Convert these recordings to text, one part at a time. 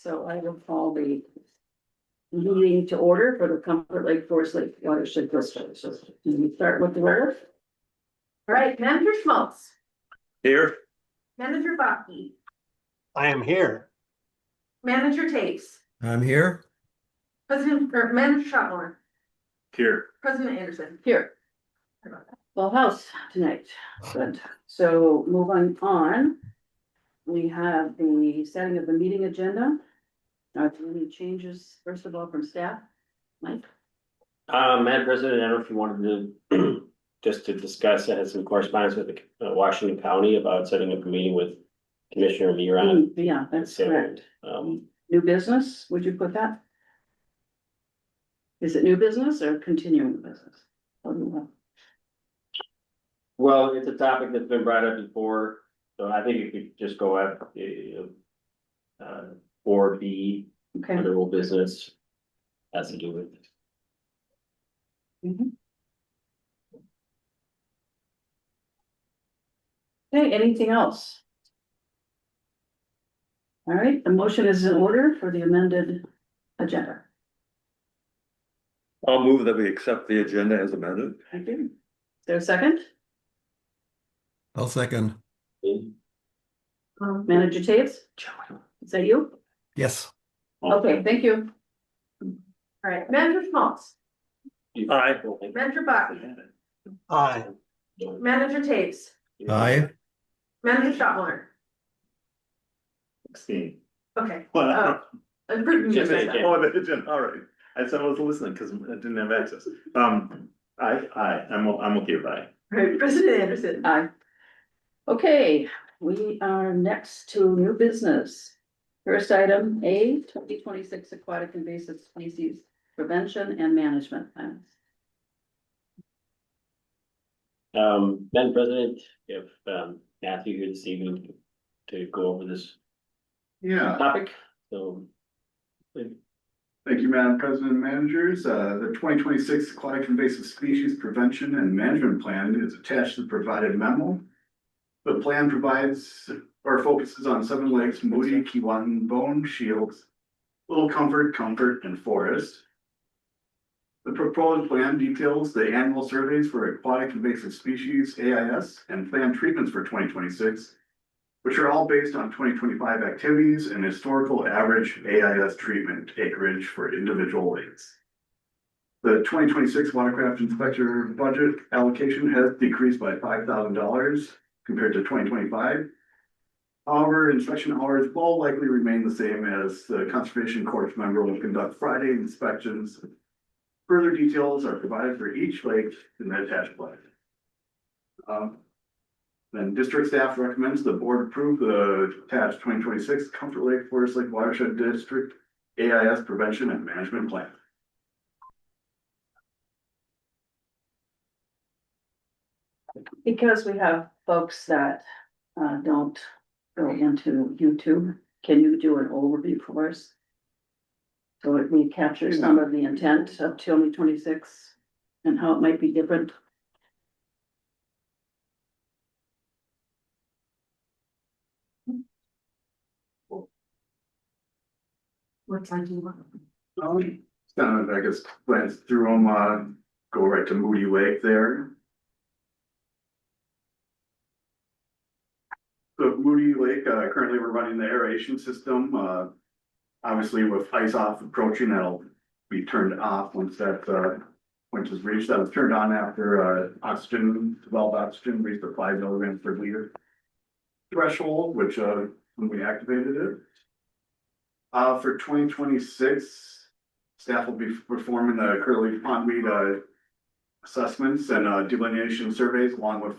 so I will call the meeting to order for the Comfort Lake Forest Lake Watershed District. So can we start with the roll? All right, Manager Schmaltz, Here. Manager Baki, I am here. Manager Taves, I'm here. President or Manager Shotmore, Here. President Anderson. Here. Full house tonight. Good. So moving on. We have the setting of the meeting agenda. Are there any changes, first of all, from staff? Mike? Madam President, I don't know if you wanted to, just to discuss, I had some correspondence with the Washington County about setting up a meeting with Commissioner Miron. Yeah, that's So, correct. New business, would you put that? Is it new business or continuing business? What do you want? Well, it's a topic that's been brought up before, so I think you could just go up, 4B, Okay. under old business. Has to do with. Okay, anything else? All right, the motion is in order for the amended agenda. I'll move that we accept the agenda as amended. Thank you. Is there a second? I'll second. Manager Taves? Is that you? Yes. Okay, thank you. All right, Manager Schmaltz, Aye. Manager Baki, Aye. Manager Taves, Aye. Manager Shotmore. 16. Okay. Well, Just Manager make it. oh, the agenda, all right. I said I was listening because I didn't have access. I'm okay with aye. President Anderson. Aye. Okay, we are next to new business. First item, A, 2026 Aquatic Invasive Species Prevention and Management Plans. Madam President, if Matthew here this evening to go over this Yeah, topic, so. thank you, Madam President and Managers. The 2026 Aquatic Invasive Species Prevention and Management Plan is attached to the provided memo. The plan provides or focuses on Seven Lakes, Moody, Keewatin, Bone, Shields, Little Comfort, Comfort, and Forest. The proposed plan details the annual surveys for aquatic invasive species, AIS, and planned treatments for 2026, which are all based on 2025 activities and historical average AIS treatment acreage for individual lakes. The 2026 watercraft inspector budget allocation has decreased by $5,000 compared to 2025. However, inspection hours will likely remain the same as the Conservation Corps member will conduct Friday inspections. Further details are provided for each lake in the attached plan. Then district staff recommends the board approve the attached 2026 Comfort Lake Forest Lake Watershed District AIS Prevention and Management Plan. Because we have folks that don't go into YouTube, can you do an overview for us? So it we capture some of the intent of 2026 and how it might be different. What time do you want? Kind of, I guess, glance through them, go right to Moody Lake there. So Moody Lake, currently we're running the aeration system, obviously with ice off approaching, that'll be turned off once that, point is reached. That was turned on after, oxygen, developed oxygen reached the 5 milligrams per liter threshold, which, when we activated it. For 2026, staff will be performing the Curly Pondweed assessments and delineation surveys along with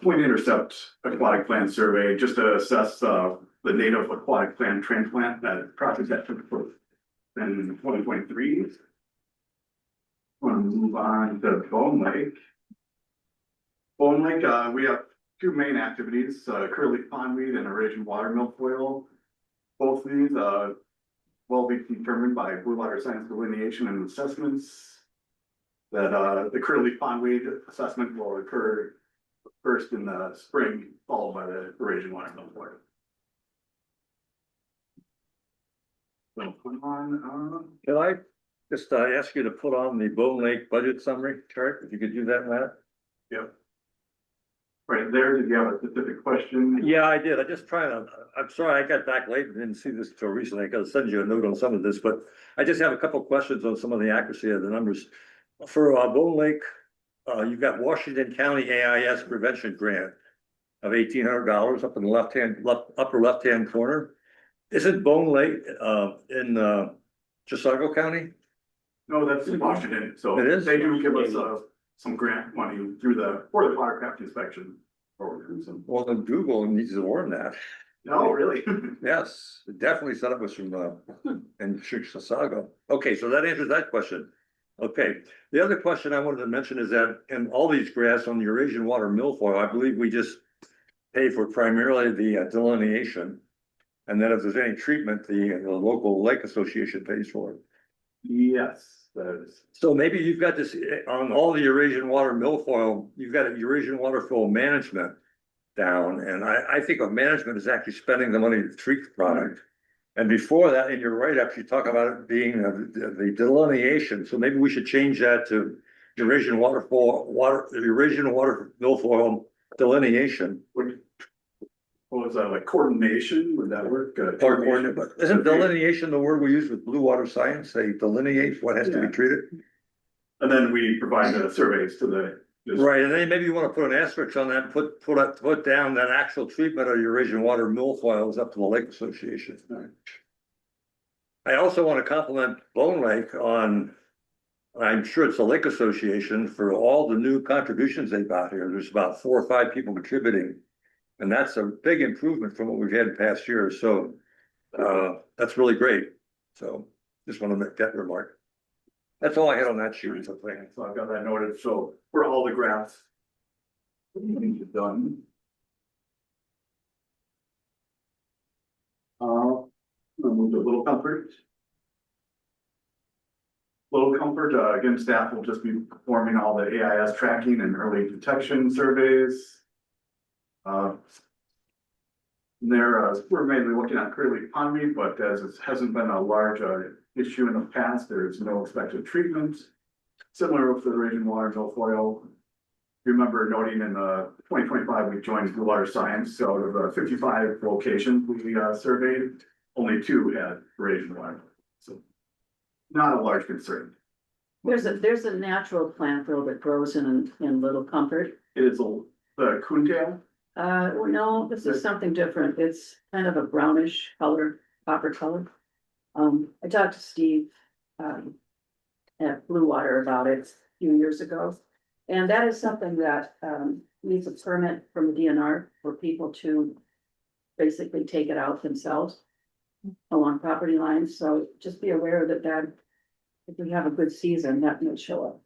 point intercept aquatic plant survey just to assess the native aquatic plant transplant that project that took place in 2023. Want to move on to Bone Lake. Bone Lake, we have two main activities, Curly Pondweed and Eurasian water milfoil. Both of these will be determined by Blue Water Science delineation and assessments. That the Curly Pondweed assessment will occur first in the spring, followed by the Eurasian water milfoil. So put on, Can I just ask you to put on the Bone Lake budget summary chart, if you could do that, Matt? yep. Right there, did you have a specific question? Yeah, I did. I just trying to, I'm sorry, I got back late and didn't see this till recently. I gotta send you a note on some of this, but I just have a couple questions on some of the accuracy of the numbers. For Bone Lake, you've got Washington County AIS Prevention Grant of $1,800 up in the upper left-hand corner. Isn't Bone Lake in Chisago County? No, that's in Washington, so It is? they do give us some grant money through for the watercraft inspection program, so. Well, then Google needs to learn that. No, really? Yes, definitely said it was from in Chisago. Okay, so that answers that question. Okay, the other question I wanted to mention is that in all these grants on the Eurasian water milfoil, I believe we just pay for primarily the delineation. And then if there's any treatment, the local lake association pays for it. Yes, that is. So maybe you've got this on all the Eurasian water milfoil, you've got a Eurasian waterfowl management down. And I think of management as actually spending the money to treat the product. And before that, in your write-up, you talk about it being the delineation. So maybe we should change that to Eurasian Eurasian water milfoil delineation. What was that, like coordination, would that work? Or coordinate, but isn't delineation the word we use with Blue Water Science? They delineate what has to be Yeah. treated? And then we provide the surveys to the. Right, and then maybe you want to put an asterisk on that, put down that actual treatment of Eurasian water milfoils up to the Lake Association. Right. I also want to compliment Bone Lake on, I'm sure it's the Lake Association, for all the new contributions they got here. There's about 4 or 5 people contributing. And that's a big improvement from what we've had in past years, so that's really great. So just want to make that remark. That's all I had on that sheet, so thank So I've got that noted, so for all the graphs. Done. I'll move to Little Comfort. Little Comfort, again, staff will just be performing all the AIS tracking and early detection surveys. We're mainly looking at Curly Pond, but as it hasn't been a large issue in the past, there is no expected treatment. Similar with the Eurasian water milfoil. Remember noting in 2025, we joined Blue Water Science, so out of the 55 locations we surveyed, only 2 had Eurasian water. So not a large concern. There's a natural plant though that grows in Little Comfort. It is the coontail. Well, no, this is something different. It's kind of a brownish color, copper color. I talked to Steve, at Blue Water about it a few years ago. And that is something that, needs a permit from the DNR for people to basically take it out themselves along property lines. So just be aware that if we have a good season, that may show up.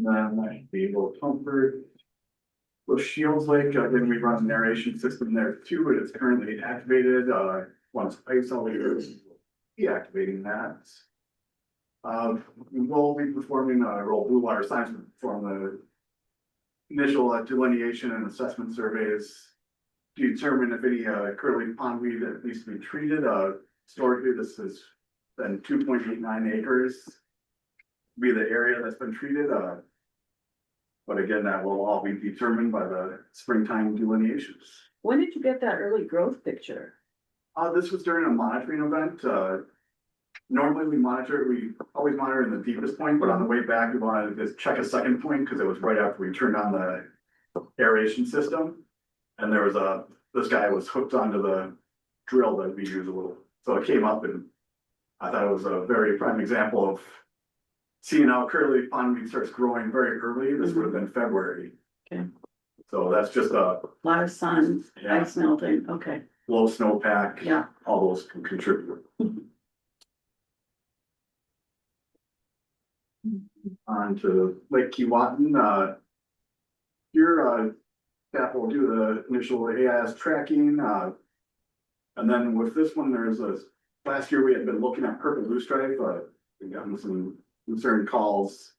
That might be Little Comfort. With Shields Lake, again, we run a narration system there too, but it's currently activated, once ice all years, deactivating that. We will be performing, Blue Water Science will perform the initial delineation and assessment surveys to determine if any, curly pondweed that needs to be treated, historically, this has been 2.89 acres. Be the area that's been treated, but again, that will all be determined by the springtime delineations. When did you get that early growth picture? This was during a monitoring event, normally we always monitor in the deepest point, but on the way back, we wanted to just check a second point, because it was right after we turned on the aeration system. And there was this guy was hooked onto the drill that we use a little, so it came up, and I thought it was a very prime example of seeing how curly pondweed starts growing very early. This would have been February. Okay. So that's just a Lot of sun, Yeah. ice melting, okay, low snowpack. yeah. All those can contribute. On to Lake Keewatin, here, staff will do the initial AIS tracking, and then with this one, last year we had been looking at purple loosestrife, we gotten some concerned calls.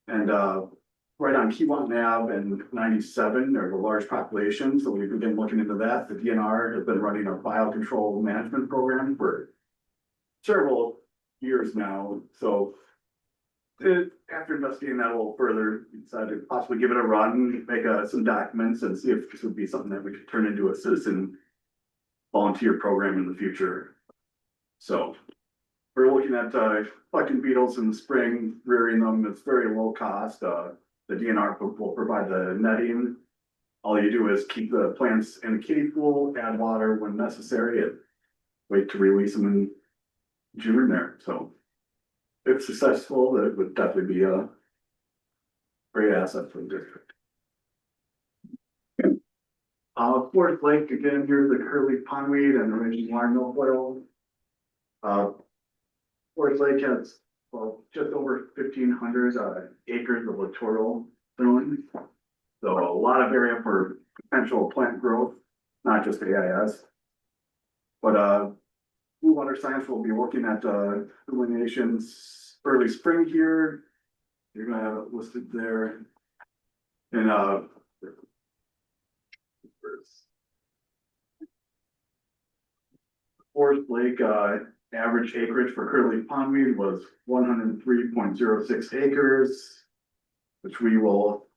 And, right on Kiwanis Ave and 97, there's a large population, so we've been looking into that. The DNR has been running a biocontrol management program for several years now, so after investigating that a little further, we decided to possibly give it a run, make some documents and see if this would be something that we could turn into a citizen volunteer program in the future. So we're looking at collecting beetles in the spring, rearing them. It's very low cost. The DNR will provide the netting. All you do is keep the plants in a kiddie pool, add water when necessary, and wait to release them in June there. So if successful, that would definitely be a great asset for the district. Forest Lake, again, here's the curly pondweed and the raging water milfoil. Forest Lake has, well, just over 1,500 acres of littoral zone. So a lot of area for potential plant growth, not just AIS. But Blue Water Science will be looking at delineations early spring here. You're gonna have it listed there. And Forest Lake average acreage for curly pondweed was 103.06 acres, which we will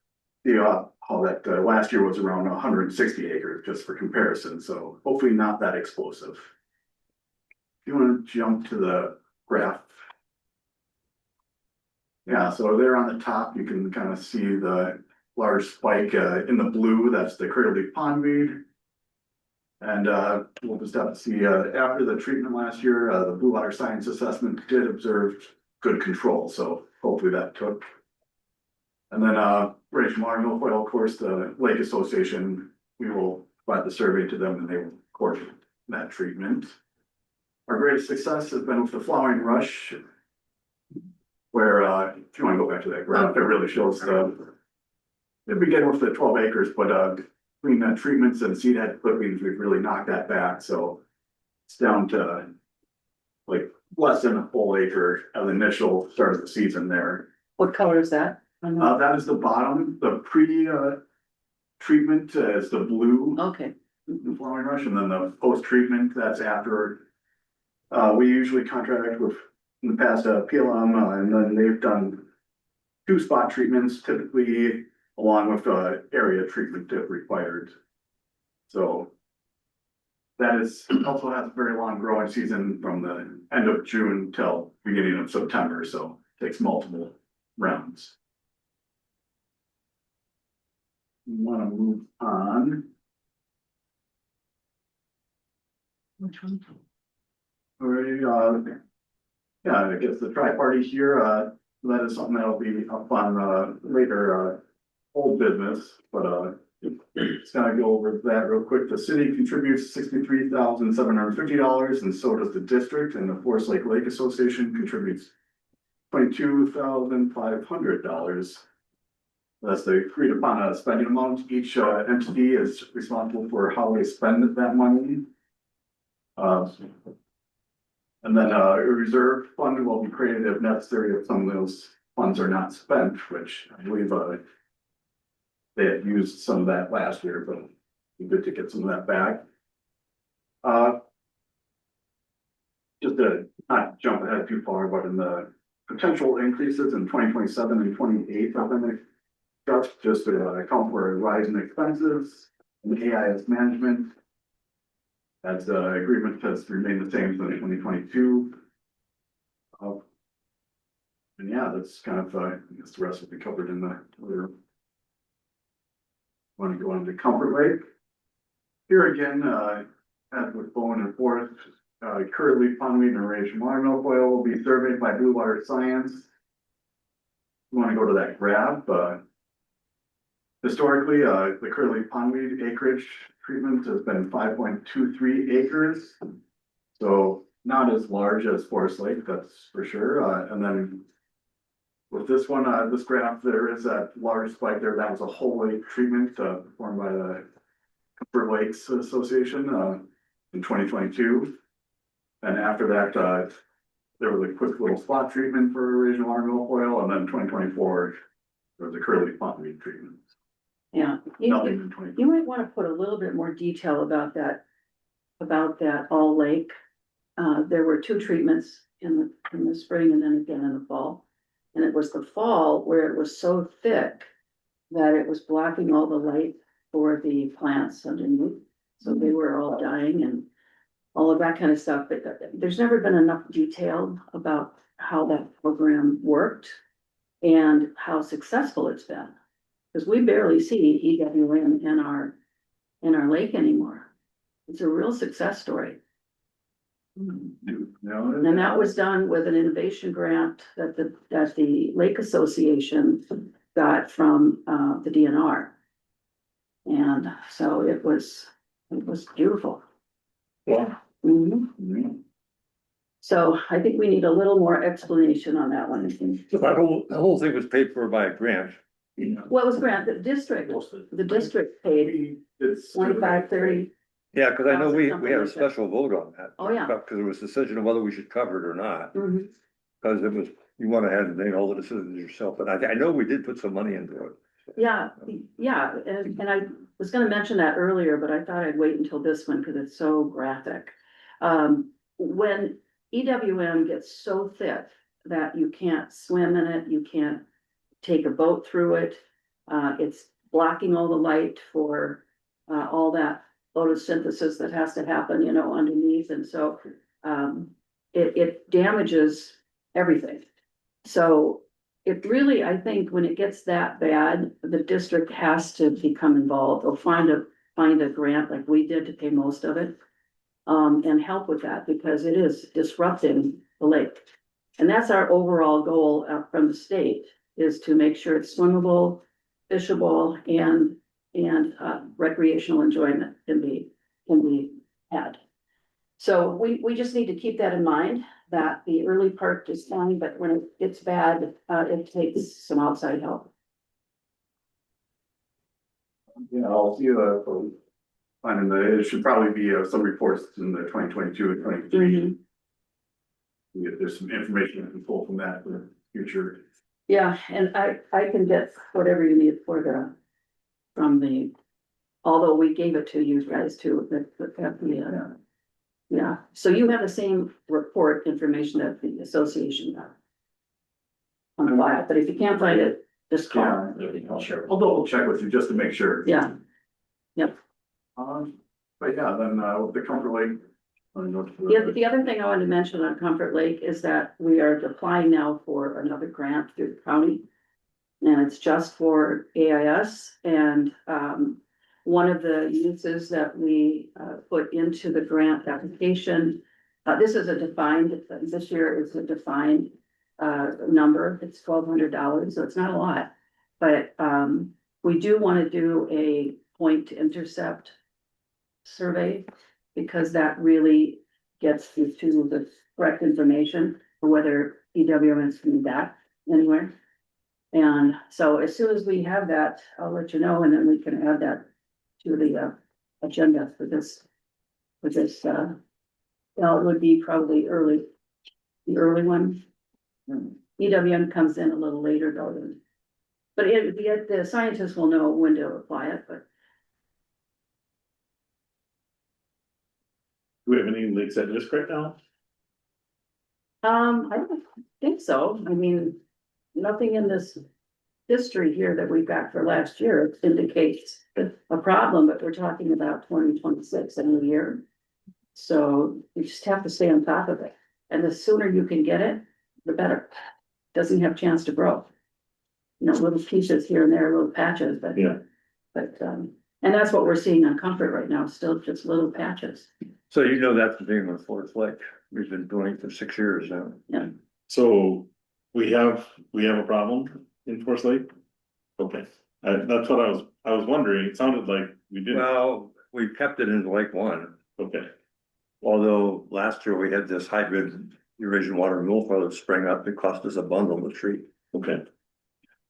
see how that last year was around 160 acres, just for comparison. So hopefully not that explosive. If you want to jump to the graph. Yeah, so there on the top, you can kind of see the large spike in the blue, that's the curly pondweed. And we'll just have to see after the treatment last year, the Blue Water Science Assessment did observe good control, so hopefully that took. And then Raging Water milfoil, of course, the Lake Association, we will provide the survey to them and they will coordinate that treatment. Our greatest success has been with the flowering rush, where if you want to go back to that graph, it really shows it began with the 12 acres, but between treatments and seed head clippings, we've really knocked that back. So it's down to like less than a full acre at the initial start of the season there. What color is that? That is the bottom, the treatment is the blue. Okay. The flowering rush, and then the post-treatment, that's after. We usually contract with, in the past, PLM, and then they've done 2 spot treatments, typically along with area treatment if required. So that is also has a very long growing season from the end of June till beginning of September, so it takes multiple rounds. We want to move on. Which one? Alright, yeah, I guess the tri-party here, that is something that'll be up on later old business, but just gonna go over that real quick. The city contributes $63,750, and so does the district, and the Forest Lake Lake Association contributes $22,500. That's the agreed upon spending amount. Each entity is responsible for how they spend that money. And then a reserve fund will be created if necessary if some of those funds are not spent, which I believe they had used some of that last year, but it'd be good to get some of that back. Just to not jump ahead too far, but in the potential increases in 2027 and 28, I'm gonna just to account for a rise in expenses and AIS management. As the agreement has remained the same since 2022. And yeah, that's kind of, I guess the rest will be covered in the other. Want to go on to Comfort Lake. Here again, as with Bowen and Forest, currently pondweed and Raging Water milfoil will be surveyed by Blue Water Science. You want to go to that graph, historically, the curly pondweed acreage treatment has been 5.23 acres. So not as large as Forest Lake, that's for sure. And then with this one, this graph, there is that large spike there. That was a whole lake treatment performed by the Comfort Lakes Association in 2022. And after that, there was a quick little spot treatment for Raging Water milfoil, and then 2024 or the curly pond treatment. Yeah. Nothing in twenty. You might wanna put a little bit more detail about that All Lake. There were two treatments in the spring and then again in the fall. And it was the fall where it was so thick that it was blocking all the light for the plants underneath. So they were all dying and all of that kind of stuff, but there's never been enough detail about how that program worked and how successful it's been. Because we barely see EWM in our lake anymore. It's a real success story. And that was done with an innovation grant that the Lake Association got from the DNR. And so it was beautiful. Well, Mhm. So I think we need a little more explanation on that one. That whole thing was paid for by a grant. What was grant, the district paid It's. 25, 30. Yeah, cause I know we Something had a like that. special vote on that. Oh, yeah. Cause it was a decision of whether we should cover it or not, Mhm. cause it was, you wanna have, all the decisions yourself, but I know we did put some money into it. Yeah, and I was gonna mention that earlier, but I thought I'd wait until this one, cause it's so graphic. When EWM gets so thick that you can't swim in it, you can't take a boat through it. It's blocking all the light for, all that photosynthesis that has to happen, underneath, and so, it damages everything. So it really, I think, when it gets that bad, the district has to become involved or find a grant like we did to pay most of it. And help with that because it is disrupting the lake. And that's our overall goal from the state is to make sure it's swimmable, fishable and recreational enjoyment can be had. So we just need to keep that in mind, that the early part is fine, but when it gets bad, it takes some outside help. Yeah, I'll see finding it should probably be some reports in the 2022 and 2023. There's some information I can pull from that for the future. Yeah, and I can get whatever you need although we gave it to you guys too, yeah, so you have the same report information that the association got. On file, but if you can't find it, just call. Sure. I'll double check with you just to make sure. Yeah, But yeah, then the Comfort Lake. the other thing I wanted to mention on Comfort Lake is that we are applying now for another grant through the county. And it's just for AIS and, one of the uses that we, put into the grant application. This is this year is a defined, number, it's $1,200, so it's not a lot. But, we do want to do a point to intercept survey. Because that really gets you to the correct information for whether EWM is coming back anywhere. And so as soon as we have that, I'll let you know, and then we can add that to the agenda for this. Well, it would be probably the early one. EWM comes in a little later though. But the scientists will know when to apply it, but. do we have any lakes at risk right now? I don't think so. I mean, nothing in this history here that we got for last year indicates a problem, but we're talking about 2026 in a year. So you just have to stay on top of it. And the sooner you can get it, the better. Doesn't have a chance to grow. Little pieces here and there, little patches, but. Yeah. But, and that's what we're seeing on Comfort right now, still just little patches. So that's the thing with Forest Lake, we've been doing it for 6 years now. So we have a problem in Forest Lake? Okay, that's what I was wondering. It sounded like we didn't. Well, we kept it in Lake One, Okay, although last year we had this hybrid Eurasian water milfoil that sprang up, it cost us a bundle to treat. okay.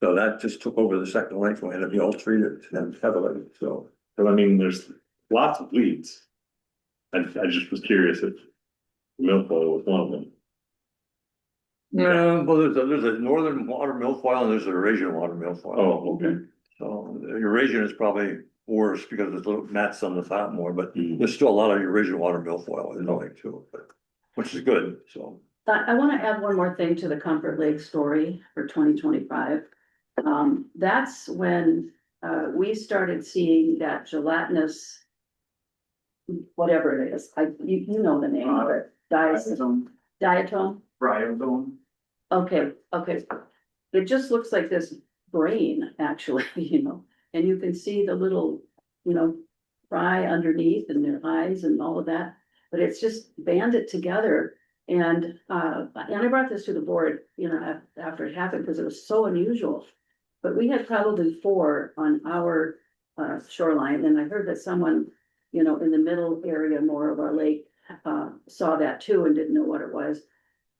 So that just took over the second lake, we had to be all treated and heavily, so. Cause I mean, there's lots of weeds. I just was curious if milfoil was one of them. No, well, there's a northern water milfoil and there's a Eurasian water milfoil. Oh, okay. So the Eurasian is probably worse because there's little gnats on the top more, but Mm. there's still a lot of Eurasian water milfoil in the lake too, but, which is good, so. I wanna add one more thing to the Comfort Lake story for 2025. That's when, we started seeing that gelatinous. Whatever it is, you know the name of it, Diazone, diatome, Bryozone. okay. It just looks like this brain, actually, and you can see the little, fry underneath and their eyes and all of that. But it's just banded together and I brought this to the board, after it happened, because it was so unusual. But we had probably 4 on our shoreline, and I heard that someone, in the middle area more of our lake, saw that too and didn't know what it was.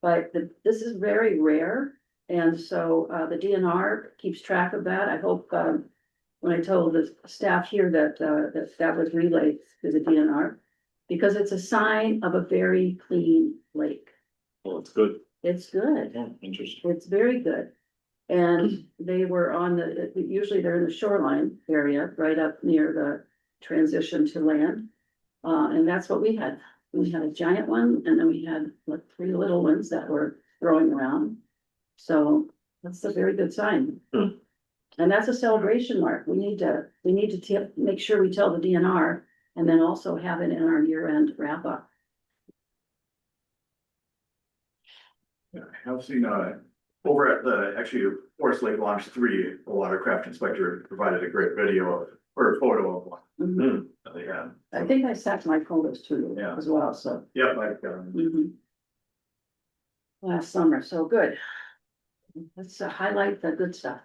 But this is very rare, and so the DNR keeps track of that. I hope when I told the staff here that was relayed to the DNR, because it's a sign of a very clean lake. Well, it's good. It's good. Yeah, interesting. It's very good. And they were usually they're in the shoreline area, right up near the transition to land. And that's what we had. We had a giant one and then we had like 3 little ones that were throwing around. So that's a very good sign. Hmm. And that's a celebration, Mark. We need to make sure we tell the DNR and then also have it in our year-end wrap up. Yeah, I have seen, over at actually, Forest Lake Launch 3, the watercraft inspector provided a great video or a photo of one Mhm. that they had. I think I sent my photos to you Yeah. as well, so. Yep, Last summer, so good. Let's highlight the good stuff.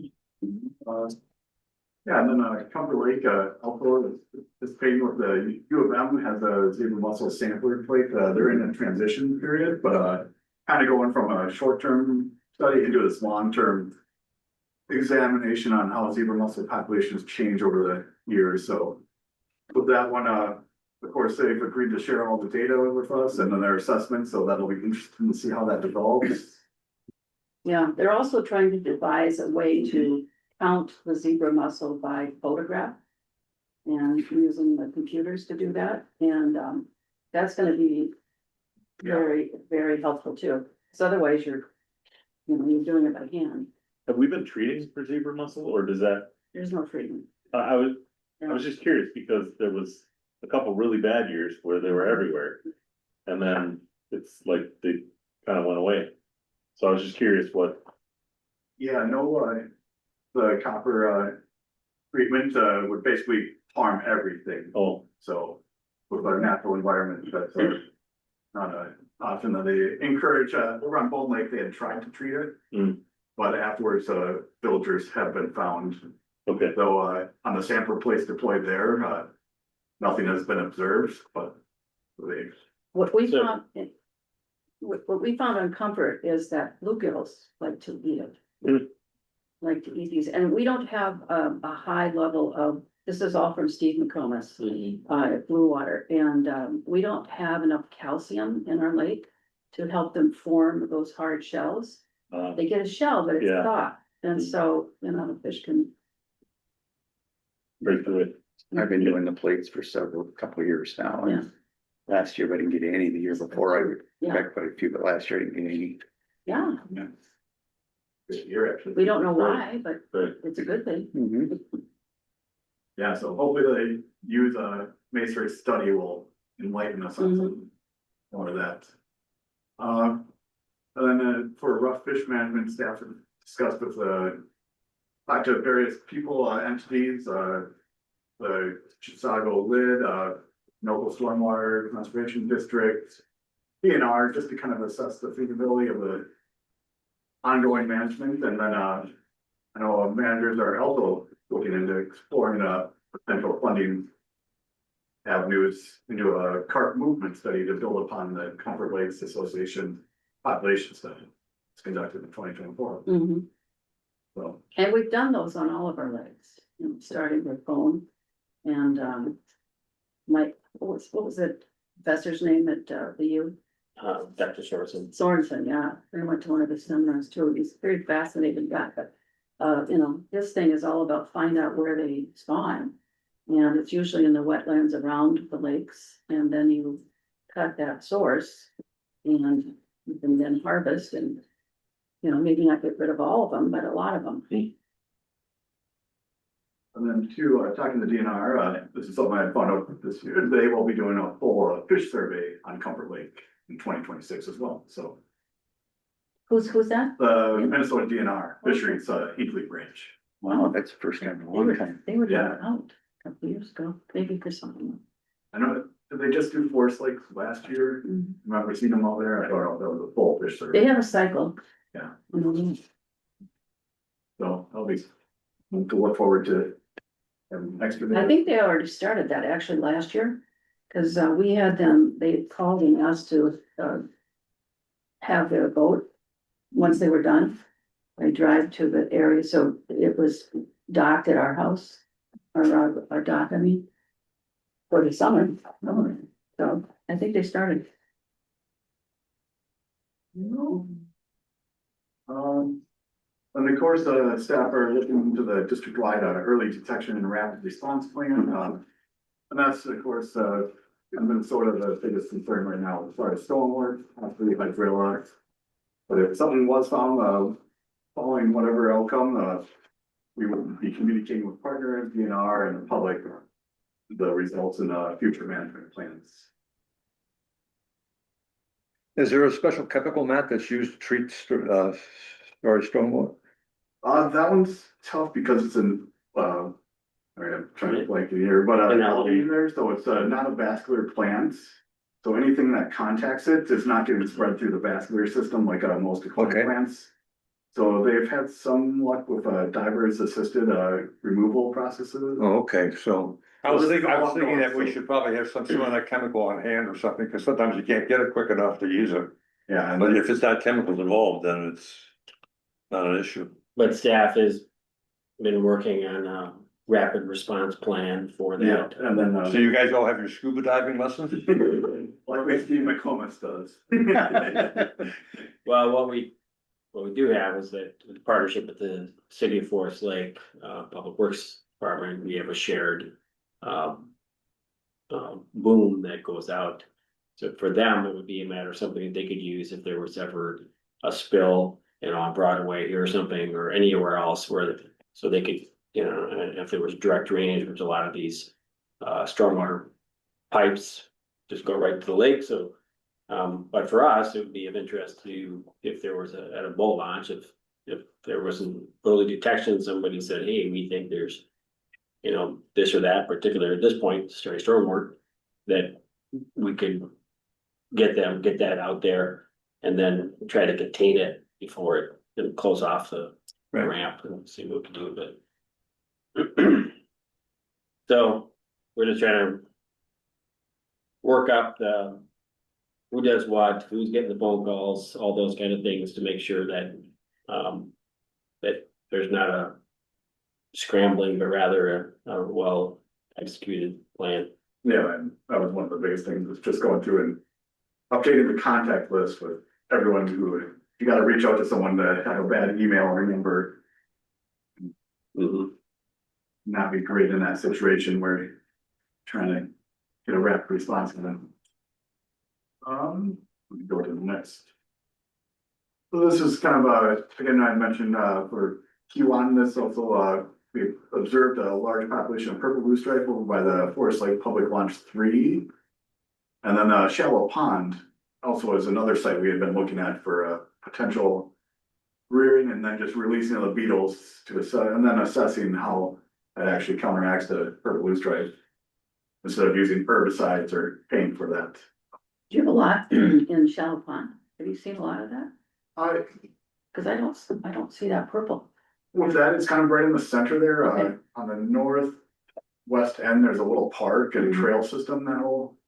Yeah, and then Comfort Lake, also is paying with the U of M has a zebra mussel sampler plate. They're in a transition period, but kind of going from a short-term study into this long-term examination on how zebra mussel populations change over the years. So with that one, of course, they've agreed to share all the data with us and then their assessment, so that'll be interesting to see how that develops. Yeah, they're also trying to devise a way to count the zebra mussel by photograph. And using the computers to do that, and that's gonna be very, very helpful too. Because otherwise you're doing it by hand. Have we been treating for zebra mussel or does that, There's no freedom. I was just curious because there was a couple really bad years where they were everywhere. And then it's like they kind of went away. So I was just curious what, Yeah, no, the copper treatment would basically harm everything. oh, So with our natural environment, that's not an option that they encourage. Over on Bone Lake, they had tried to treat it. Mm. But afterwards, villagers have been found, okay, though on the sampler place deployed there, nothing has been observed, but they, What we So- found, what we found on Comfort is that bluegills like to eat it. Mm. Like to eat these, and we don't have a high level of, this is all from Steve McComas, at Blue Water, and we don't have enough calcium in our lake to help them form those hard shells. They get a shell, but it's Yeah. soft, and so, the fish can. break through it. I've been doing the plates for couple of years now, and last year I didn't get any, the year before I Yeah. got quite a few, but last year I didn't get any. Yeah, good year actually. we don't know why, but Right. it's a good thing. Mhm. Yeah, so hopefully they use Masonry study will enlighten us on some more of that. And then for rough fish management, staff have discussed with talked to various people, entities, the Chisago Lid, Noble Stormwater Conservation District, DNR, just to kind of assess the feasibility of the ongoing management, and then I know managers are also looking into exploring potential funding avenues into a carp movement study to build upon the Comfort Lakes Association population study. It's conducted in 2024, Mhm. so. And we've done those on all of our lakes, starting with Bone and Mike, what was it, professor's name at the U? Dr. Sorensen. Sorensen, yeah, I went to one of his seminars too, he's a very fascinating guy, but. You know, this thing is all about find out where they spawn. And it's usually in the wetlands around the lakes, and then you cut that source. And you can then harvest and, you know, maybe not get rid of all of them, but a lot of them. And then two, talking to DNR, this is something I found out this year, they will be doing a full fish survey on Comfort Lake in 2026 as well, so. Who's that? The Minnesota DNR Fisheries, Heatley Branch. Wow, that's the first time in a long time. They were Yeah. doing it out a couple years ago, maybe for something. I know, did they just do Forest Lake last year? Mhm. Remember seeing them out there? I don't know if that was a full fish survey. They have a cycle. Yeah. Mhm. So I'll be, to look forward to. Next year. I think they already started that actually last year, cause we had them, they called and asked to have their boat. Once they were done, they drive to the area, so it was docked at our house, or our dock, I mean. For the summer, so I think they started. And of course, staff are looking into the district-wide early detection and rapid response plan. And that's, of course, in Minnesota, the biggest concern right now as far as stormwater, possibly hydrilla. But if something was found, following whatever outcome, we would be communicating with partners, DNR and the public, the results in future management plans. Is there a special chemical mat that's used to treat, storage stormwater? That one's tough because it's in, I'm trying to blank it here, but Analogy. in there, so it's not a vascular plant. So anything that contacts it is not getting spread through the vascular system like most aquatic Okay. plants. So they've had some luck with divers assisted removal processes. Oh, okay, so I was Well, this is thinking that we ongoing, so- should probably have some sort of that chemical on hand or something, because sometimes you can't get it quick enough to use it. Yeah, and But if it's not chemicals involved, then it's not an issue. But staff has been working on a rapid response plan for yeah, that. and then So you guys all have your scuba diving lessons? like Steve McComas does. Well, what we do have is that with partnership with the city of Forest Lake, Public Works Department, we have a shared. Boom that goes out. So for them, it would be a matter of something that they could use if there was ever a spill, you know, on Broadway or something, or anywhere else where, so they could, you know, and if there was direct drainage, which a lot of these stormwater pipes just go right to the lake, so. But for us, it would be of interest to, if there was at a boat launch, if there was an early detection, somebody said, hey, we think there's. You know, this or that particular, at this point, stray stormwater, that we could get that out there. And then try to contain it before it, and close off the Right. ramp and see what we can do, but. So, we're just trying to. Work up the. Who does what, who's getting the phone calls, all those kind of things to make sure that, that there's not a. Scrambling, but rather a well executed plan. Yeah, and that was one of the biggest things, was just going through and updating the contact list with everyone who, you gotta reach out to someone that had a bad email or number. Not be great in that situation where you're trying to get a rapid response to them. We can go to the next. So this is kind of again, I mentioned for Q1, this also we observed a large population of purple blue stripe over by the Forest Lake Public Launch 3. And then Shallow Pond also is another site we had been looking at for potential rearing and then just releasing of the beetles to assess, and then assessing how that actually counteracts the purple blue stripe. Instead of using herbicides or paying for that. Do you have a lot in Shallow Pond? Have you seen a lot of that? Cause I don't see that purple. With that, it's kind of right in the center there, Okay. on the northwest end, there's a little park and trail system that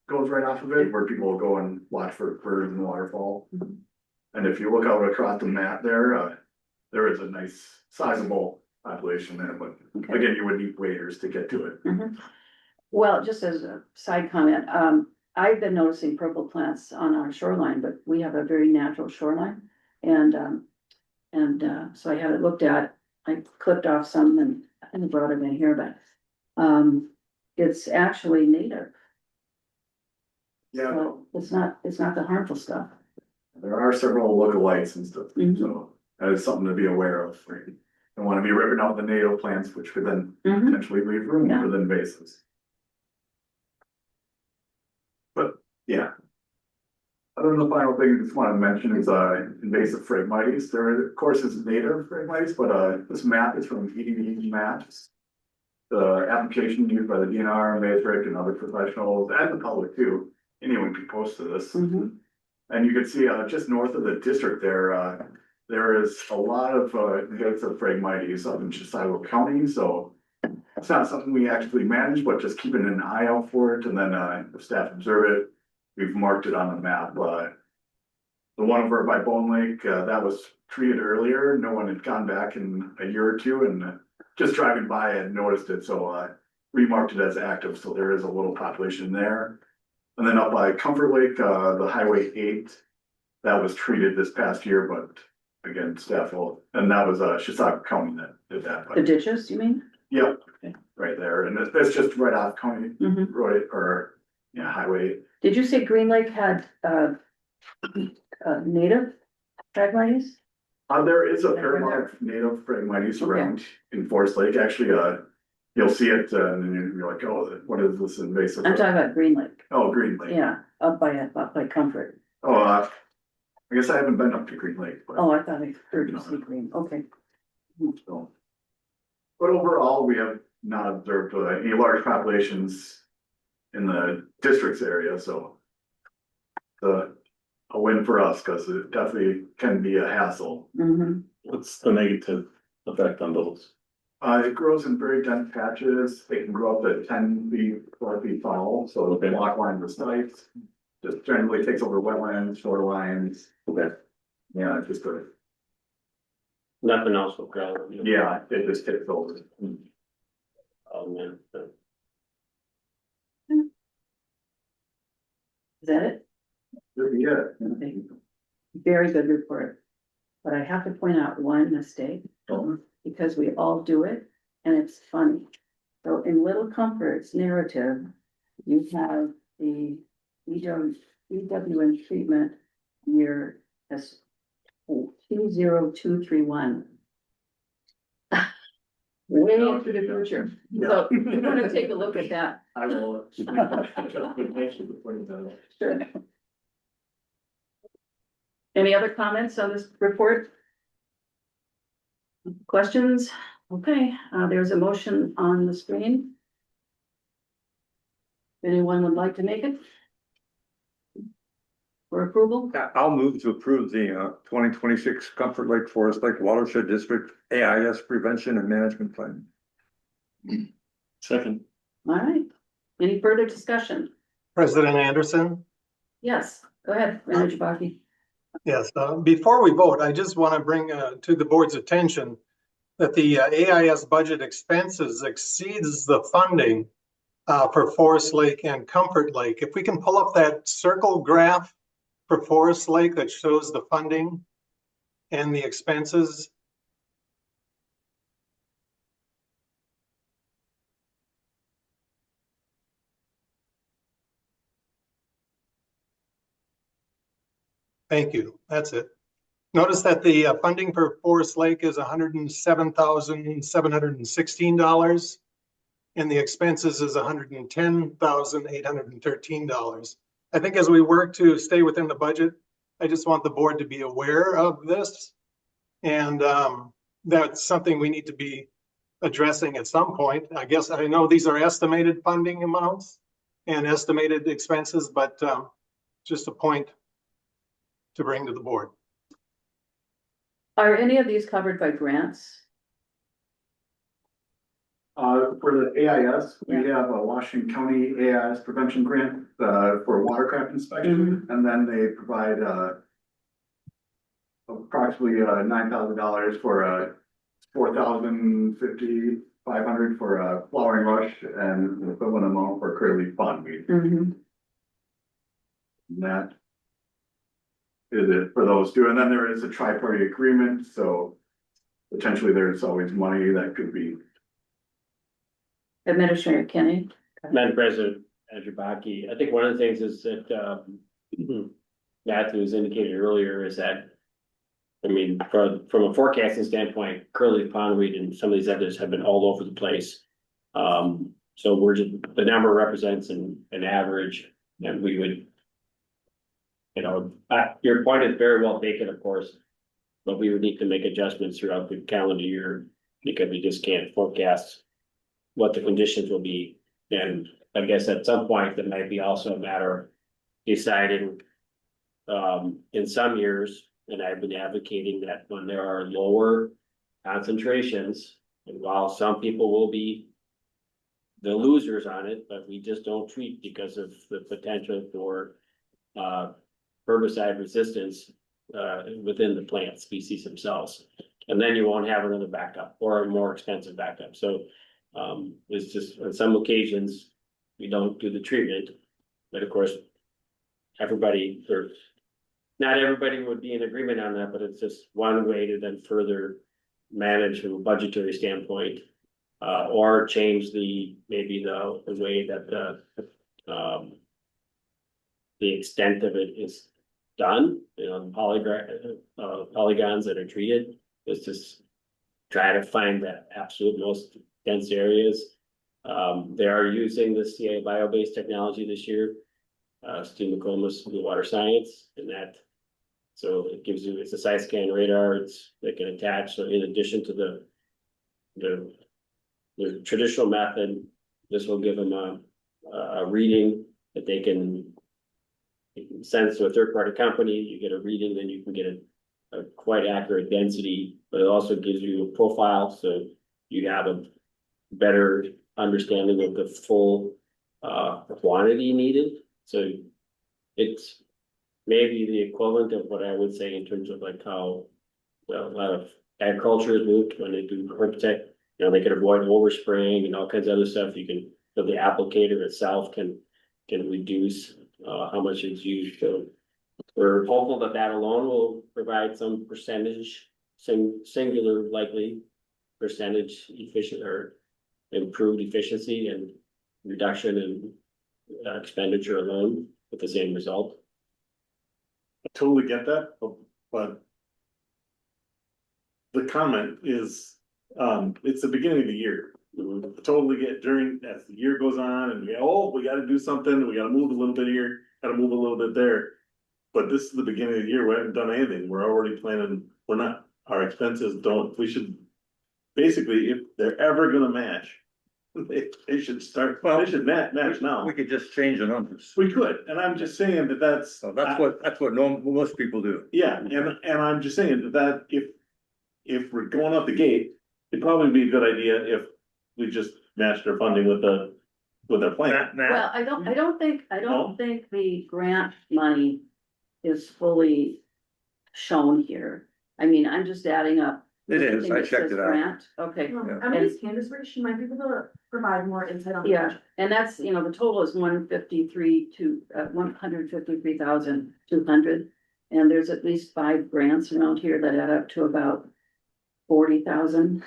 goes right off of it, where people will go and watch for birds and waterfall. Mhm. And if you look out across the map there, there is a nice sizable population there, but Okay. again, you would need waders to get to it. Mhm. Well, just as a side comment, I've been noticing purple plants on our shoreline, but we have a very natural shoreline. And, so I had it looked at, I clipped off some and brought it in here, but, it's actually native. Yeah, So it's not the harmful stuff. there are several lookalikes and stuff, Mhm. so that is something to be aware of. Don't wanna be ripping out the native plants, which could then Mhm. potentially leave room Yeah. for the invasives. But, yeah. Other than the final thing I just wanna mention is, invasive Phragmites, there of course is native Phragmites, but, this map is from EDV Maps. The application used by the DNR, Matrix, and other professionals, and the public too, anyone can post to this. Mhm. And you can see, just north of the district there, there is a lot of, hits of Phragmites up in Chisago County, so. It's not something we actively manage, but just keeping an eye out for it, and then, if staff observe it, we've marked it on the map, the one over by Bone Lake, that was treated earlier, no one had gone back in a year or two, and just driving by and noticed it, so, remarked it as active, so there is a little population there. And then up by Comfort Lake, the Highway 8, that was treated this past year, but again, staff will, and that was, Chisago County that did that, The but, ditches, you mean? yep, Okay. right there, and it's just right off County Mhm. Road, or, yeah, Highway. Did you say Green Lake had, native Phragmites? There is a Yeah, fair right amount of native Phragmites Okay. around in Forest Lake, actually, you'll see it, and then you're like, oh, what is this invasive? I'm talking about Green Lake, Oh, Green Lake. yeah, up by Comfort. Oh, I guess I haven't been up to Green Lake, but. Oh, I thought I heard you say green, okay. So. But overall, we have not observed any large populations in the districts area, so. A win for us, cause it definitely can be a hassle. Mhm. What's the negative effect on those? It grows in very dense patches, they can grow up to 10 feet, 12 feet tall, so the block line was tight. Just generally takes over wetlands, shorelines, Okay. yeah, just Nothing else will grow. yeah, it just takes over. Oh, man. Is that it? Yeah. Okay. Very good report. But I have to point out one mistake, because we all do it, and it's funny. So in Little Comfort's narrative, you have the EWN treatment year as 20231. Way into the future. So you wanna take a look at that. I will. Sure. Any other comments on this report? Questions? Okay, there's a motion on the screen. Anyone would like to make it? For approval? I'll move to approve the 2026 Comfort Lake Forest Lake Watershed District AIS Prevention and Management Plan. Second. All right. Any further discussion? President Anderson? Yes, go ahead, Manager Baki. Yes, before we vote, I just want to bring to the board's attention that the AIS budget expenses exceeds the funding for Forest Lake and Comfort Lake. If we can pull up that circle graph for Forest Lake that shows the funding and the expenses. Thank you. That's it. Notice that the funding for Forest Lake is $107,716, and the expenses is $110,813. I think as we work to stay within the budget, I just want the board to be aware of this. And that's something we need to be addressing at some point. I guess I know these are estimated funding amounts and estimated expenses, but just a point to bring to the board. Are any of these covered by grants? For the AIS, we have a Washington County AIS prevention grant, for watercraft inspection, and then they provide, approximately, $9,000 for, 4,050, 500 for, flowering rush, and the equivalent amount for curly pondweed. Mhm. And that is it for those two. And then there is a tri-party agreement, so potentially there's always money that could be. Administrator Kenny? Madam President, Andrew Baki, I think one of the things is that, Matthew was indicated earlier is that, I mean, from a forecasting standpoint, Curly Pondweed and some of these others have been all over the place. So we're just, the number represents an average, and we would, you know, your point is very well taken, of course, but we would need to make adjustments throughout the calendar year because we just can't forecast what the conditions will be. And I guess at some point, it might be also a matter of deciding, in some years, and I've been advocating that when there are lower concentrations, and while some people will be the losers on it, but we just don't treat because of the potential for herbicide resistance within the plant species themselves. And then you won't have another backup or a more expensive backup. So it's just on some occasions, we don't do the treatment, but of course, everybody or not everybody would be in agreement on that, but it's just one way to then further manage from a budgetary standpoint. Or change maybe the way that the extent of it is done, you know, the polygons that are treated, is just try to find the absolute most dense areas. They are using the CA bio-based technology this year, Steve McComas from the Water Science, and that, so it gives you, it's a side scan radar, they can attach, so in addition to the traditional method, this will give them a reading that they can send to a third-party company. You get a reading, then you can get a quite accurate density, but it also gives you a profile, so you have a better understanding of the full quantity needed. So it's maybe the equivalent of what I would say in terms of like how a lot of agriculture is moved when they do herbicide. You know, they can avoid overspraying and all kinds of other stuff. You can, so the applicator itself can reduce how much is used. So we're hopeful that that alone will provide some percentage, singular likely percentage efficient or improved efficiency and reduction in expenditure alone with the same result. I totally get that, but the comment is, it's the beginning of the year. I totally get during, as the year goes on and we gotta do something, we gotta move a little bit here, gotta move a little bit there. But this is the beginning of the year, we haven't done anything, we're already planning, our expenses we should, basically, if they're ever gonna match, they should start, they should match now. We could just change the numbers. We could, and I'm just saying that's. So that's what most people do. Yeah, and I'm just saying that if we're going out the gate, it'd probably be a good idea if we just matched our funding with their plan. Well, I don't think the grant money is fully shown here. I mean, I'm just adding up. It is, everything I that checked says it out. grant. Okay, Emily's Candace, where she might be able to provide more insight on. yeah, and that's, you know, the total is 153,200. And there's at least 5 grants around here that add up to about 40,000.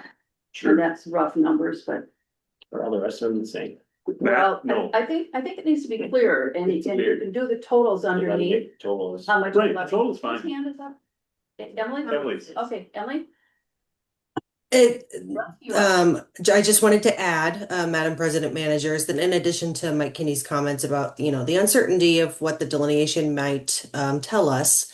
And that's rough numbers, but Or all the rest of them the same. well, no. I think it needs to be clear and you can do the totals underneath. Totals. How much? Right, the total's fine. Whose hand is up? Emily? Emily's. Okay, Emily? It, You are. I just wanted to add, Madam President Managers, that in addition to Mike Kinney's comments about, you know, the uncertainty of what the delineation might tell us,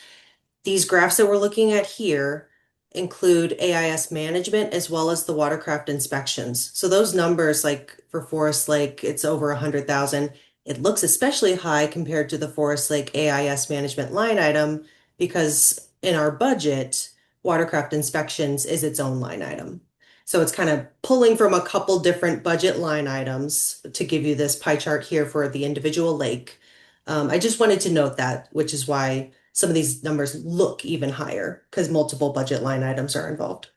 these graphs that we're looking at here include AIS management as well as the watercraft inspections. So those numbers, like for Forest Lake, it's over 100,000. It looks especially high compared to the Forest Lake AIS management line item because in our budget, watercraft inspections is its own line item. So it's kind of pulling from a couple different budget line items to give you this pie chart here for the individual lake. I just wanted to note that, which is why some of these numbers look even higher because multiple budget line items are involved.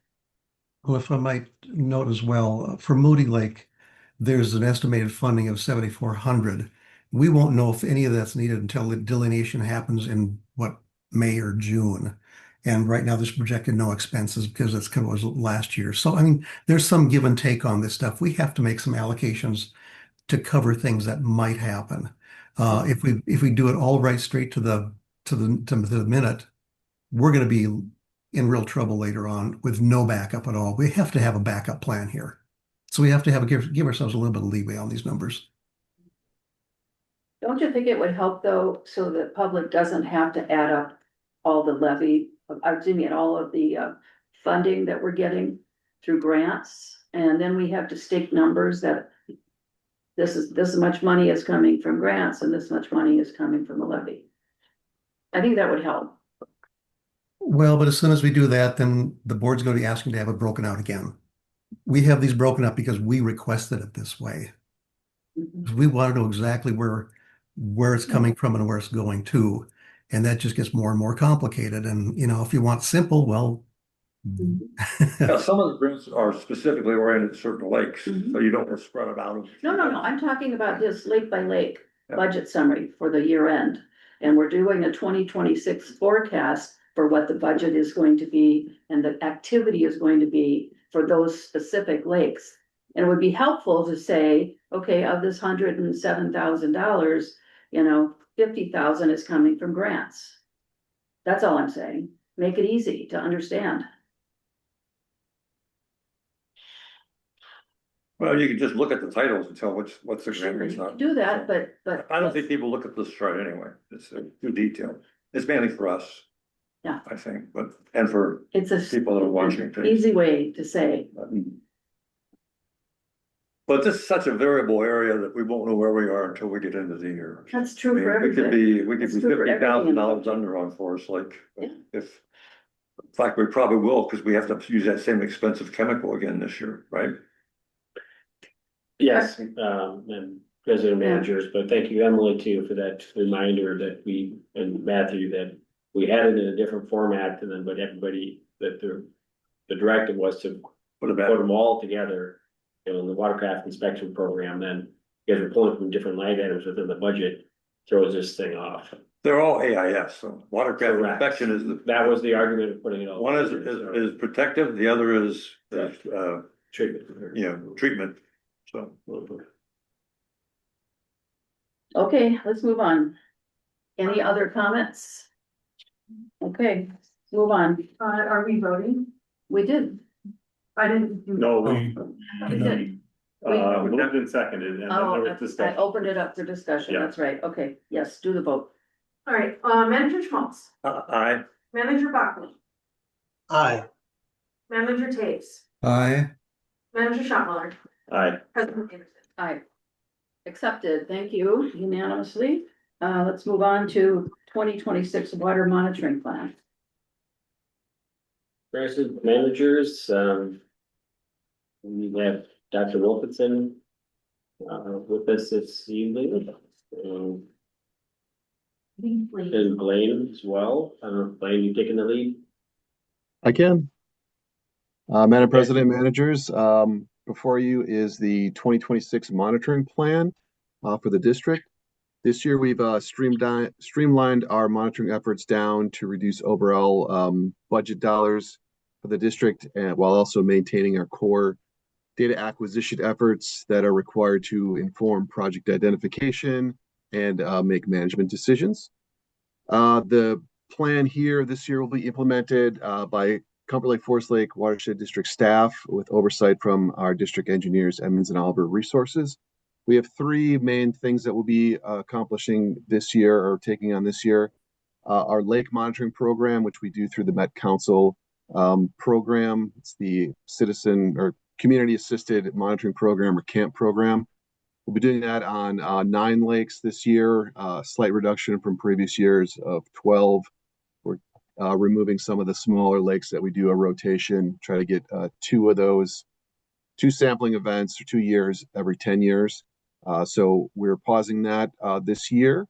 Well, if I might note as well, for Moody Lake, there's an estimated funding of 7,400. We won't know if any of that's needed until the delineation happens in what, May or June. And right now there's projected no expenses because that's kind of was last year. So I mean, there's some give and take on this stuff. We have to make some allocations to cover things that might happen. If we do it all right straight to the minute, we're going to be in real trouble later on with no backup at all. We have to have a backup plan here. So we have to give ourselves a little bit of leeway on these numbers. Don't you think it would help though, so the public doesn't have to add up all the levy, and all of the funding that we're getting through grants? And then we have to stick numbers that this much money is coming from grants and this much money is coming from the levy. I think that would help. Well, but as soon as we do that, then the board's going to be asking to have it broken out again. We have these broken up because we requested it this way. Mhm. We want to know exactly where it's coming from and where it's going to. And that just gets more and more complicated. And, if you want simple, well, Now, some of the grants are specifically oriented to certain lakes, so you don't want to spread it out. No, I'm talking about this lake by lake Yeah. budget summary for the year end. And we're doing a 2026 forecast for what the budget is going to be and the activity is going to be for those specific lakes. And it would be helpful to say, okay, of this $107,000, 50,000 is coming from grants. That's all I'm saying. Make it easy to understand. Well, you can just look at the titles and tell what's the grant, Sure, what's you not. can do that, but. I don't think people look at this chart anyway. It's too detailed. It's mainly for us. Yeah. I think, and for It's a. people that are watching too. Easy way to say. But this is such a variable area that we won't know where we are until we get into the year. That's true for We could everything. be That's true for $50,000 under on Forest Lake. Yeah. If, in fact, we probably will, because we have to use that same expensive chemical again this year, right? Yes, and president managers, but thank you, Emily, too, for that reminder that and Matthew, that we had it in a different format and then, but everybody, that the directive was to Put it put back. them all together. In the watercraft inspection program, then you guys are pulling from different line items within the budget, throws this thing off. They're all AIS, so watercraft Correct. inspection is That was the argument of putting it all. one together, so, is protective, the other is, treatment. treatment, so. Okay, let's move on. Any other comments? Okay, move on. Are we voting? We did. I didn't. No, We did. moved and seconded, and then there Oh, was I discussion. opened it up for discussion. Yeah. That's right. Okay, yes, do the vote. All right, Manager Schmaltz, Aye. Manager Buckley, Aye. Manager Taves, I, Manager Shotmiller, Aye. President Anderson. Aye. Accepted. Thank you unanimously. Let's move on to 2026 water monitoring plan. President managers, we have Dr. Wilkinson with us this evening. And Blaine as well. Blaine, you taking the lead? I can. Madam President, managers, before you is the 2026 monitoring plan for the district. This year, we've streamlined our monitoring efforts down to reduce overall budget dollars for the district, and while also maintaining our core data acquisition efforts that are required to inform project identification and make management decisions. The plan here this year will be implemented by Comfort Lake Forest Lake Watershed District staff with oversight from our district engineers, Emmons and Oliver Resources. We have three main things that we'll be accomplishing this year or taking on this year. Our lake monitoring program, which we do through the Met Council program. It's the citizen or community assisted monitoring program or CAMP program. We'll be doing that on 9 lakes this year, slight reduction from previous years of 12. We're removing some of the smaller lakes that we do a rotation, try to get 2 of those, 2 sampling events for 2 years every 10 years. So we're pausing that this year.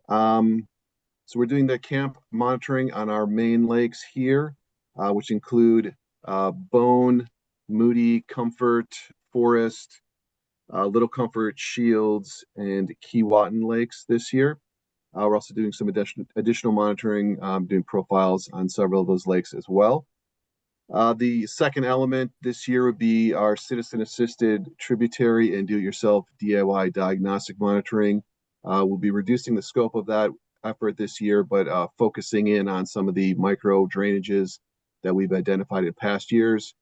So we're doing the camp monitoring on our main lakes here, which include Bone, Moody, Comfort, Forest, Little Comfort, Shields, and Keewatin Lakes this year. We're also doing some additional monitoring, doing profiles on several of those lakes as well. The second element this year would be our citizen-assisted tributary and do-it-yourself DIY diagnostic monitoring. We'll be reducing the scope of that effort this year, but focusing in on some of the micro drainages that we've identified in past years,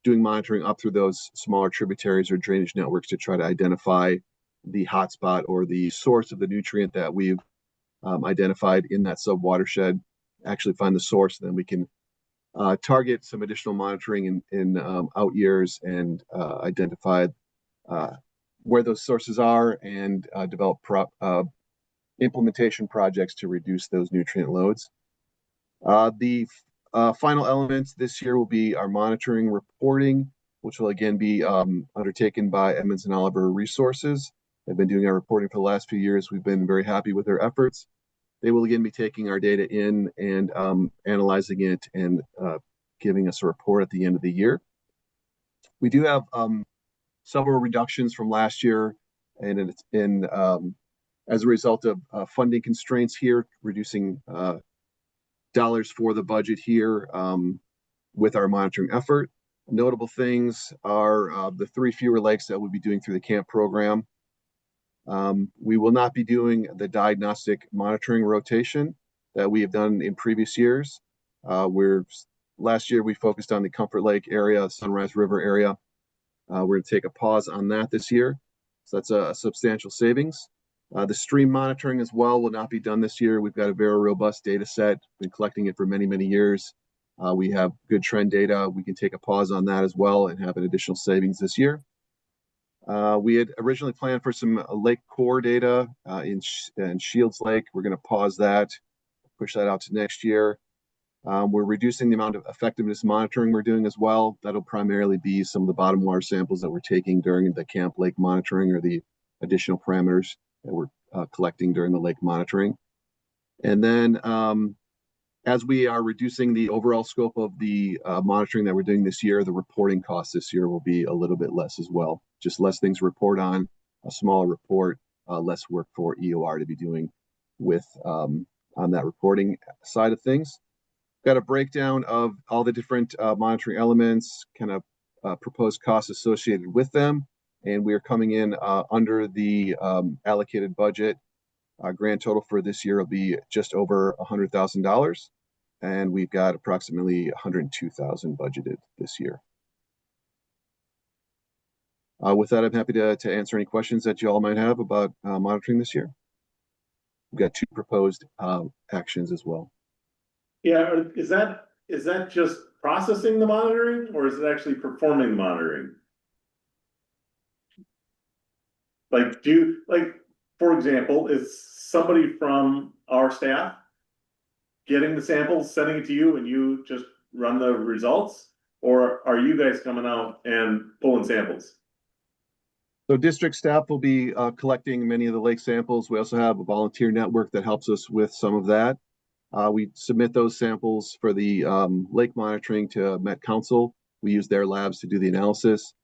doing monitoring up through those smaller tributaries or drainage networks to try to identify the hotspot or the source of the nutrient that we've identified in that sub-watershed, actually find the source, and then we can target some additional monitoring in out years and identify where those sources are and develop implementation projects to reduce those nutrient loads. The final element this year will be our monitoring reporting, which will again be undertaken by Edmonds and Oliver Resources. They've been doing our reporting for the last few years. We've been very happy with their efforts. They will again be taking our data in and analyzing it and giving us a report at the end of the year. We do have several reductions from last year, and as a result of funding constraints here, reducing dollars for the budget here with our monitoring effort. Notable things are the 3 fewer lakes that we'll be doing through the CAMP program. We will not be doing the diagnostic monitoring rotation that we have done in previous years. Last year we focused on the Comfort Lake area, Sunrise River area. We're going to take a pause on that this year. So that's a substantial savings. The stream monitoring as well will not be done this year. We've got a very robust data set, been collecting it for many, many years. We have good trend data. We can take a pause on that as well and have an additional savings this year. We had originally planned for some lake core data in Shields Lake. We're going to pause that, push that out to next year. We're reducing the amount of effectiveness monitoring we're doing as well. That'll primarily be some of the bottom water samples that we're taking during the Camp Lake monitoring or the additional parameters that we're collecting during the lake monitoring. And then as we are reducing the overall scope of the monitoring that we're doing this year, the reporting costs this year will be a little bit less as well. Just less things to report on, a smaller report, less work for EOR to be doing with on that reporting side of things. Got a breakdown of all the different monitoring elements, kind of proposed costs associated with them. And we are coming in under the allocated budget. Our grand total for this year will be just over $100,000. And we've got approximately $102,000 budgeted this year. With that, I'm happy to answer any questions that you all might have about monitoring this year. We've got 2 proposed actions as well. Yeah, is that just processing the monitoring, or is it actually performing the monitoring? Like, for example, is somebody from our staff getting the samples, sending it to you, and you just run the results? Or are you guys coming out and pulling samples? So district staff will be collecting many of the lake samples. We also have a volunteer network that helps us with some of that. We submit those samples for the lake monitoring to Met Council. We use their labs to do the analysis.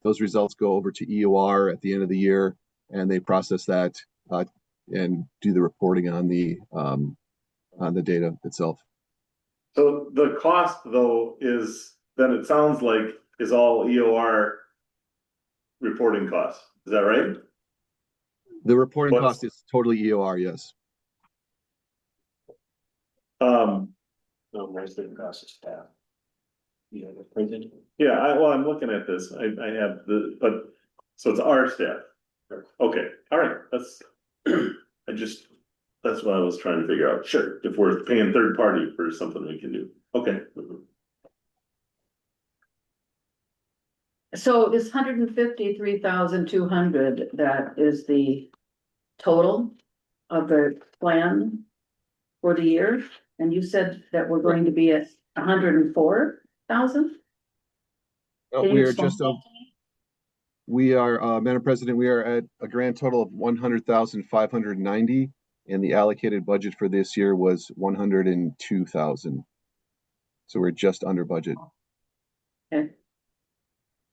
Those results go over to EOR at the end of the year, and they process that and do the reporting on the data itself. So the cost, though, is then it sounds like is all EOR reporting costs. Is that right? The reporting cost is totally EOR, yes. No, most of the cost is staff. You have it printed? Yeah, I'm looking at this. I have so it's our staff. Okay, all right, that's that's what I was trying to figure out. Sure, if we're paying third party for something we can do. Okay. So this $153,200, that is the total of the plan for the year? And you said that we're going to be at 104,000? We are just we are, Madam President, we are at a grand total of 100,590, and the allocated budget for this year was 102,000. So we're just under budget. Okay.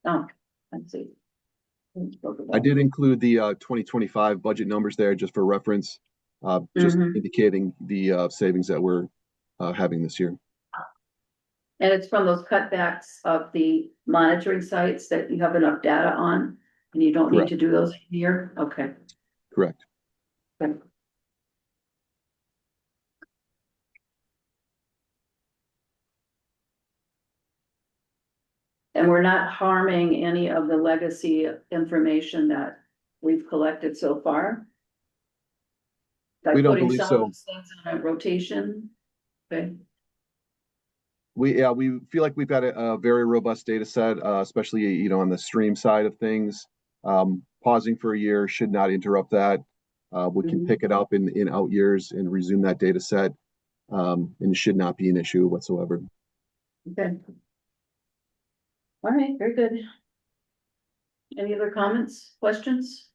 Oh, let's see. I did include the 2025 budget numbers there just for reference, just Mhm. indicating the savings that we're having this year. And it's from those cutbacks of the monitoring sites that you have enough data on, and you don't need Correct. to do those here? Okay. Correct. Okay. And we're not harming any of the legacy information that we've collected so far? By We don't putting believe some so. of these things on a rotation? Okay, We feel like we've got a very robust data set, especially, you know, on the stream side of things. Pausing for a year should not interrupt that. We can Mhm. pick it up in out years and resume that data set. And it should not be an issue whatsoever. okay. All right, very good. Any other comments, questions?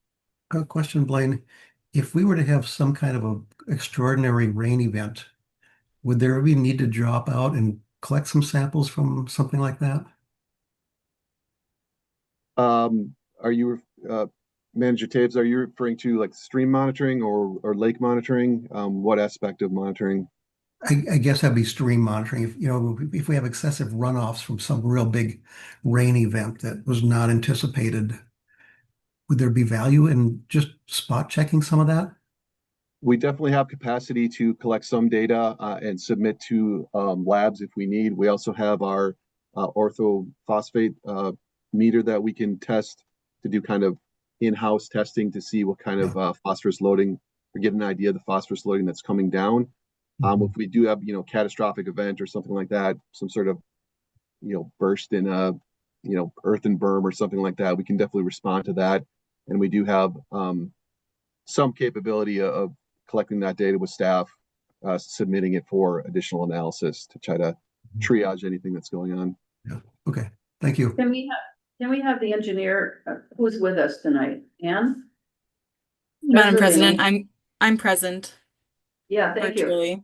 A question, Blaine. If we were to have some kind of a extraordinary rain event, would there be need to drop out and collect some samples from something like that? Are you, Manager Taves, are you referring to like stream monitoring or lake monitoring? What aspect of monitoring? I guess that'd be stream monitoring. If, you know, if we have excessive runoffs from some real big rain event that was not anticipated, would there be value in just spot checking some of that? We definitely have capacity to collect some data and submit to labs if we need. We also have our orthophosphate meter that we can test to do kind of in-house testing to see what kind of phosphorus loading or get an idea of the phosphorus loading that's coming down. If we do have, you know, catastrophic event or something like that, some sort of, you know, burst in a, you know, earthen berm or something like that, we can definitely respond to that. And we do have some capability of collecting that data with staff, submitting it for additional analysis to try to triage anything that's going on. Yeah. Okay. Thank you. Can we have the engineer, who's with us tonight? Ann? Madam That's really President, I'm present Yeah, thank you. virtually.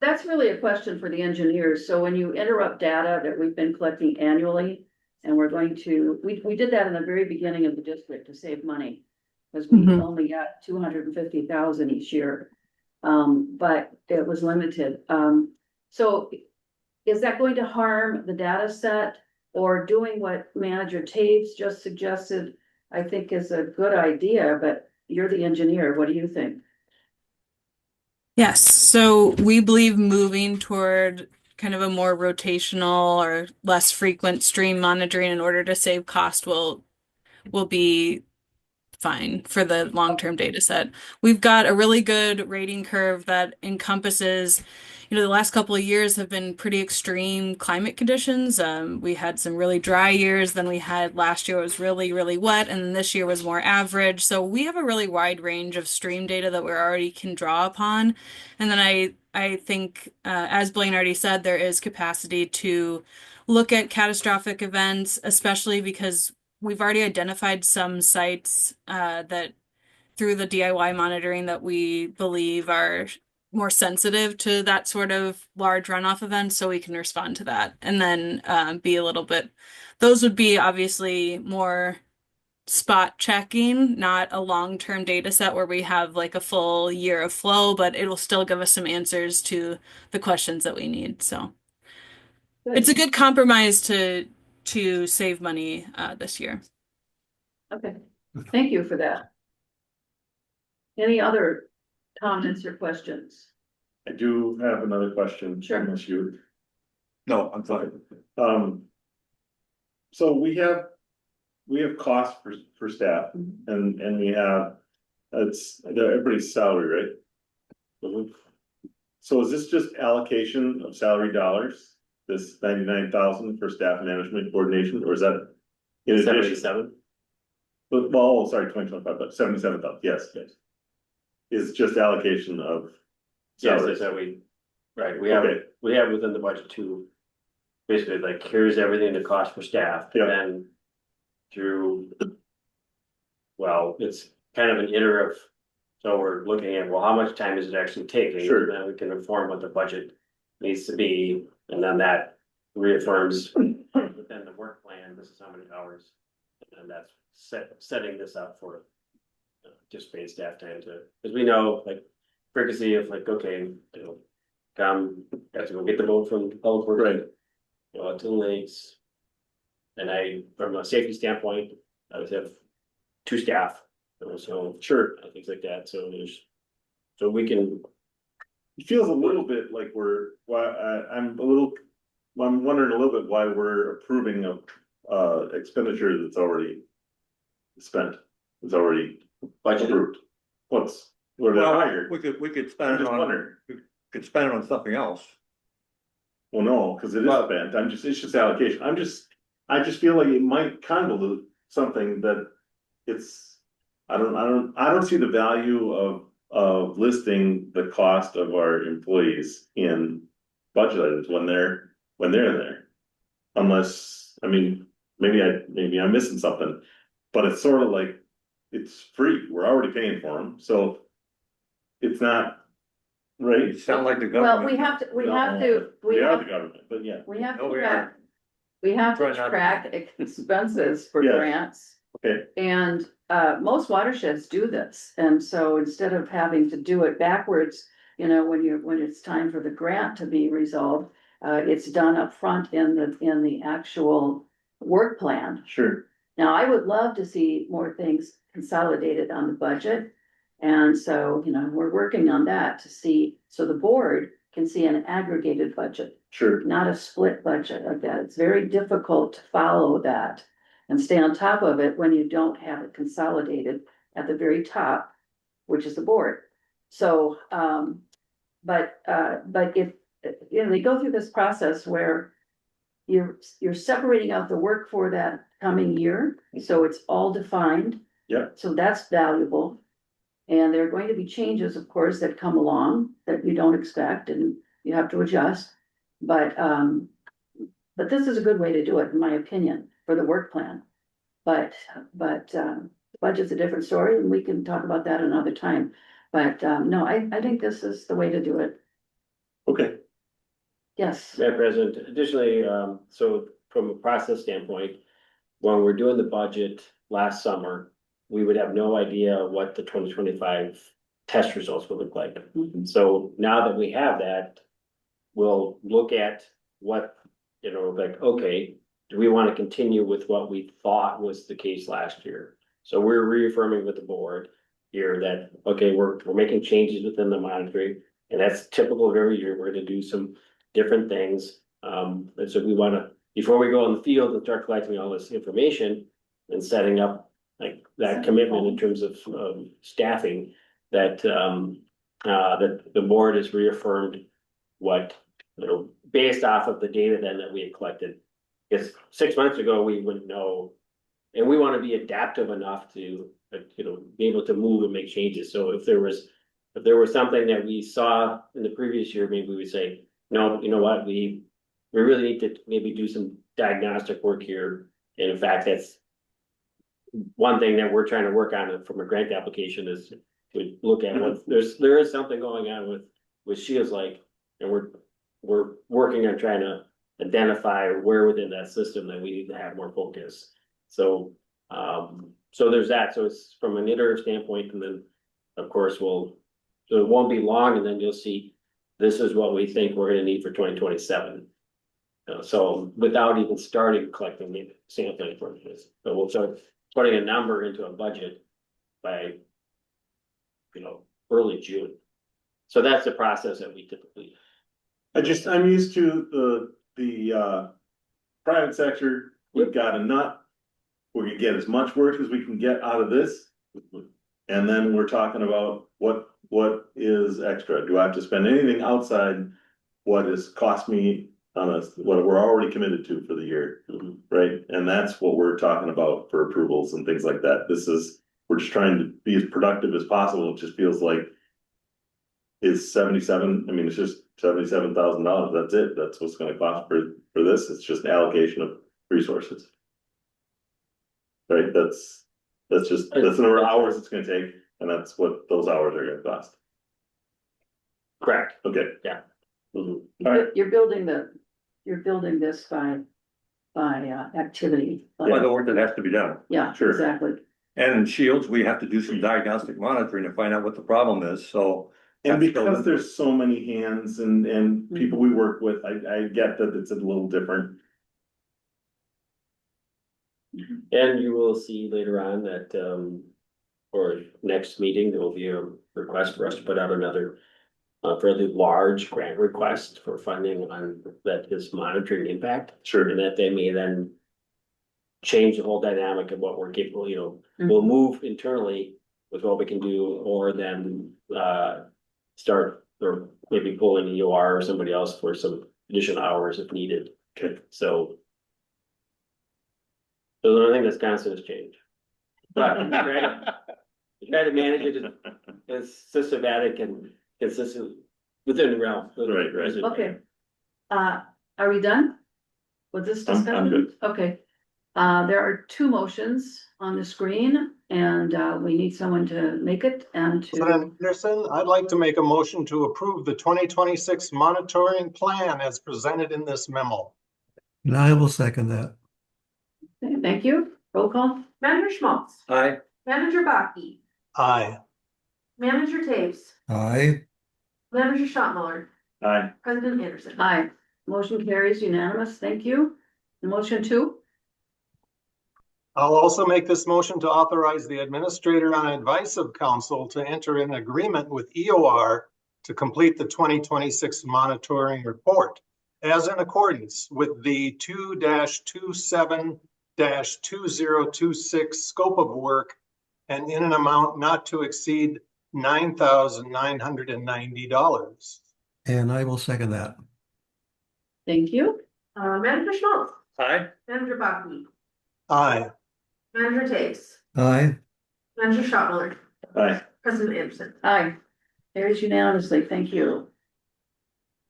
That's really a question for the engineers. So when you interrupt data that we've been collecting annually, and we're going to, we did that in the very beginning of the district to save money. Because we Mhm. only got 250,000 each year. But it was limited. So is that going to harm the data set? Or doing what Manager Taves just suggested, I think is a good idea, but you're the engineer. What do you think? Yes, so we believe moving toward kind of a more rotational or less frequent stream monitoring in order to save cost will be fine for the long-term data set. We've got a really good rating curve that encompasses, you know, the last couple of years have been pretty extreme climate conditions. We had some really dry years, then we had last year was really, really wet, and then this year was more average. So we have a really wide range of stream data that we already can draw upon. And then I think, as Blaine already said, there is capacity to look at catastrophic events, especially because we've already identified some sites that through the DIY monitoring that we believe are more sensitive to that sort of large runoff event, so we can respond to that. And then be a little bit, those would be obviously more spot checking, not a long-term data set where we have like a full year of flow, but it'll still give us some answers to the questions that we need. So it's a good compromise to save money this year. Okay, thank you for that. Any other comments or questions? I do have another question. Sure. Unless you, No, I'm fine. So we have costs for staff and we have, everybody's salary, right? So is this just allocation of salary dollars? This 99,000 for staff management coordination, or is that in addition? 77? Well, sorry, 2025, but 77,000, yes. Is just allocation of Yes, salaries. that's how right, Okay. we have within the budget to basically like here's everything the cost for staff, Yeah. and then through, well, it's kind of an iterative. So we're looking at, well, how much time is it actually taking? Sure. And then we can inform what the budget needs to be, and then that reaffirms within the work plan, this is how many hours And that's setting this up for just paid staff time to, because we know like frequency of like, okay, you know, come, have to go get the boat from Public Works. Right. You know, to the lakes. And from a safety standpoint, I would have 2 staff, you know, so Sure. things like that, so we can, It feels a little bit like I'm wondering a little bit why we're approving of expenditure that's already spent, it's already budget. approved. What are they Well, hired? we could I'm spend it just on, wondering. could spend it on something else. Well, no, because it is Well- spent, it's just allocation, I just feel like it might convolute something that it's. I don't see the value of listing the cost of our employees in budget items when they're there. Unless, I mean, maybe I'm missing something, but it's sort of like, it's free, we're already paying for them, so. It's not, right? You sound like the Well, government. we have to, we have to, We are the government, but yeah, we have No, to we track, aren't. we have Try to not to. track expenses for Yes. grants. okay, And most watersheds do this, and so instead of having to do it backwards, you know, when it's time for the grant to be resolved. It's done up front in the actual work plan. sure, Now, I would love to see more things consolidated on the budget. And so, you know, we're working on that to see, so the board can see an aggregated budget, sure, not a split budget like that. It's very difficult to follow that and stay on top of it when you don't have it consolidated at the very top, which is the board. So, but if, you know, they go through this process where you're separating out the work for that coming year, so it's all defined. Yeah. So that's valuable. And there are going to be changes, of course, that come along that you don't expect and you have to adjust. But this is a good way to do it, in my opinion, for the work plan. But budget's a different story and we can talk about that another time. But no, I think this is the way to do it. okay, Yes. Madam President, additionally, so from a process standpoint, when we're doing the budget last summer, we would have no idea what the 2025 test results would look like. Mhm. So now that we have that, we'll look at what, you know, like, okay, do we want to continue with what we thought was the case last year? So we're reaffirming with the board here that, okay, we're making changes within the monitoring, and that's typical of every year. We're gonna do some different things. And so we wanna, before we go in the field and start collecting all this information and setting up like that commitment in terms of staffing, that that the board has reaffirmed what, you know, based off of the data then that we had collected. Because 6 months ago, we wouldn't know, and we want to be adaptive enough to, you know, be able to move and make changes. So if there was something that we saw in the previous year, maybe we would say, no, you know what, we really need to maybe do some diagnostic work here. And in fact, that's one thing that we're trying to work on from a grant application is to look at what, there is something going on with Shields Lake, and we're working on trying to identify where within that system that we need to have more focus. So, so there's that. So it's from an iterative standpoint, and then, of course, so it won't be long, and then you'll see, this is what we think we're gonna need for 2027. So without even starting collecting the sampling for this, but we'll start putting a number into a budget by, you know, early June. So that's the process that we typically. I'm used to the private sector, we've got a nut. We can get as much work as we can get out of this. And then we're talking about what is extra, do I have to spend anything outside what is cost me on what we're already committed to for the year, right? And that's what we're talking about for approvals and things like that. We're just trying to be as productive as possible. It just feels like it's 77, I mean, it's just $77,000, that's it, that's what's gonna cost for this, it's just allocation of resources. Right, that's the number of hours it's gonna take, and that's what those hours are gonna cost. Correct. Okay. Yeah. All right. You're building this by activity. By the work that has to be done. Yeah, Sure. exactly. And in Shields, we have to do some diagnostic monitoring to find out what the problem is, so. And that's still because in- there's so many hands and people we work with, I get that it's a little different. And you will see later on that, or next meeting, there will be a request for us to put out another fairly large grant request for funding on that is monitoring impact. Sure. And that they may then change the whole dynamic of what we're capable, we'll move internally with what we can do, or then start or maybe pull in EOR or somebody else for some additional hours if needed. Okay. So the only thing that's constant is change. But we try to manage it as systematic and consistent within the realm. Right. Okay. Are we done with this I'm discussion? good. Okay. There are two motions on the screen and we need someone to make it and President Anderson, I'd like to make a motion to approve the 2026 monitoring plan as presented in this memo. And I will second that. Okay, thank you. Roll call. Manager Schmaltz, Aye. Manager Baki, Aye. Manager Taves, Aye. Manager Schottmuller, Aye. President Anderson. Aye. Motion carries unanimous. Thank you. Motion two. I'll also make this motion to authorize the administrator on advice of council to enter an agreement with EOR to complete the 2026 monitoring report as in accordance with the 2-27-2026 scope of work and in an amount not to exceed $9,990. And I will second that. Thank you. Manager Schmaltz, Aye. Manager Baki, Aye. Manager Taves, Aye. Manager Schottmuller, Aye. President Anderson. Aye. Carries unanimously. Thank you.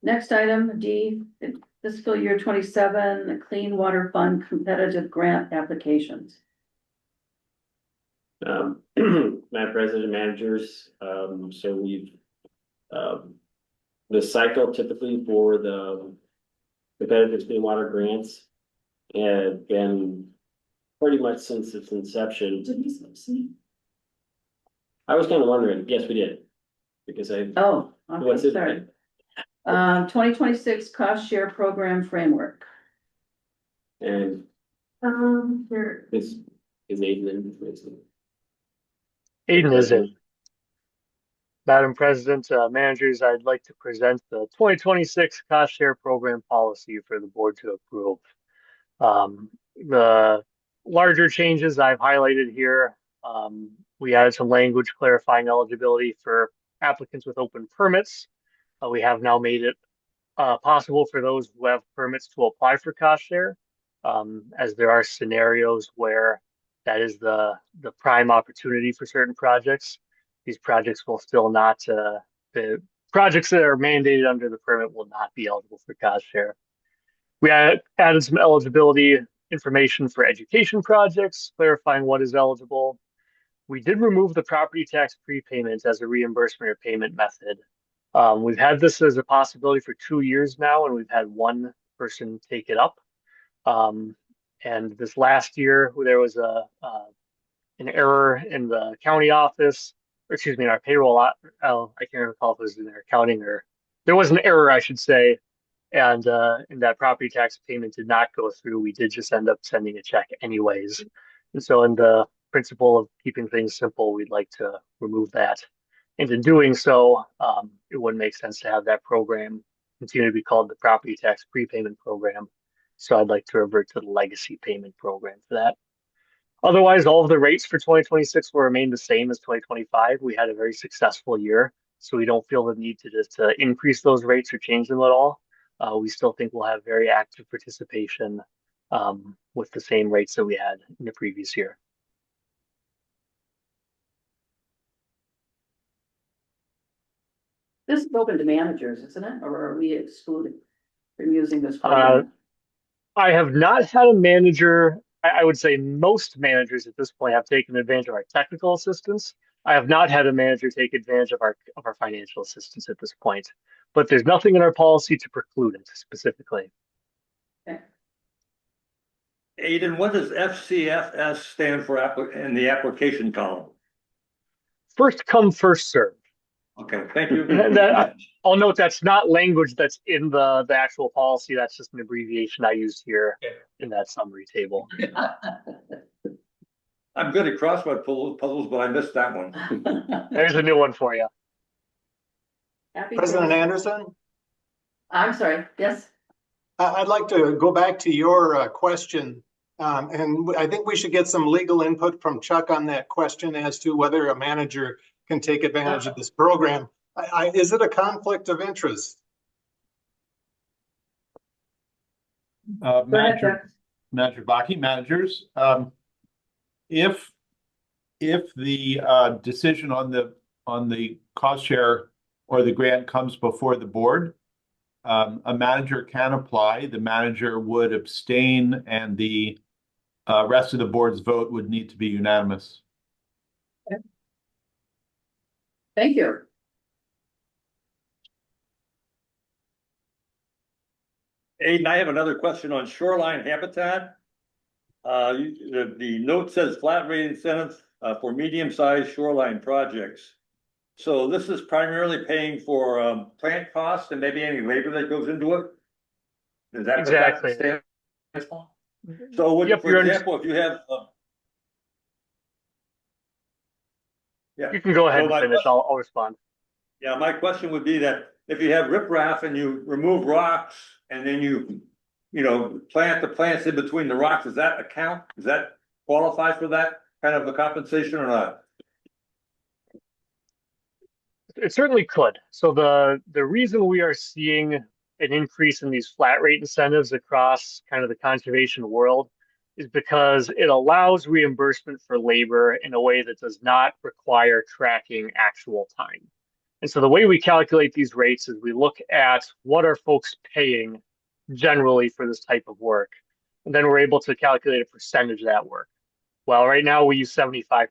Next item, D, fiscal year 27, the Clean Water Fund competitive grant applications. Madam President, managers, so we've, the cycle typically for the competitive clean water grants had been pretty much since its inception. Did we see? I was kind of wondering, yes, we did, because Oh, what's okay, it? sorry. 2026 cost share program framework. And Here, is Aiden in? Aiden is in. Madam President, managers, I'd like to present the 2026 cost share program policy for the board to approve. The larger changes I've highlighted here, we added some language clarifying eligibility for applicants with open permits. We have now made it possible for those who have permits to apply for cost share, as there are scenarios where that is the prime opportunity for certain projects. These projects will still not, the projects that are mandated under the permit will not be eligible for cost share. We added some eligibility information for education projects, clarifying what is eligible. We did remove the property tax prepayment as a reimbursement or payment method. We've had this as a possibility for 2 years now, and we've had one person take it up. And this last year, there was an error in the county office, or excuse me, in our payroll. I can't recall if it was in their accounting or there was an error, I should say. And that property tax payment did not go through. We did just end up sending a check anyways. And so in the principle of keeping things simple, we'd like to remove that. And in doing so, it wouldn't make sense to have that program continue to be called the property tax prepayment program. So I'd like to revert to the legacy payment program for that. Otherwise, all of the rates for 2026 will remain the same as 2025. We had a very successful year, so we don't feel the need to just increase those rates or change them at all. We still think we'll have very active participation with the same rates that we had in the previous year. This is open to managers, isn't it? Or are we excluded from using this program? I have not had a manager. I would say most managers at this point have taken advantage of our technical assistance. I have not had a manager take advantage of our financial assistance at this point, but there's nothing in our policy to preclude it specifically. Okay. Aiden, what does FCFS stand for in the application column? First come, first served. Okay, thank you. I'll note that's not language that's in the actual policy. That's just an abbreviation I used here in that summary table. I'm good at crossword puzzles, but I missed that one. There's a new one for you. Happy President to- Anderson, I'm sorry, yes? I'd like to go back to your question. And I think we should get some legal input from Chuck on that question as to whether a manager can take advantage of this program. Is it a conflict of interest? Manager Baki, managers, if the decision on the cost share or the grant comes before the board, a manager can apply. The manager would abstain, and the rest of the board's vote would need to be unanimous. Thank you. Aiden, I have another question on shoreline habitat. The note says flat rate incentive for medium-sized shoreline projects. So this is primarily paying for plant costs and maybe any labor that goes into it? Is that Exactly. what that stands for? So would, Yep, for example, if you have You can go ahead So and finish. I'll respond. Yeah, my question would be that if you have riprap and you remove rocks and then you plant the plants in between the rocks, does that account? Does that qualify for that kind of a compensation or not? It certainly could. So the reason we are seeing an increase in these flat rate incentives across kind of the conservation world is because it allows reimbursement for labor in a way that does not require tracking actual time. And so the way we calculate these rates is we look at what are folks paying generally for this type of work. And then we're able to calculate a percentage of that work. Well, right now we use 75%.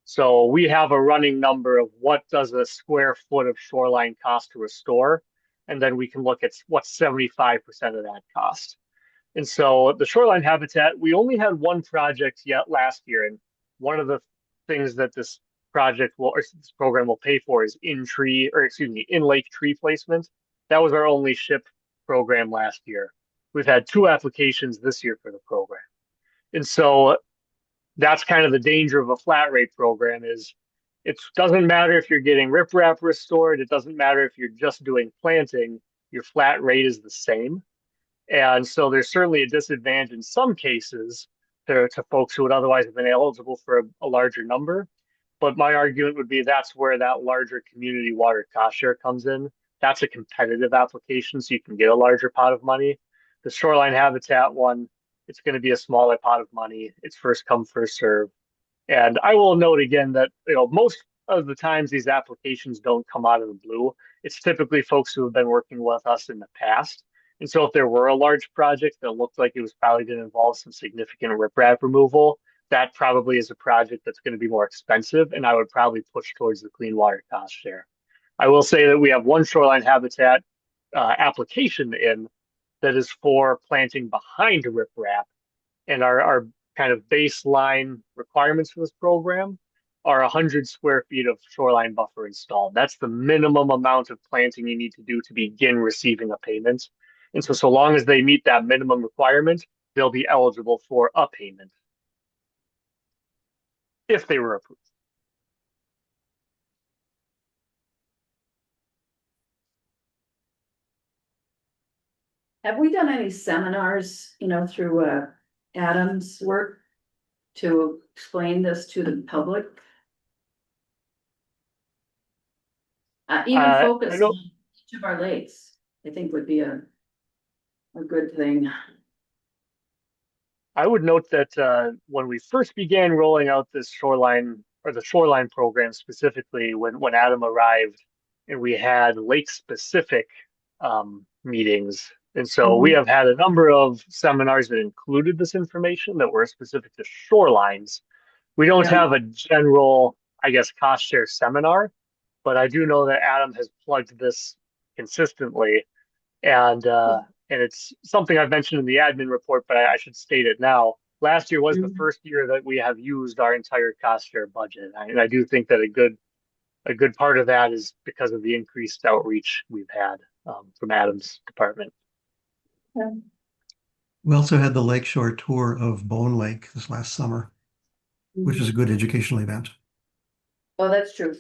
So we have a running number of what does a square foot of shoreline cost to restore. And then we can look at what's 75% of that cost. And so the shoreline habitat, we only had one project yet last year. And one of the things that this this program will pay for is in lake tree placement. That was our only SHIP program last year. We've had 2 applications this year for the program. And so that's kind of the danger of a flat rate program is it doesn't matter if you're getting riprap restored. It doesn't matter if you're just doing planting, your flat rate is the same. And so there's certainly a disadvantage in some cases to folks who would otherwise have been eligible for a larger number. But my argument would be that's where that larger community water cost share comes in. That's a competitive application, so you can get a larger pot of money. The shoreline habitat one, it's going to be a smaller pot of money. It's first come, first serve. And I will note again that most of the times these applications don't come out of the blue. It's typically folks who have been working with us in the past. And so if there were a large project that looked like it was probably going to involve some significant riprap removal, that probably is a project that's going to be more expensive, and I would probably push towards the clean water cost share. I will say that we have one shoreline habitat application in that is for planting behind riprap, and our kind of baseline requirements for this program are 100 square feet of shoreline buffer installed. That's the minimum amount of planting you need to do to begin receiving a payment. And so long as they meet that minimum requirement, they'll be eligible for a payment if they were approved. Have we done any seminars, through Adam's work to explain this to the public? Even focus on each of our lakes, I think would be a good thing. I would note that when we first began rolling out this shoreline or the shoreline program specifically, when Adam arrived, and we had lake specific meetings. And so we have had a number of seminars that included this information that were specific to shorelines. We don't have a general, cost share seminar, but I do know that Adam has plugged this consistently. And and it's something I've mentioned in the admin report, but I should state it now. Last year was the first year that we have used our entire cost share budget. And I do think that a good part of that is because of the increased outreach we've had from Adam's department. We also had the Lakeshore tour of Bone Lake this last summer, which is a good educational event. Well, that's true.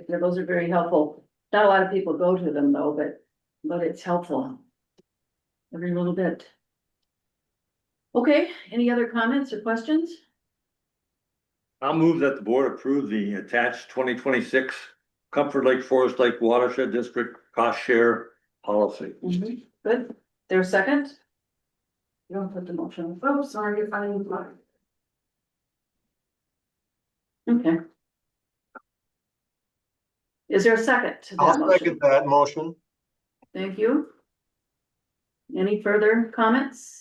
Those are very helpful. Not a lot of people go to them though, but it's helpful. Every little bit. Okay, any other comments or questions? I'll move that the board approve the attached 2026 Comfort Lake Forest Lake Watershed District cost share policy. Good. There's a second? You don't put the motion. Oh, sorry, you're finding the Okay. Is there a second to that I'll motion? second that motion. Thank you. Any further comments?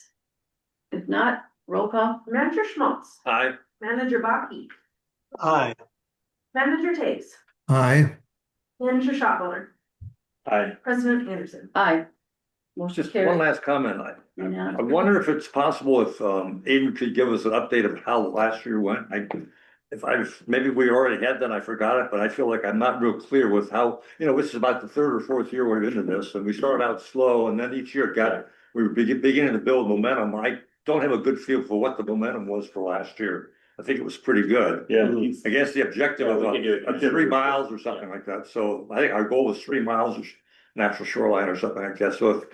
If not, roll call. Manager Schmaltz, Aye. Manager Baki, Aye. Manager Taves, Aye. Manager Shotwell, Aye. President Anderson. Aye. Motion Just one carried. last comment. Yeah. I wonder if it's possible if Aiden could give us an update of how last year went. Maybe we already had that, I forgot it, but I feel like I'm not real clear with how, this is about the third or fourth year we're into this, and we started out slow, and then each year we were beginning to build momentum. I don't have a good feel for what the momentum was for last year. I think it was pretty good. Yeah. Against the objective Yeah, of we can do it. 3 miles or something like that. So I think our goal was 3 miles of natural shoreline or something like that. So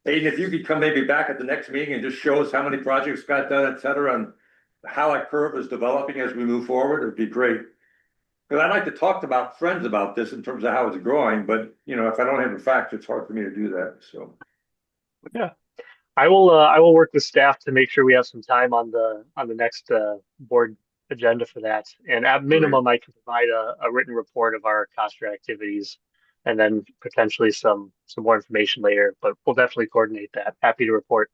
if you could come maybe back at the next meeting and just show us how many projects got done, et cetera, and how that curve is developing as we move forward, it'd be great. Because I'd like to talk to friends about this in terms of how it's growing, but if I don't have the facts, it's hard for me to do that, so. Yeah. I will work with staff to make sure we have some time on the next board agenda for that. And at minimum, I can provide a written report of our cost share activities and then potentially some more information later, but we'll definitely coordinate that. Happy to report.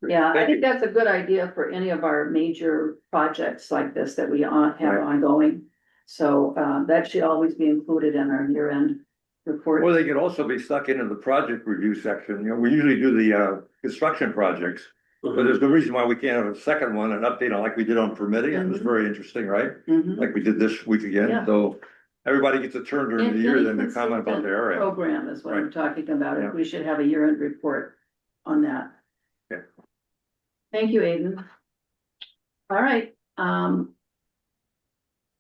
Yeah, I Thank think you. that's a good idea for any of our major projects like this that we have Right. ongoing. So that should always be included in our year-end report. Or they could also be stuck into the project review section. We usually do the construction projects, but there's no reason why we can't have a second one, an update on like we did on permitting. It was very interesting, right? Mhm. Like we did this week again. Yeah. So everybody gets a turn during the year, then they comment about their area. Program is what I'm Right. talking about. Yeah. We should have a year-end report on that. Okay. Thank you, Aiden. All right,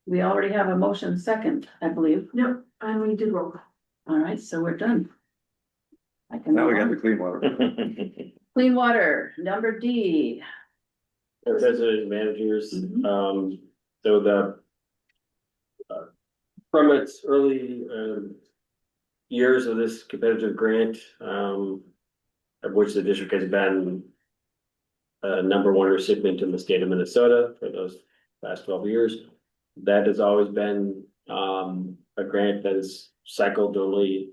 we already have a motion second, I believe. No, and we did roll. All right, so we're done. I can Now we move got on. the clean water. Clean water, number D. President and managers, Mhm. so the from its early years of this competitive grant, of which the district has been number one recipient in the state of Minnesota for those last 12 years. That has always been a grant that is cycled only.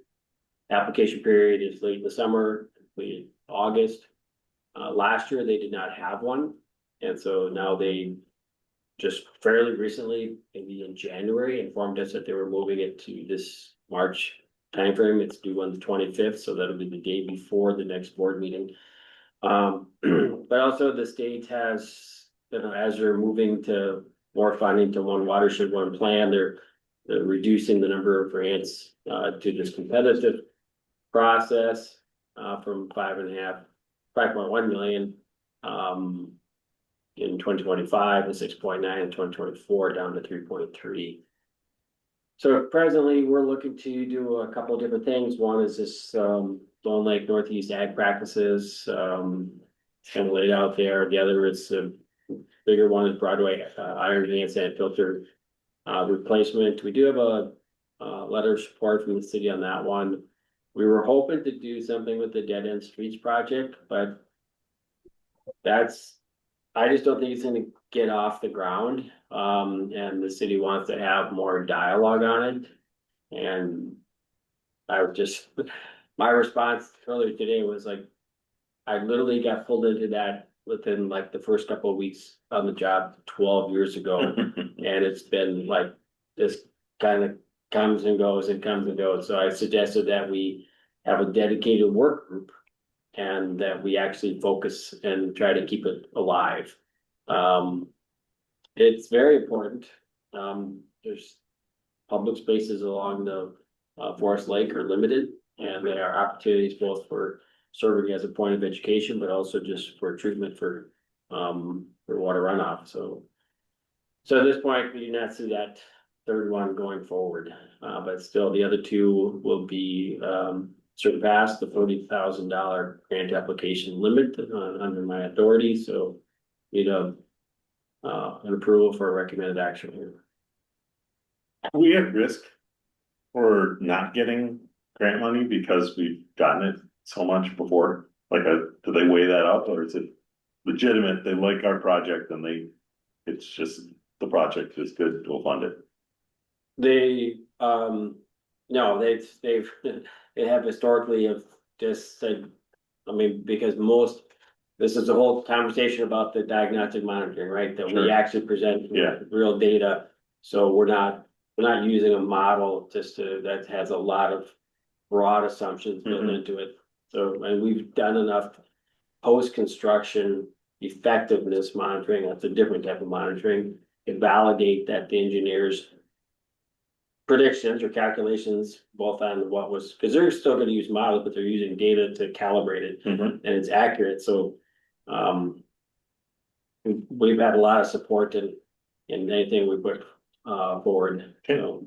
Application period is late in the summer, completed August. Last year, they did not have one. And so now they just fairly recently, maybe in January, informed us that they were moving it to this March timeframe. It's due on the 25th, so that'll be the day before the next board meeting. But also the state has, as they're moving to more funding to one watershed, one plan, they're reducing the number of grants to this competitive process from 5.1 million in 2025 and 6.9 in 2024 down to 3.3. So presently, we're looking to do a couple of different things. One is this Bone Lake Northeast Ag Practices, kind of laid out there. The other is a bigger one is Broadway Iron and Sand Filter replacement. We do have a letter of support from the city on that one. We were hoping to do something with the Dead End Streets project, but I just don't think it's gonna get off the ground. And the city wants to have more dialogue on it. And my response earlier today was like, I literally got pulled into that within like the first couple of weeks on the job 12 years ago. And it's been like, this kind of comes and goes and comes and goes. So I suggested that we have a dedicated work group and that we actually focus and try to keep it alive. It's very important. There's public spaces along the Forest Lake are limited, and there are opportunities both for serving as a point of education, but also just for treatment for water runoff. So at this point, we do not see that third one going forward, but still the other two will be surpass the $40,000 grant application limit under my authority. So need an approval for a recommended action here. Are we at risk for not getting grant money because we've gotten it so much before? Like, do they weigh that up, or is it legitimate? They like our project and it's just the project is good, we'll fund it. They, no, they've they have historically have just said, I mean, because this is the whole conversation about the diagnostic monitoring, right? That we Sure. actually present Yeah. real data. So we're not using a model that has a lot of broad assumptions built Mhm. into it. So, and we've done enough post-construction effectiveness monitoring, that's a different type of monitoring, to validate that the engineers' predictions or calculations, both on what was, because they're still gonna use models, but they're using data to calibrate it, Mhm. and it's accurate, so we've had a lot of support in anything we put forward. Okay. So,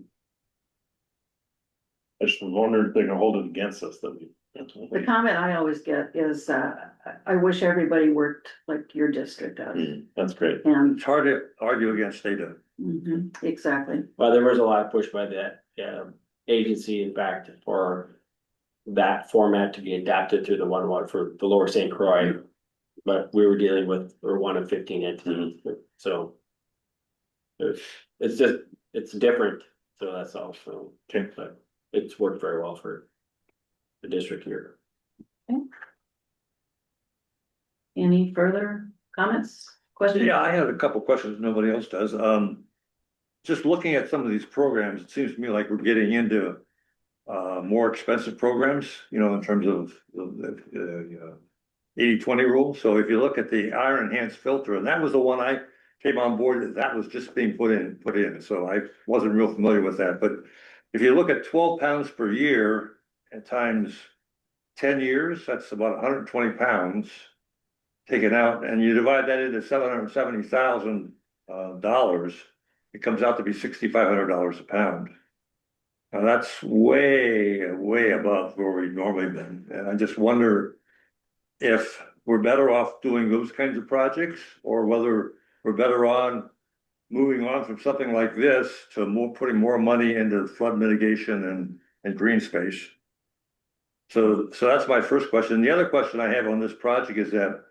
I just wondered if they're gonna hold it against us that we. The comment I always get is, I wish everybody worked like your district does. That's great. And, It's hard to argue against data. exactly. well, there was a lot of push by that agency, in fact, for that format to be adapted to the one for the Lower St. Croix. But we were dealing with, we're one of 15 entities, so it's different, so that's all, so. Okay. But it's worked very well for the district here. Any further comments, questions? Yeah, I had a couple questions, nobody else does. Just looking at some of these programs, it seems to me like we're getting into more expensive programs, you know, in terms of the 80-20 rule. So if you look at the iron enhanced filter, and that was the one I came on board, that was just being put in. So I wasn't real familiar with that. But if you look at 12 pounds per year and times 10 years, that's about 120 pounds taken out, and you divide that into $770,000, it comes out to be $6,500 a pound. Now that's way, way above where we've normally been, and I just wonder if we're better off doing those kinds of projects, or whether we're better on moving on from something like this to putting more money into flood mitigation and green space. So that's my first question. The other question I have on this project is that,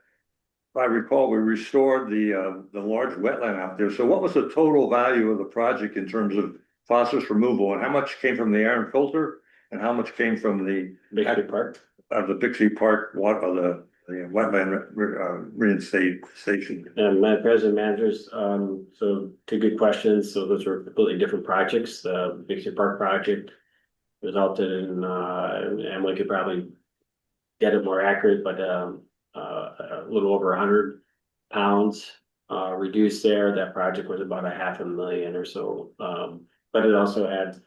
if I recall, we restored the large wetland out there. So what was the total value of the project in terms of phosphorus removal, and how much came from the iron filter, and how much came from the Bixby Park. the Bixby Park water, the wetland reinstation? And my president managers, so two good questions. So those were completely different projects. The Bixby Park project resulted in, Emily could probably get it more accurate, but a little over 100 pounds reduced there. That project was about $500,000 or so. But it also had,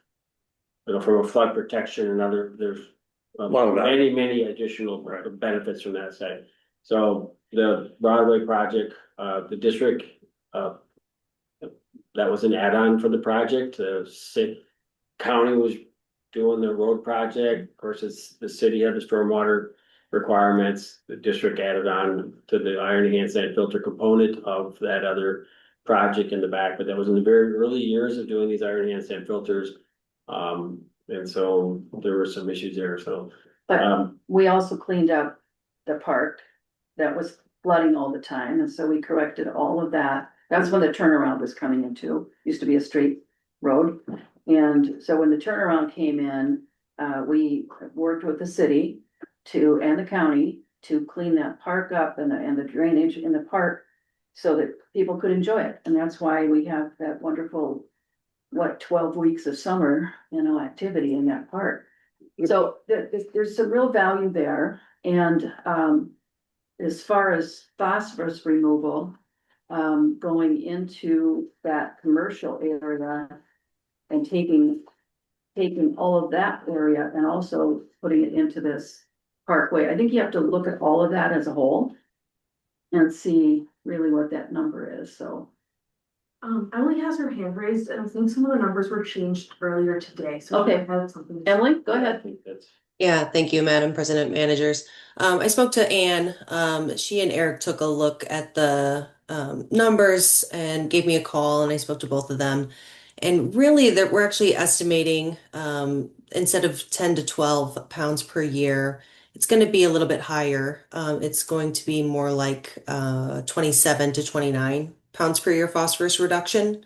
you know, from a flood protection and there's many additional benefits from that side. So the Broadway project, the district, that was an add-on for the project. County was doing the road project. Of course, the city had the stormwater requirements. The district added on to the iron enhanced sand filter component of that other project in the back, but that was in the very early years of doing these iron enhanced sand filters. And so there were some issues there, so. But we also cleaned up the park that was flooding all the time, and so we corrected all of that. That's when the turnaround was coming into, used to be a straight road. And so when the turnaround came in, we worked with the city and the county to clean that park up and the drainage in the park so that people could enjoy it. And that's why we have that wonderful, 12 weeks of summer, activity in that park. So there's some real value there, and, as far as phosphorus removal, going into that commercial area and taking all of that area and also putting it into this parkway, I think you have to look at all of that as a whole and see really what that number is, so. Emily has her hand raised, and I think some of the numbers were changed earlier today, so. Okay. I had something. Emily, go ahead. I think that's. Yeah, thank you, Madam President Managers. I spoke to Anne. She and Eric took a look at the numbers and gave me a call, and I spoke to both of them. And really, that we're actually estimating instead of 10 to 12 pounds per year, it's going to be a little bit higher. It's going to be more like 27 to 29 pounds per year phosphorus reduction.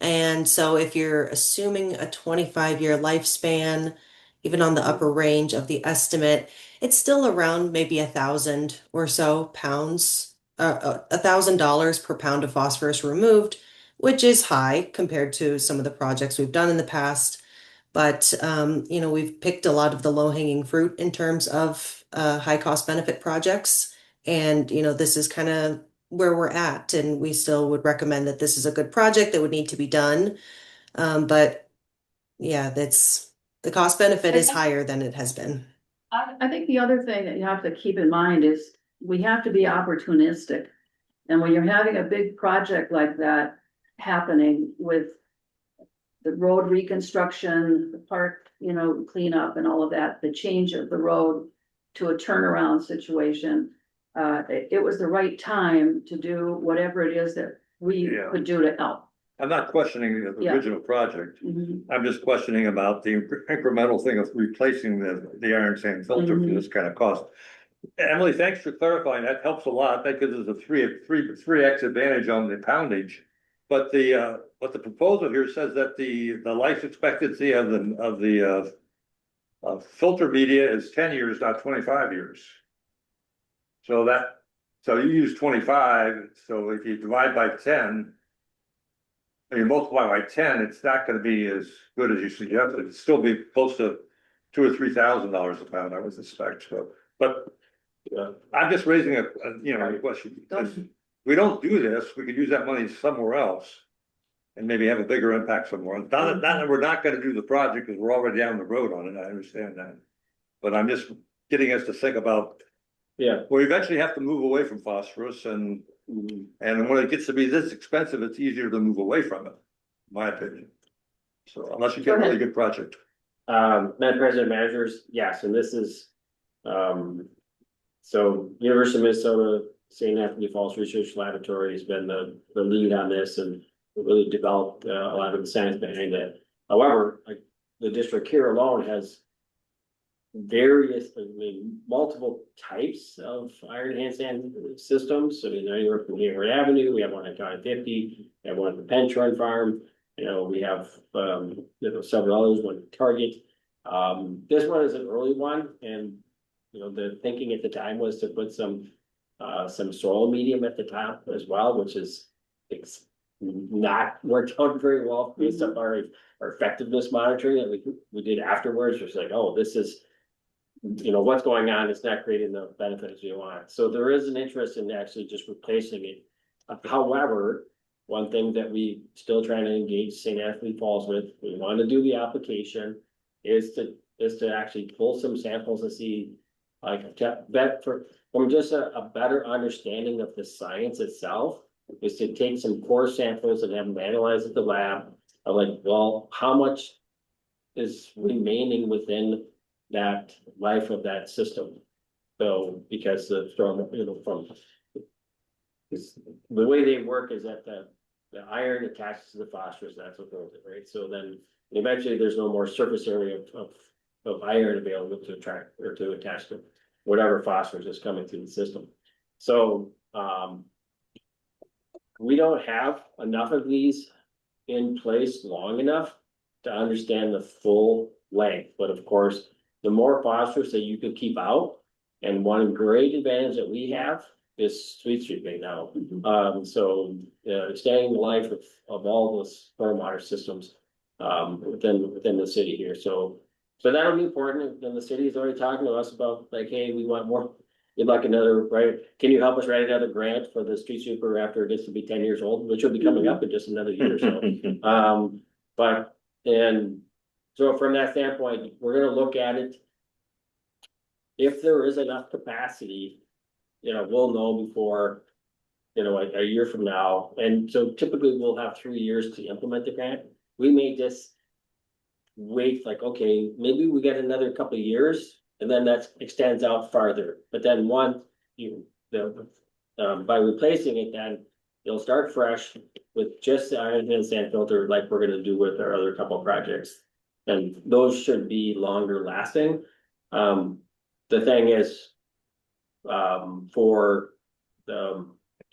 And so if you're assuming a 25-year lifespan, even on the upper range of the estimate, it's still around maybe 1,000 or so pounds, $1,000 per pound of phosphorus removed, which is high compared to some of the projects we've done in the past. But, we've picked a lot of the low-hanging fruit in terms of high cost benefit projects. And, this is kind of where we're at, and we still would recommend that this is a good project that would need to be done. But yeah, the cost benefit is higher than it has been. I think the other thing that you have to keep in mind is we have to be opportunistic. And when you're having a big project like that happening with the road reconstruction, the park, cleanup and all of that, the change of the road to a turnaround situation, it was the right time to do whatever it is that we Yeah. could do to help. I'm not questioning the Yeah. original project. Mhm. I'm just questioning about the incremental thing of replacing the iron sand filter for this kind of cost. Emily, thanks for clarifying. That helps a lot. That gives us a three X advantage on the poundage. But what the proposal here says that the life expectancy of the filter media is 10 years, not 25 years. So you use 25, so if you divide by 10, and you multiply by 10, it's not gonna be as good as you suggested. It'd still be close to $2,000 or $3,000 a pound, I would suspect, so. But I'm just raising a question. Because we don't do this, we could use that money somewhere else and maybe have a bigger impact somewhere. Not that we're not gonna do the project because we're already down the road on it, I understand that. But I'm just getting us to think about, we eventually have to move away from phosphorus and when it gets to be this expensive, it's easier to move away from it, in my opinion. So unless you get a really good project. Madam President, Managers, yes, and this is, so University of Minnesota, St. Anthony Falls Research Laboratory has been the lead on this and really developed a lot of the science behind it. However, the district here alone has multiple types of iron hand sand systems. I mean, anywhere from Hayward Avenue, we have one at County 50, we have one at the Penn Run Farm, we have several others, one at Target. This one is an early one, and the thinking at the time was to put some soil medium at the top as well, which is not worked out very well based on our effectiveness monitoring that we did afterwards. It's like, oh, this is what's going on, it's not creating the benefits we want. So there is an interest in actually just replacing it. However, one thing that we still trying to engage St. Anthony Falls with, we want to do the application, is to actually pull some samples and see, from just a better understanding of the science itself, is to take some core samples and have them analyzed at the lab. How much is remaining within that life of that system? So, because the way they work is that the iron attaches to the phosphorus, that's what goes it, right? So then eventually there's no more surface area of iron available to attract or to attach to whatever phosphorus is coming through the system. So, we don't have enough of these in place long enough to understand the full length, but of course, the more phosphorus that you could keep out, and one great advantage that we have is Sweet Street right now. Extending the life of all those stormwater systems within the city here. So So that'll be important, and the city is already talking to us about like, hey, we want more. You'd like another, right? Can you help us write another grant for the street sweeper after it gets to be 10 years old, which will be coming up in just another year or so. But, and so from that standpoint, we're gonna look at it. If there is enough capacity, we'll know before, a year from now. And so typically we'll have 3 years to implement the grant. We may just wait, like, okay, maybe we get another couple of years and then that extends out farther. But then once by replacing it, then you'll start fresh with just the iron and sand filter, like we're gonna do with our other couple of projects. And those should be longer lasting. The thing is, for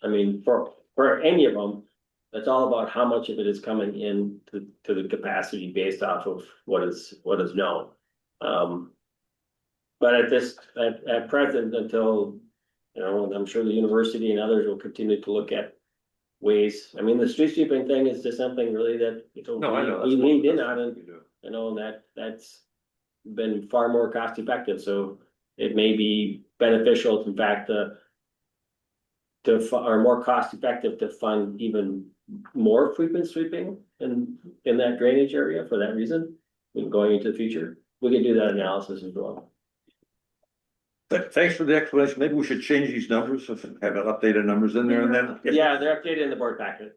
any of them, it's all about how much of it is coming in to the capacity based off of what is known. But at present, until, I'm sure the university and others will continue to look at ways. I mean, the street sweeping thing is just something really that, No, I know. we leaned in on, and that's been far more cost effective, so it may be beneficial, in fact, or more cost effective to fund even more frequent sweeping in that drainage area for that reason. Going into the future, we can do that analysis as well. Thanks for the explanation. Maybe we should change these numbers, have updated numbers in there and then. Yeah, they're updated in the board packet.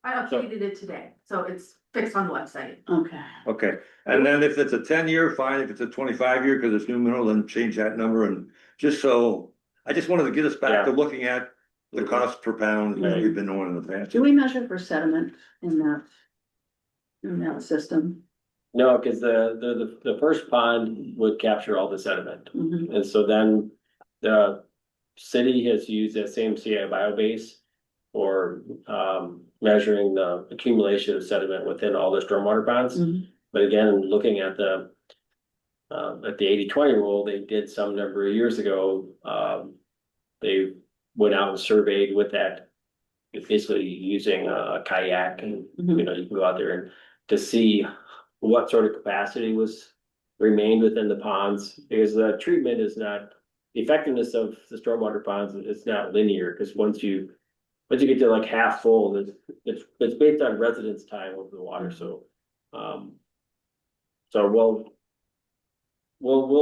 I updated it today, so it's fixed on the website. Okay. Okay, and then if it's a 10-year, fine. If it's a 25-year, because it's numeral, then change that number. And just so, I just wanted to get us back to looking at the cost per pound that we've been doing in the past. Do we measure for sediment in that system? No, because the first pond would capture all the sediment. Mhm. And so then the city has used that same CI biobase for measuring the accumulation of sediment within all the stormwater ponds. Mhm. But again, looking at the 80-20 rule, they did some number of years ago. They went out and surveyed with that, basically using a kayak, and you can go out there and to see what sort of capacity was remained within the ponds, because the treatment is not, the effectiveness of the stormwater ponds is not linear, because once you get to like half full, it's based on residence time over the water. So we'll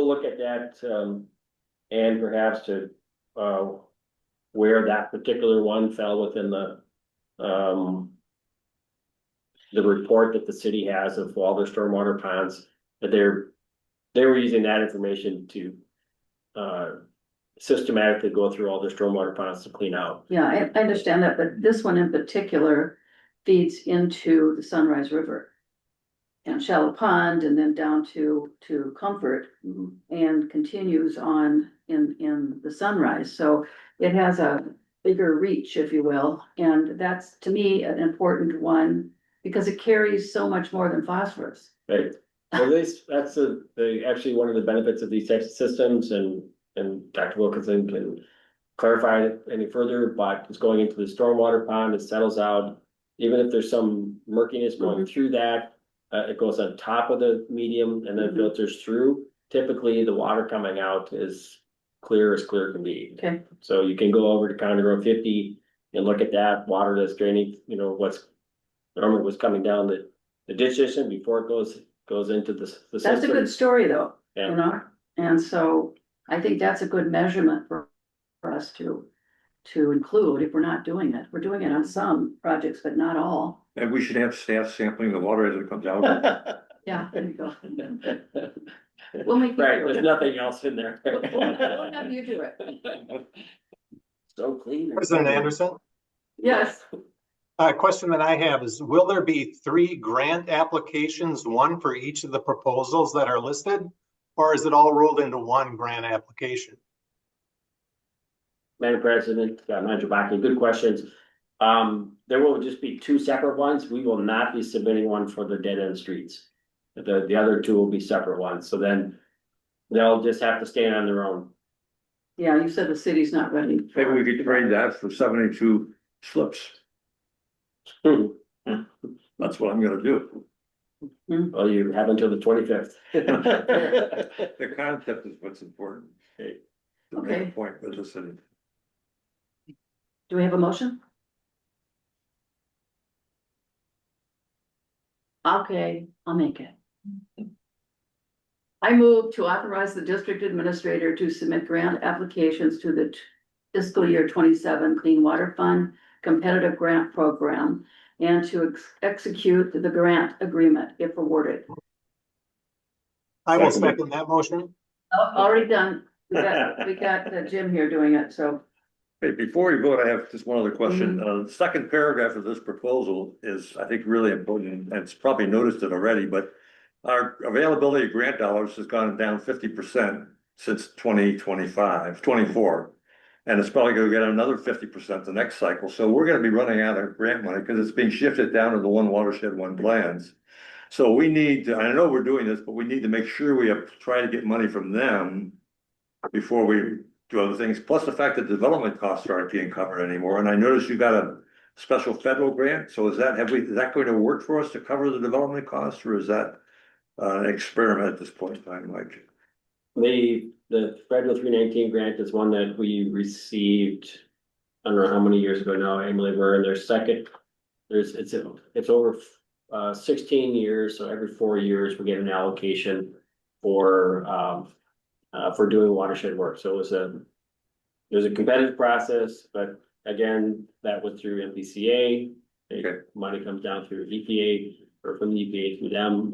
look at that, and perhaps to where that particular one fell within the report that the city has of all their stormwater ponds, that they were using that information to systematically go through all their stormwater ponds to clean out. Yeah, I understand that, but this one in particular feeds into the Sunrise River and Shallow Pond, and then down to Comfort, and continues on in the Sunrise. So it has a bigger reach, if you will, and that's, to me, an important one, because it carries so much more than phosphorus. Right. Well, that's actually one of the benefits of these types of systems, and Dr. Wilkinson can clarify it any further, but it's going into the stormwater pond, it settles out. Even if there's some murkiness going through that, it goes on top of the medium and then filters through. Typically, the water coming out is clear as clear can be. Okay. So you can go over to County Road 50 and look at that water that's draining, what's normally was coming down the ditch system before it goes into the system. That's a good story, though, Yeah. And so I think that's a good measurement for us to include if we're not doing it. We're doing it on some projects, but not all. And we should have staff sampling the water as it comes out. Yeah, there you go. We'll make you Right, do there's it. nothing else in there. We'll have you do it. So clean. President Anderson? Yes. A question that I have is, will there be 3 grant applications, one for each of the proposals that are listed? Or is it all rolled into one grant application? Madam President, Manager Baki, good questions. There will just be 2 separate ones. We will not be submitting one for the dead end streets. The other 2 will be separate ones, so then they'll just have to stand on their own. Yeah, you said the city's not ready. Maybe we could trade that for 72 slips. That's what I'm gonna do. Well, you have until the 25th. The concept is what's important. To make Okay. a point with the city. Do we have a motion? Okay, I'll make it. I move to authorize the district administrator to submit grant applications to the fiscal year 27 Clean Water Fund competitive grant program and to execute the grant agreement if awarded. I will second that motion. Already done. We got Jim here doing it, so. Hey, before we vote, I have just one other question. The second paragraph of this proposal is, I think, really important, and it's probably noticed it already, but our availability of grant dollars has gone down 50% since 24. And it's probably gonna get another 50% the next cycle. So we're gonna be running out of grant money because it's being shifted down to the one watershed, one plans. So we need to, I know we're doing this, but we need to make sure we try to get money from them before we do other things, plus the fact that development costs aren't being covered anymore. And I noticed you got a special federal grant, so is that going to work for us to cover the development costs, or is that an experiment at this point in time, Mike? The federal 319 grant is one that we received, I don't know how many years ago now, Emily, we're in their second. It's over 16 years, so every 4 years we get an allocation for doing watershed work. So it was a competitive process, but again, that went through MPCA. Money comes down through EPA or from the EPA to them.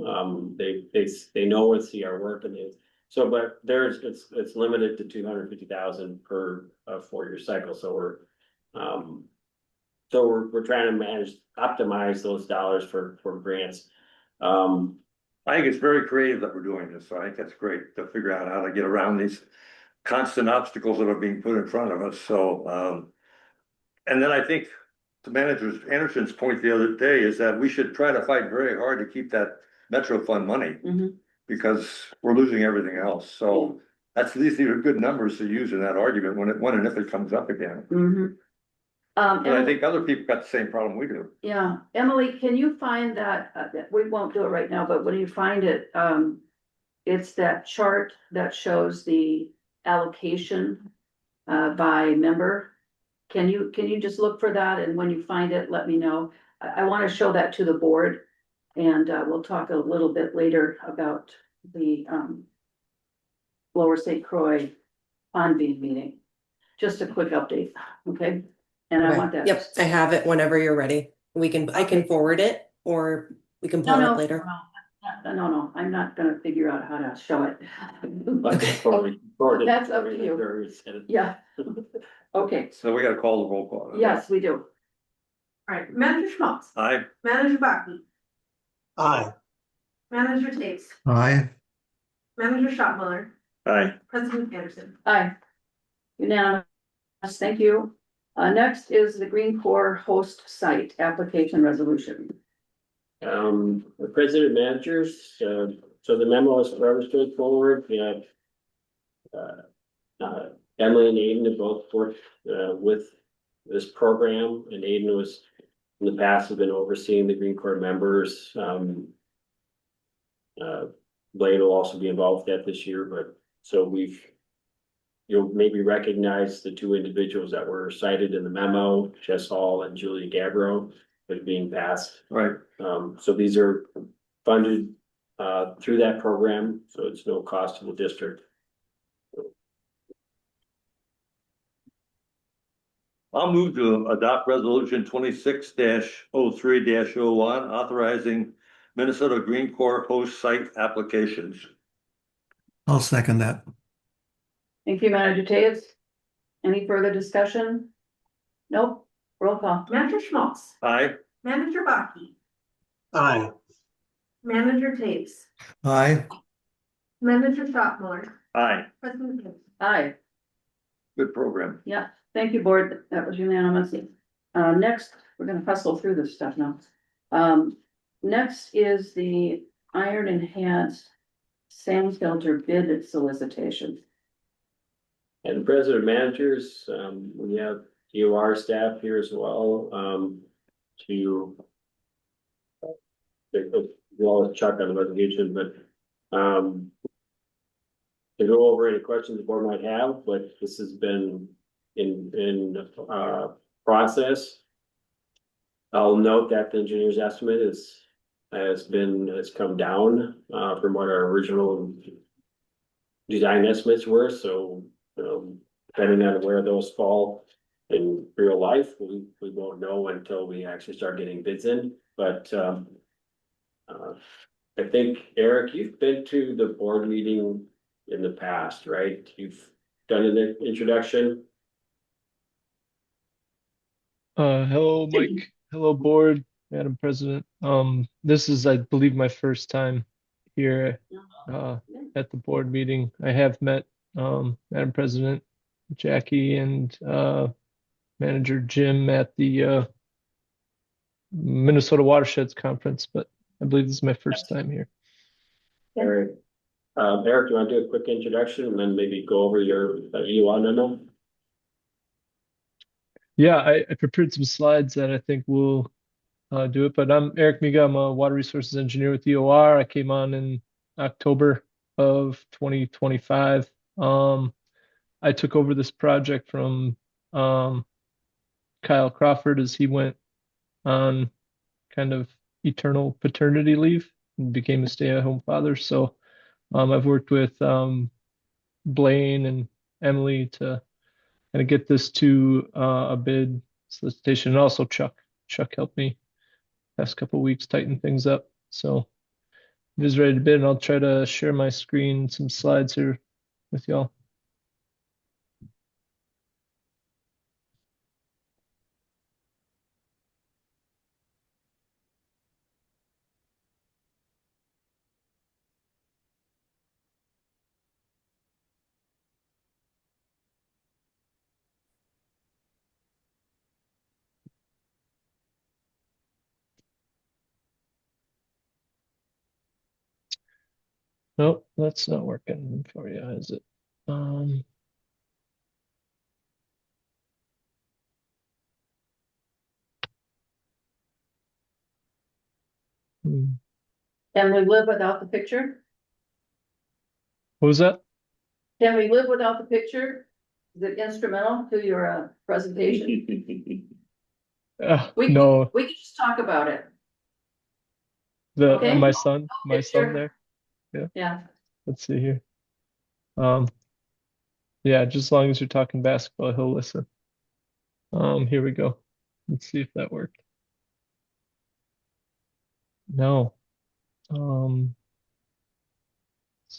They know and see our work, and but it's limited to 250,000 per 4-year cycle. So we're trying to optimize those dollars for grants. I think it's very creative that we're doing this, so I think that's great to figure out how to get around these constant obstacles that are being put in front of us, so. And then I think to Manager Anderson's point the other day is that we should try to fight very hard to keep that Metro Fund money. Because we're losing everything else, so these are good numbers to use in that argument when and if it comes up again. But I think other people got the same problem we do. Yeah, Emily, can you find that, we won't do it right now, but when you find it, it's that chart that shows the allocation by member. Can you just look for that, and when you find it, let me know. I want to show that to the board, and we'll talk a little bit later about the Lower St. Croix Pondview meeting. Just a quick update, okay? And I want that. Yep, I have it whenever you're ready. I can forward it, or we can pull it later. No, I'm not gonna figure out how to show it. That's up to you. Yeah. Okay. So we gotta call the roll call. Yes, we do. All right, Manager Schmaltz. Aye. Manager Baki. Aye. Manager Taves. Aye. Manager Schottmuller. Aye. President Anderson. Aye. Unanimous, thank you. Next is the Green Corps host site application resolution. The president managers, so the memo is rather straightforward. We have Emily and Aiden have both worked with this program, and Aiden was in the past have been overseeing the Green Corps members. Blaine will also be involved with that this year, but so you'll maybe recognize the two individuals that were cited in the memo, Jess Hall and Julia Gabbro, that are being passed. Right. So these are funded through that program, so it's no cost to the district. I'll move to adopt resolution 26-03-01, authorizing Minnesota Green Corps host site applications. I'll second that. Thank you, Manager Taves. Any further discussion? Nope, roll call. Manager Schmaltz. Aye. Manager Baki. Aye. Manager Taves. Aye. Manager Schottmuller. Aye. President Anderson. Aye. Good program. Yeah, thank you, board. That was unanimous. Next, we're gonna hustle through this stuff now. Next is the iron enhanced sand filter bid solicitation. And president managers, we have DOR staff here as well, to we'll check on the resolution, but, to go over any questions the board might have, but this has been in process. I'll note that the engineer's estimate has come down, from what our original design estimates were, so, depending on where those fall in real life, we won't know until we actually start getting bids in, but, I think, Eric, you've been to the board meeting in the past, right? You've done an introduction. Hello, Mike. Hello, board, Madam President. This is, I believe, my first time here at the board meeting. I have met Madam President Jackie and Manager Jim at the Minnesota Watersheds Conference, but I believe this is my first time here. Eric, Eric, do you want to do a quick introduction and then maybe go over your EUA memo? Yeah, I prepared some slides that I think will do it, but I'm Eric Miga. I'm a water resources engineer with EOR. I came on in October of 2025. I took over this project from Kyle Crawford as he went on kind of eternal paternity leave and became a stay-at-home father. So I've worked with Blaine and Emily to kind of get this to a bid solicitation, and also Chuck helped me past couple weeks tighten things up. So it is ready to bid, and I'll try to share my screen, some slides here with y'all. Nope, that's not working for you, is it? Can we live without the picture? What was that? Can we live without the picture? Is it instrumental to your presentation? No, We can just talk about it. the Okay. my son Picture. there. Yeah. Yeah. Let's see here. Yeah, just as long as you're talking basketball, he'll listen. Here we go. Let's see if that worked. No. Sorry,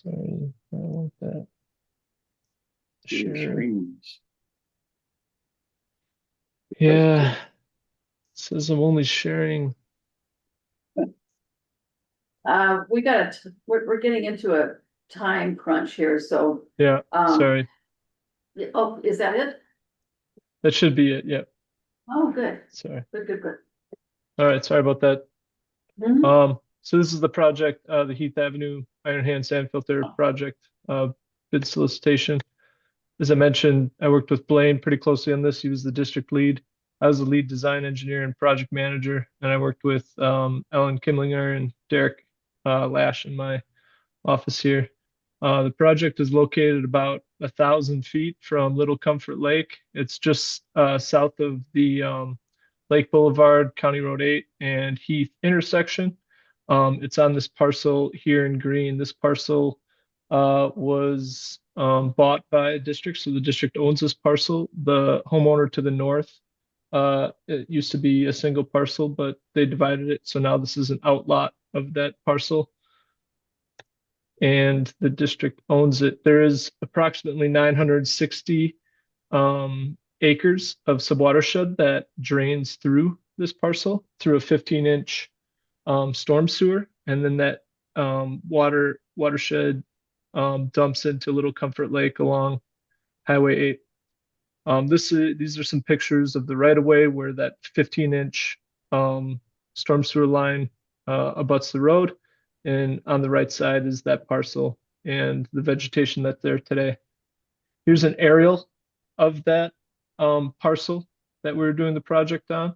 I don't want that. Sure. Yeah. It says I'm only sharing. We're getting into a time crunch here, so. Yeah, sorry. Oh, is that it? That should be it. Yeah. Oh, good. Sorry. Good. All right, sorry about that. Mhm. So this is the project, the Heath Avenue Iron Hand Sand Filter project, bid solicitation. As I mentioned, I worked with Blaine pretty closely on this. He was the district lead. I was the lead design engineer and project manager, and I worked with Ellen Kimlinger and Derek Lash in my office here. The project is located about 1,000 feet from Little Comfort Lake. It's just south of the Lake Boulevard, County Road 8 and Heath intersection. It's on this parcel here in green. This parcel was bought by a district, so the district owns this parcel. The homeowner to the north, it used to be a single parcel, but they divided it, so now this is an outlot of that parcel, and the district owns it. There is approximately 960 acres of subwatershed that drains through this parcel through a 15-inch storm sewer, and then that watershed dumps into Little Comfort Lake along Highway 8. These are some pictures of the right-of-way where that 15-inch storm sewer line abuts the road, and on the right side is that parcel and the vegetation that's there today. Here's an aerial of that parcel that we're doing the project on.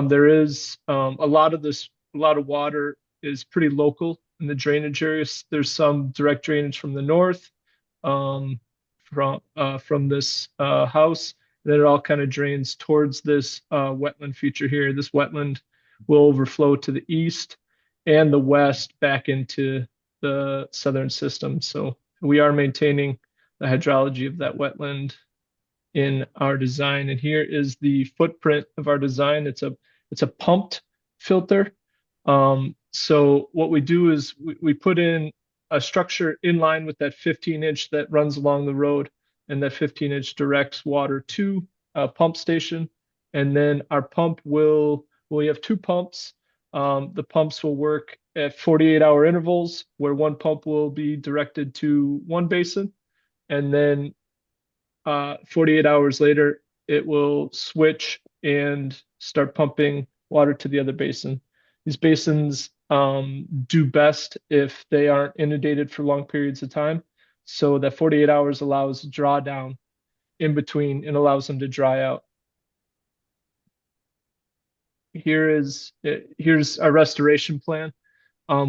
There is a lot of water is pretty local in the drainage areas. There's some direct drainage from the north, from this house. Then it all kind of drains towards this wetland feature here. This wetland will overflow to the east and the west back into the southern system. So we are maintaining the hydrology of that wetland in our design. And here is the footprint of our design. It's a pumped filter. So what we do is we put in a structure in line with that 15-inch that runs along the road, and that 15-inch directs water to a pump station. And then our pump we have two pumps. The pumps will work at 48-hour intervals, where one pump will be directed to one basin, and then 48 hours later, it will switch and start pumping water to the other basin. These basins do best if they aren't inundated for long periods of time. So that 48 hours allows drawdown in between and allows them to dry out. Here's our restoration plan.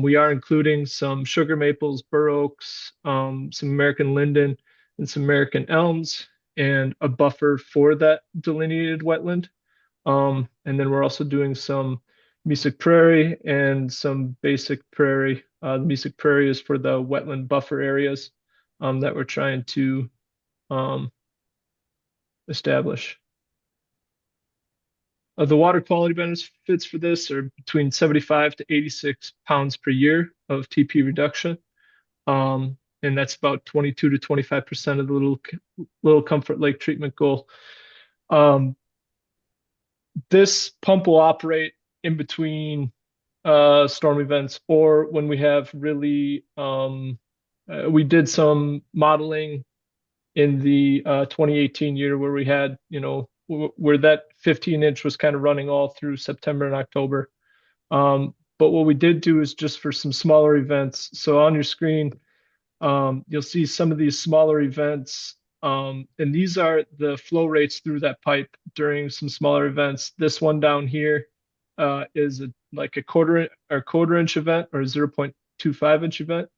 We are including some sugar maples, bur oaks, some American linden, and some American elms, and a buffer for that delineated wetland. And then we're also doing some Mesic prairie and some basic prairie. The Mesic prairie is for the wetland buffer areas that we're trying to establish. The water quality benefits for this are between 75 to 86 pounds per year of TP reduction. And that's about 22 to 25% of the Little Comfort Lake treatment goal. This pump will operate in between storm events, or when we have really, we did some modeling in the 2018 year where we had, where that 15-inch was kind of running all through September and October. But what we did do is just for some smaller events. So on your screen, you'll see some of these smaller events, and these are the flow rates through that pipe during some smaller events. This one down here is like a quarter inch event or 0.25 inch event.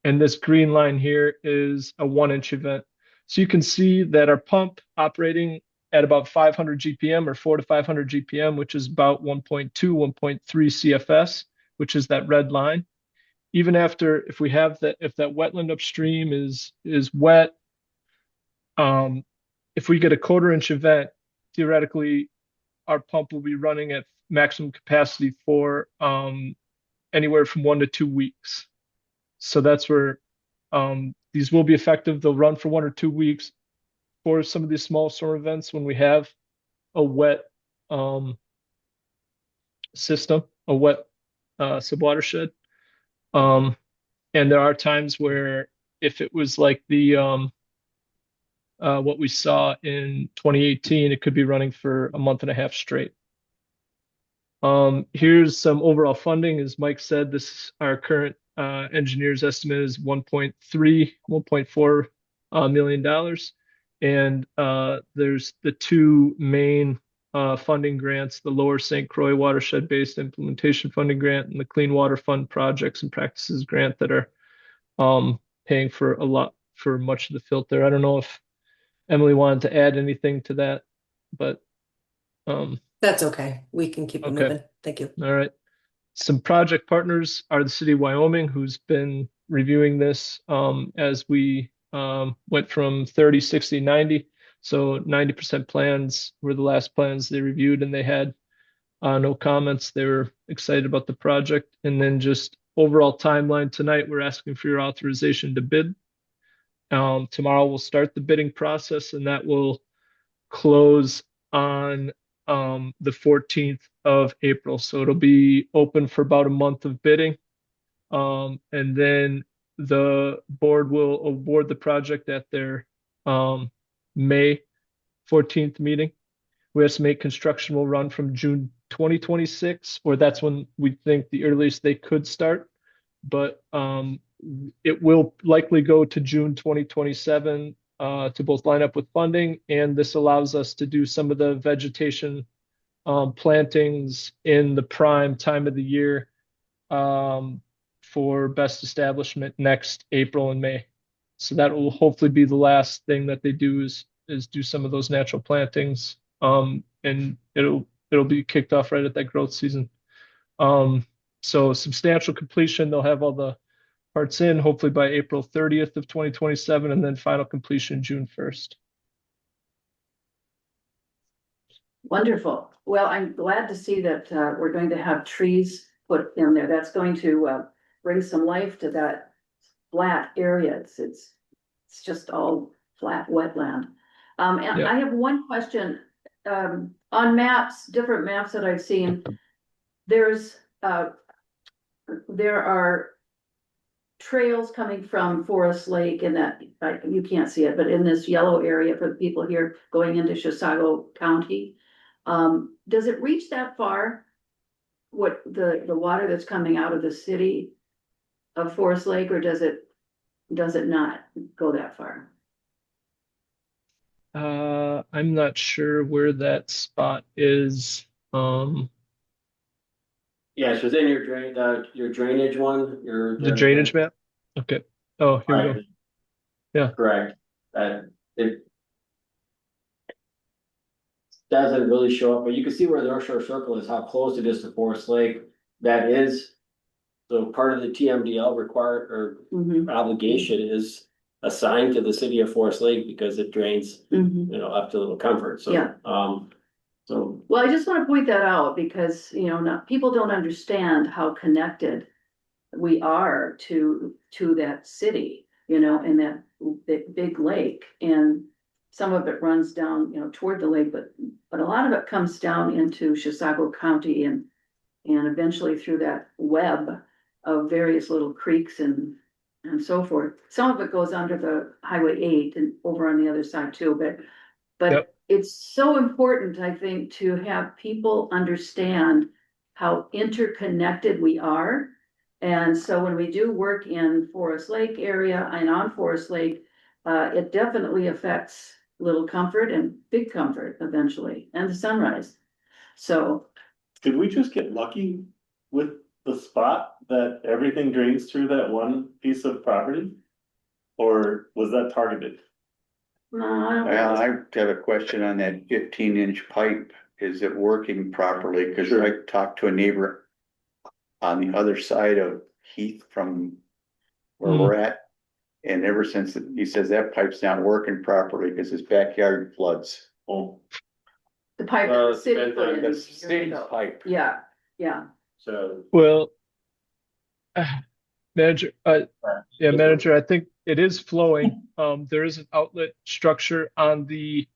And this green line here is a 1-inch event. So you can see that our pump operating at about 500 GPM or 400 to 500 GPM, which is about 1.2, 1.3 CFS, which is that red line. Even after, if that wetland upstream is wet, if we get a 1/4-inch event, theoretically, our pump will be running at maximum capacity for anywhere from 1 to 2 weeks. So that's where these will be effective. They'll run for 1 or 2 weeks for some of these small storm events when we have a wet system, a wet subwatershed. And there are times where if it was like the what we saw in 2018, it could be running for a month and a half straight. Here's some overall funding. As Mike said, this our current engineer's estimate is $1.4 million. And there's the two main funding grants, the Lower St. Croix Watershed-Based Implementation Funding Grant and the Clean Water Fund Projects and Practices Grant that are paying for much of the filter. I don't know if Emily wanted to add anything to that, but That's okay. We can keep it Okay. moving. Thank you. all right. Some project partners are the City of Wyoming, who's been reviewing this as we went from 30, 60, 90. So 90% plans were the last plans they reviewed, and they had no comments. They were excited about the project. And then just overall timeline tonight, we're asking for your authorization to bid. Tomorrow we'll start the bidding process, and that will close on the 14th of April. So it'll be open for about a month of bidding. And then the board will award the project at their May 14th meeting. We estimate construction will run from June 2026, or that's when we think the earliest they could start. But it will likely go to June 2027 to both line up with funding, and this allows us to do some of the vegetation plantings in the prime time of the year for best establishment next April and May. So that will hopefully be the last thing that they do is do some of those natural plantings. And it'll be kicked off right at that growth season. So substantial completion. They'll have all the parts in hopefully by April 30th of 2027, and then final completion June 1st. Wonderful. Well, I'm glad to see that we're going to have trees put in there. That's going to bring some life to that flat area. It's just all flat wetland. And Yeah. I have one question. On maps, different maps that I've seen, there are trails coming from Forest Lake and that, you can't see it, but in this yellow area for the people here going into Chisago County. Does it reach that far? What the water that's coming out of the city of Forest Lake, or does it not go that far? I'm not sure where that spot is. Yeah, it's within your drainage one, The drainage map? Okay. Oh, here we go. Right. Yeah. Correct. It doesn't really show up, but you can see where the North Shore Circle is, how close it is to Forest Lake. That is, so part of the TMDL required or obligation is assigned to the city of Forest Lake because it drains, up to Little Comfort. So, Yeah. So, Well, I just want to point that out because, people don't understand how connected we are to that city, and that big lake. And some of it runs down, toward the lake, but a lot of it comes down into Chisago County and eventually through that web of various little creeks and so forth. Some of it goes under the Highway 8 and over on the other side too, but Yep. It's so important, I think, to have people understand how interconnected we are. And so when we do work in Forest Lake area and on Forest Lake, it definitely affects Little Comfort and Big Comfort eventually, and the Sunrise. So. Did we just get lucky with the spot that everything drains through that one piece of property? Or was that targeted? No, I don't. Well, I have a question on that 15-inch pipe. Is it working properly? Because I talked to a neighbor on the other side of Heath from where we're at. And ever since he says that pipe's not working properly because his backyard floods. Oh, The pipe that the city depends put on in. The years city's ago. pipe. Yeah, yeah. so Well, manager, manager, I think it is flowing. There is an outlet structure on the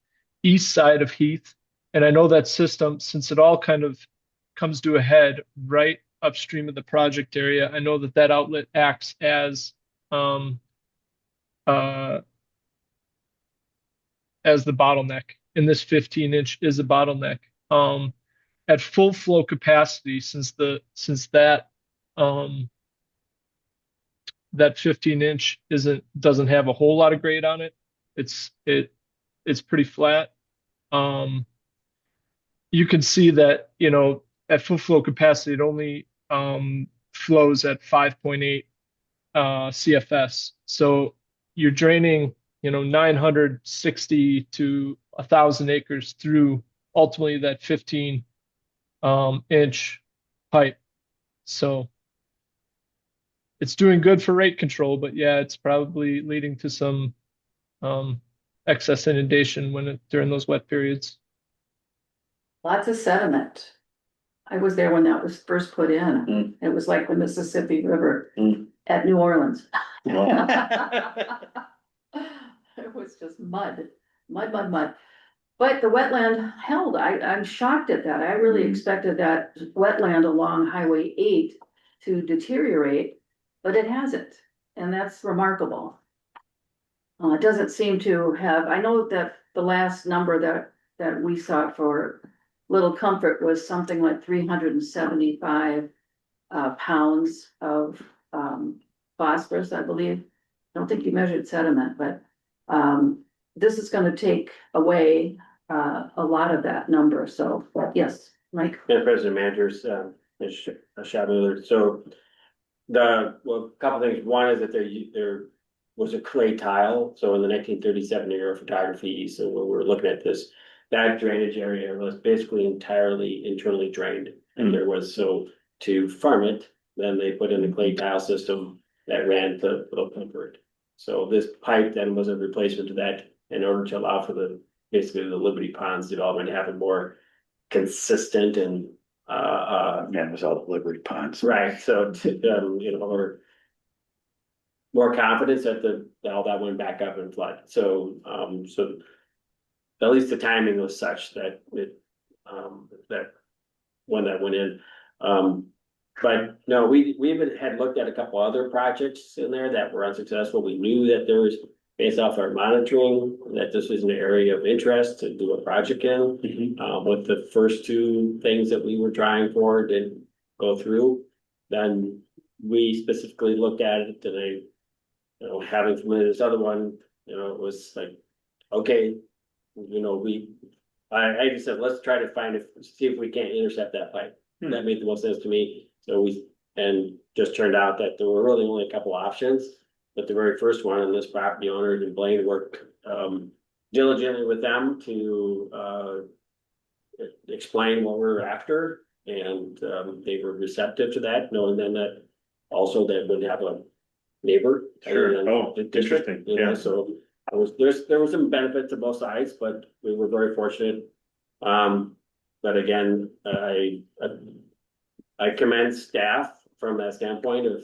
east side of Heath. And I know that system, since it all kind of comes to a head right upstream of the project area, I know that outlet acts as the bottleneck. And this 15-inch is a bottleneck. At full flow capacity, since that 15-inch doesn't have a whole lot of grade on it. It's pretty flat. You can see that, at full flow capacity, it only flows at 5.8 CFS. So you're draining, 960 to 1,000 acres through ultimately that 15-inch pipe. So it's doing good for rate control, but yeah, it's probably leading to some excess inundation during those wet periods. Lots of sediment. I was there when that was first put in. It was like the Mississippi River at New Orleans. It was just mud. But the wetland held. I'm shocked at that. I really expected that wetland along Highway 8 to deteriorate, but it hasn't. And that's remarkable. It doesn't seem to have, I know that the last number that we saw for Little Comfort was something like 375 pounds of phosphorus, I believe. I don't think you measured sediment, but this is going to take away a lot of that number. So yes, Mike. President Managers, Shabu. So a couple things. One is that there was a clay tile. So in the 1937 era of photography, so when we were looking at this, that drainage area was basically entirely internally drained. And there was, so to farm it, then they put in a clay tile system that ran to Little Comfort. So this pipe then was a replacement to that in order to allow for basically the Liberty Ponds development to happen more consistent and Man, it was all Liberty Ponds. right. So or more confidence that all that went back up and flood. So at least the timing was such that that when that went in. But no, we even had looked at a couple other projects in there that were unsuccessful. We knew that there was, based off our monitoring, that this was an area of interest to do a project in. With the first two things that we were trying for didn't go through, then we specifically looked at it and having from this other one, it was like, okay, I just said, let's try to see if we can't intercept that pipe. That made the most sense to me. So just turned out that there were really only a couple options. But the very first one, and this property owner and Blaine worked diligently with them to explain what we're after. And they were receptive to that, knowing then that also that would have a neighbor. Sure. Oh, interesting. Yeah. So there was some benefit to both sides, but we were very fortunate. But again, I commend staff from that standpoint of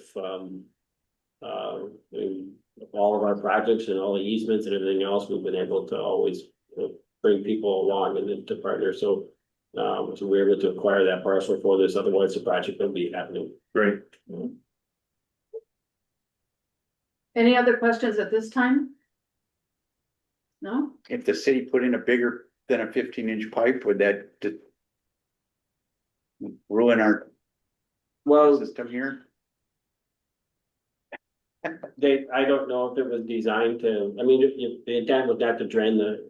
all of our projects and all the easements and everything else. We've been able to always bring people along and to partner. So we were able to acquire that parcel for this. Otherwise, the project wouldn't be happening. Great. Any other questions at this time? No? If the city put in a bigger than a 15-inch pipe, would that ruin our system here? I don't know if it was designed to, the intent was not to drain the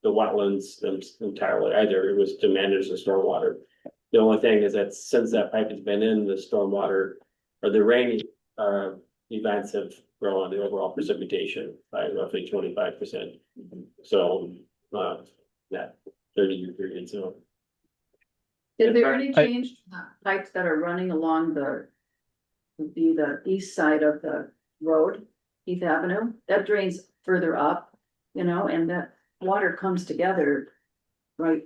wetlands entirely either. It was to manage the stormwater. The only thing is that since that pipe has been in, the stormwater or the rain events have grown the overall precipitation by roughly 25%. So that 30-year period. So Is there any change to the pipes that are running along the east side of the road, Heath Avenue? That drains further up, and that water comes together right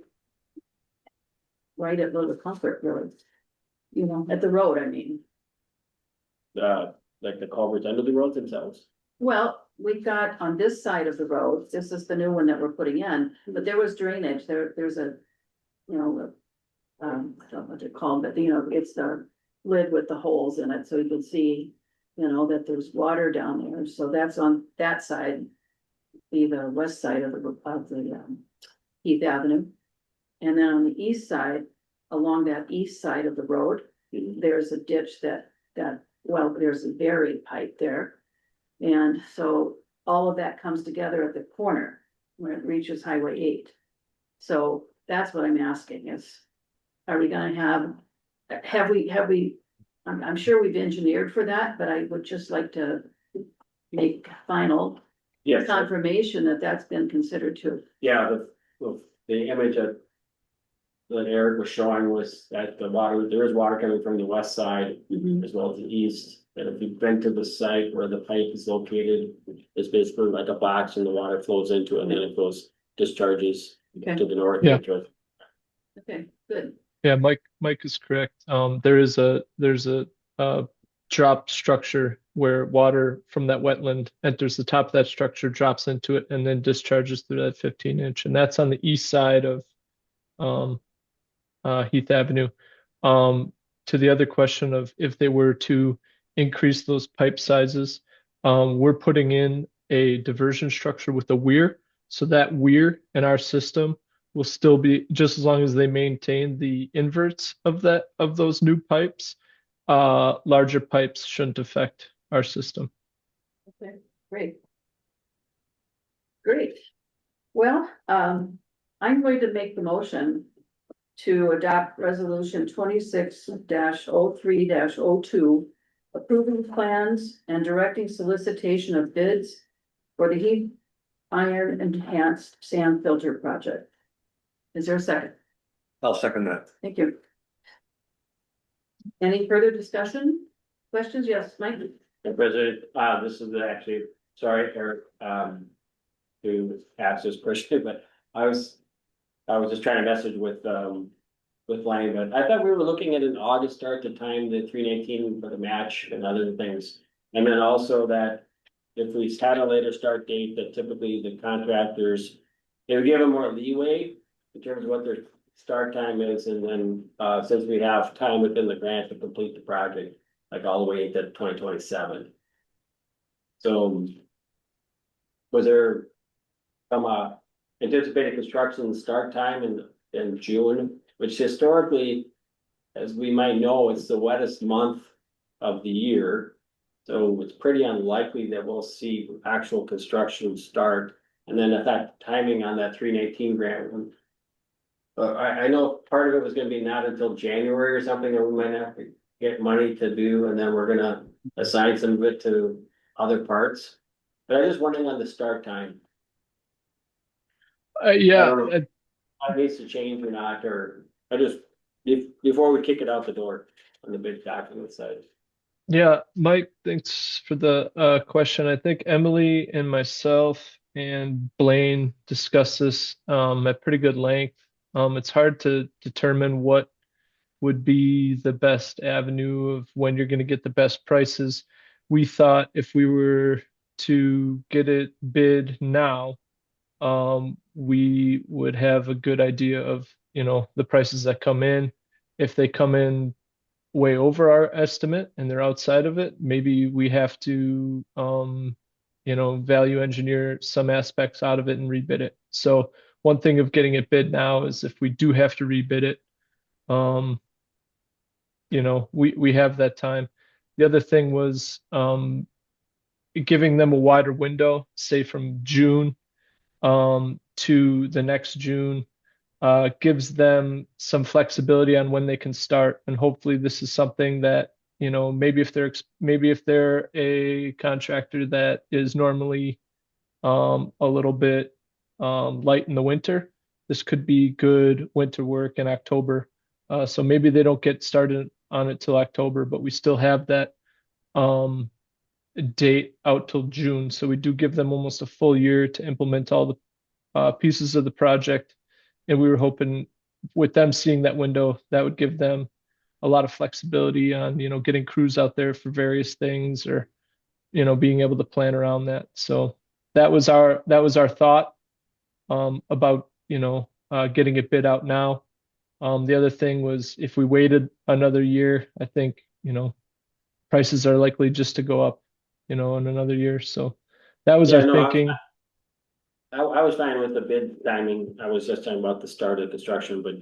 at Little Comfort, really. At the road, I mean. like the culverts under the roads themselves. Well, we've got on this side of the road, this is the new one that we're putting in, but there was drainage, there's a, I don't know what they're called, but it's the lid with the holes in it, so you can see, that there's water down there, so that's on that side. Be the west side of the Heath Avenue. And then on the east side, along that east side of the road, there's a ditch there's a buried pipe there. And so all of that comes together at the corner where it reaches Highway 8. So that's what I'm asking is, are we gonna have we, I'm sure we've engineered for that, but I would just like to make final confirmation that that's been considered too. Yeah, the image that Eric was showing was that there is water coming from the west side as well as the east. And if you've been to the site where the pipe is located, it's basically like a box and the water flows into it and then it discharges to the north. Yeah. Okay, good. Yeah, Mike is correct. There's a drop structure where water from that wetland enters the top of that structure, drops into it, and then discharges through that 15-inch. And that's on the east side of Heath Avenue. To the other question of if they were to increase those pipe sizes, we're putting in a diversion structure with a weir. So that weir in our system will still be, just as long as they maintain the inverts of those new pipes, larger pipes shouldn't affect our system. Okay, great. Great. Well, I'm going to make the motion to adopt resolution 26-03-02, approving plans and directing solicitation of bids for the Heath Iron Enhanced Sand Filter Project. Is there a second? I'll second that. Thank you. Any further discussion? Questions? Yes, Mike? Madam President, this is actually, sorry, Eric, to ask this question, but I was just trying to message with Lang, but I thought we were looking at an August start to time the 319 for the match and other things. And then also that if we had a later start date, that typically the contractors, it would give them more leeway in terms of what their start time is, and then, since we have time within the grant to complete the project, like all the way into 2027. So was there some anticipated construction start time in June, which historically, as we might know, it's the wettest month of the year. So it's pretty unlikely that we'll see actual construction start. And then if that timing on that 318 grant, I know part of it was gonna be not until January or something, or we might have to get money to do, and then we're gonna assign some of it to other parts. But I'm just wondering on the start time. I don't know if that needs to change or not, or I just, before we kick it out the door on the bid document side. Yeah, Mike, thanks for the question. I think Emily and myself and Blaine discussed this at pretty good length. It's hard to determine what would be the best avenue of when you're going to get the best prices. We thought if we were to get it bid now, we would have a good idea of, the prices that come in. If they come in way over our estimate and they're outside of it, maybe we have to, value engineer some aspects out of it and rebid it. So one thing of getting it bid now is if we do have to rebid it, we have that time. The other thing was giving them a wider window, say from June to the next June, gives them some flexibility on when they can start. And hopefully this is something that, maybe if they're a contractor that is normally a little bit light in the winter, this could be good winter work in October. So maybe they don't get started on it till October, but we still have that date out till June. So we do give them almost a full year to implement all the pieces of the project. And we were hoping with them seeing that window, that would give them a lot of flexibility on, getting crews out there for various things, or, being able to plan around that. So that was our thought about, getting it bid out now. The other thing was if we waited another year, I think, prices are likely just to go up, in another year. So that was our thinking. I was fine with the bid timing. I was just talking about the start of construction, but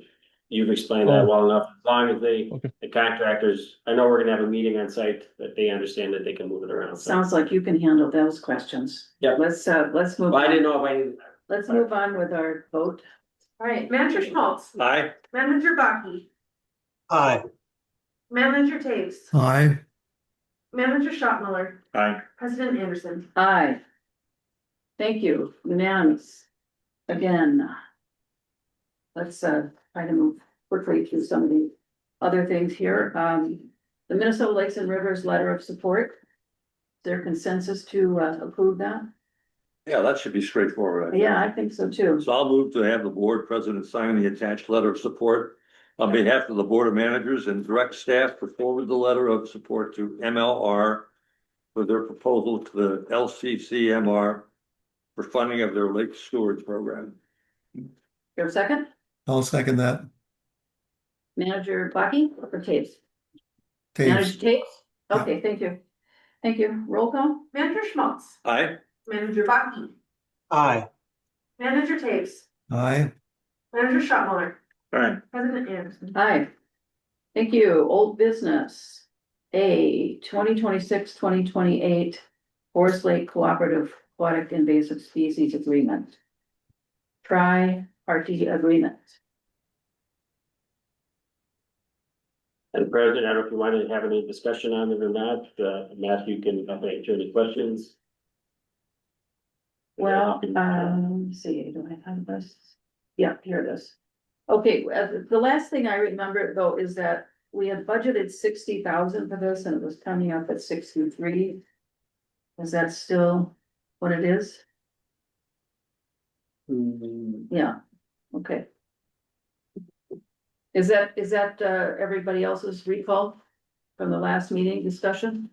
you've explained that well enough. As long as the contractors, I know we're gonna have a meeting on site, that they understand that they can move it around. Sounds like you can handle those questions. Yeah. Let's move. Well, I on. didn't know if I. Let's move on with our vote. All right, Manager Schmaltz. Aye. Manager Baki. Aye. Manager Taves. Aye. Manager Schottmuller. Aye. President Anderson. Aye. Thank you, unanimous. Again. Let's try to move quickly through some of the other things here. The Minnesota Lakes and Rivers letter of support. Is there consensus to approve that? Yeah, that should be straightforward. Yeah, I think so too. So I'll move to have the board president sign the attached letter of support on behalf of the board of managers and direct staff to forward the letter of support to MLR for their proposal to the LCCMR for funding of their lake stewards program. Your second? I'll second that. Manager Bucky or Taves? Taves. Manager Taves? Okay, thank you. Thank you. Roll call? Manager Schmaltz. Aye. Manager Baki. Aye. Manager Taves. Aye. Manager Schottmuller. Aye. President Anderson. Aye. Thank you. Old business. A 2026-2028 Forest Lake Cooperative Aquatic Invasive Species Agreement. Tri-party agreement. Is there a motion? All right, Manager Schmaltz. Manager Baki? Aye. Manager Taves? Aye. Manager Schottmuller? Aye. Thank you. Old business. A 2026-2028 Forest Lake Cooperative Aquatic Invasive Species Agreement. And President, I don't know if you want to have any discussion on it or not, Matthew can answer any questions. Well, let's see, do I have this? Yeah, here it is. Okay, the last thing I remember though is that we had budgeted 60,000 for this and it was coming up at 63. Is that still what it is? Yeah, okay. Is that everybody else's recall from the last meeting discussion?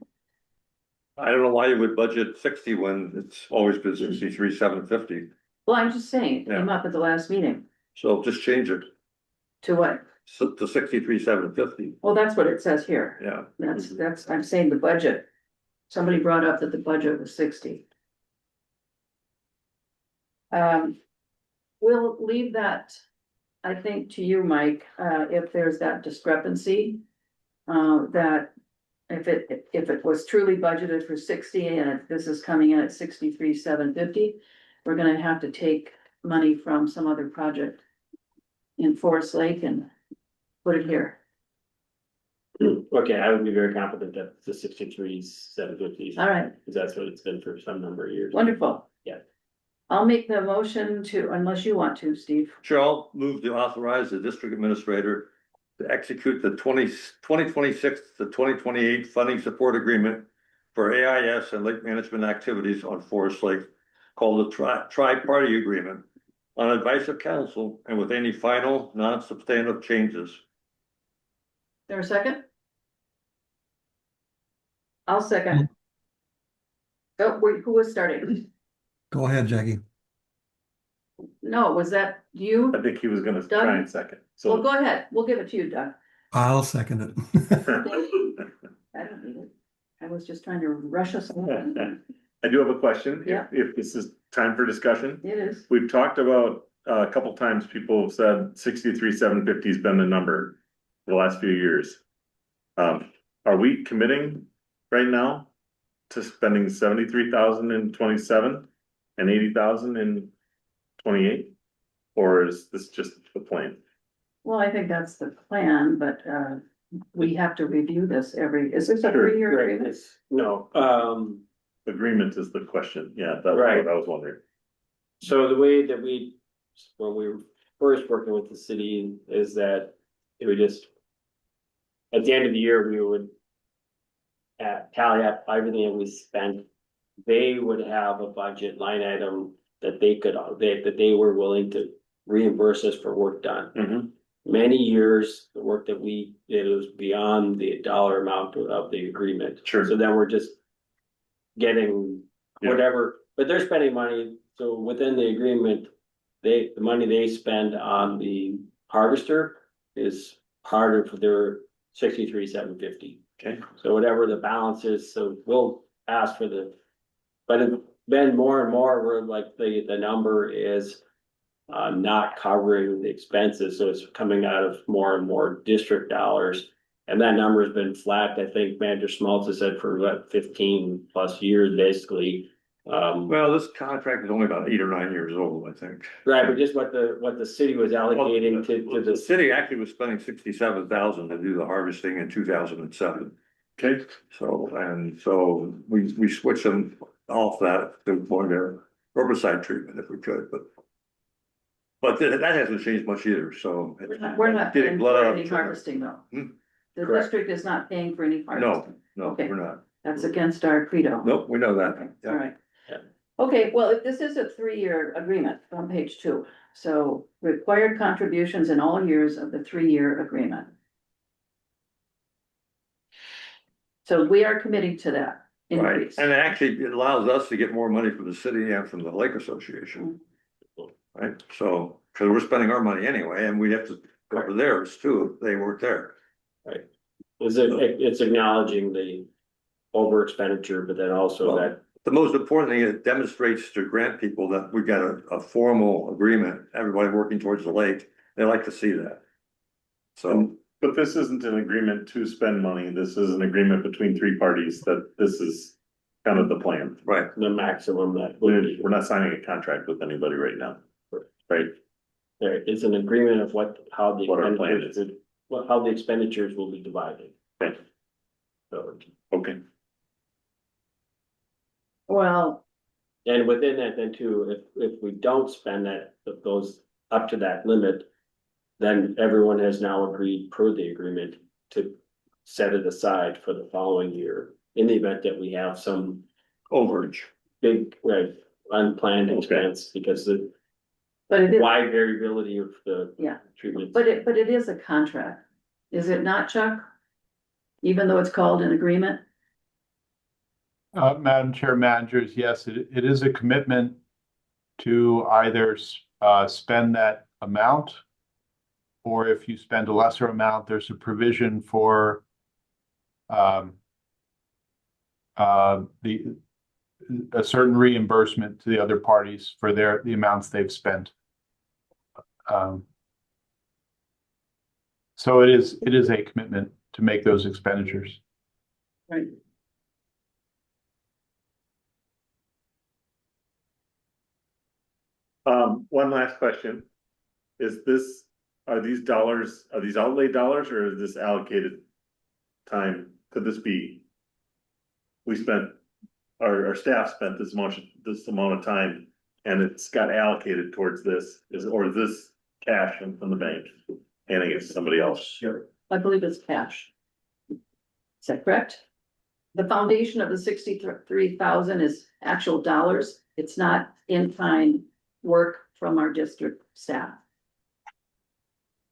I don't know why you would budget 60 when it's always been 63,750. Well, I'm just saying, it came Yeah. up at the last meeting. So just change it To what? to 63,750. Well, that's what it says here. Yeah. That's, I'm saying the budget. Somebody brought up that the budget was 60. We'll leave that, I think, to you, Mike, if there's that discrepancy. That if it was truly budgeted for 60 and if this is coming in at 63,750, we're gonna have to take money from some other project in Forest Lake and put it here. Okay, I would be very confident that the 63,750. All right. Because that's what it's been for some number of years. Wonderful. Yeah. I'll make the motion to, unless you want to, Steve. Sure, I'll move to authorize the district administrator to execute the 2026 to 2028 funding support agreement for AIS and lake management activities on Forest Lake, called the tri-party agreement, on advice of council and with any final non-substantive changes. There a second? I'll second. Oh, wait, who was starting? Go ahead, Jackie. No, was that you? I think he was gonna Doug? try and second, Well, so. go ahead. We'll give it to you, Doug. I'll second it. I don't need it. I was just trying to rush us along. I do have a question, Yeah. if this is time for discussion. It is. We've talked about, a couple times, people have said 63,750 has been the number for the last few years. Are we committing right now to spending 73,000 in 27 and 80,000 in 28? Or is this just the plan? Well, I think that's the plan, but we have to review this is this a Sure. 3-year agreement? No, Agreement is the question, yeah, that's Right. what I was wondering. so the way that when we were first working with the city is that it would just. At the end of the year, we would. Tally up everything that we spent. They would have a budget line item that that they were willing to reimburse us for work done. Many years, the work that we did was beyond the dollar amount of the agreement. Sure. So then we're just getting Yeah. whatever, but they're spending money, so within the agreement, the money they spend on the harvester is part of their 63,750. Okay. So whatever the balance is, so we'll ask for but then more and more, we're like, the number is not covering the expenses, so it's coming out of more and more district dollars. And that number has been flat, I think Manager Schmaltz has said for what, 15+ years, basically. Well, this contract is only about 8 or 9 years old, I think. Right, but just what the city was allocating to The the, city actually was spending 67,000 to do the harvesting in 2007. Okay. So we switched them off that to more their herbicide treatment if we could, but that hasn't changed much either, so. We're not Getting paying blood for out any of- harvesting though. Hmm? The Correct. district is not paying for any harvesting. No, Okay. we're not. That's against our credo. Nope, we know that. All Yeah. right. Yeah. Okay, well, if this is a 3-year agreement on page 2, so required contributions in all years of the 3-year agreement. So we are committing to that Right, increase. and actually it allows us to get more money from the city and from the Lake Association. Right, so, cause we're spending our money anyway, and we have to cover theirs too, if they weren't there. it's acknowledging the over expenditure, but then also Well, that. The most important thing, it demonstrates to grant people that we've got a formal agreement, everybody working towards the lake, they like to see that. So, But this isn't an agreement to spend money, this is an agreement between 3 parties that this is kind of the plan. right, The maximum that would be. We're not signing a contract with anybody right now. Right, There is an agreement of how the What our plan expenditures how the expenditures will be divided. Okay. So, Okay. Well, and within that then too, if we don't spend that, that goes up to that limit, then everyone has now agreed per the agreement to set it aside for the following year in the event that we have some Overage. big, unplanned expense because the but it is, wide variability of the yeah, treatment. but it is a contract, is it not, Chuck? Even though it's called an agreement? Madam Chair, managers, yes, it is a commitment to either spend that amount, or if you spend a lesser amount, there's a provision for a certain reimbursement to the other parties for the amounts they've spent. So it is a commitment to make those expenditures. Right. One last question. Are these outlay dollars or is this allocated time? Could this be? Our staff spent this amount of time and it's got allocated towards this, or is this cash from the bank? Handing it to somebody else? Sure. I believe it's cash. Is that correct? The foundation of the 63,000 is actual dollars. It's not in-kind work from our district staff.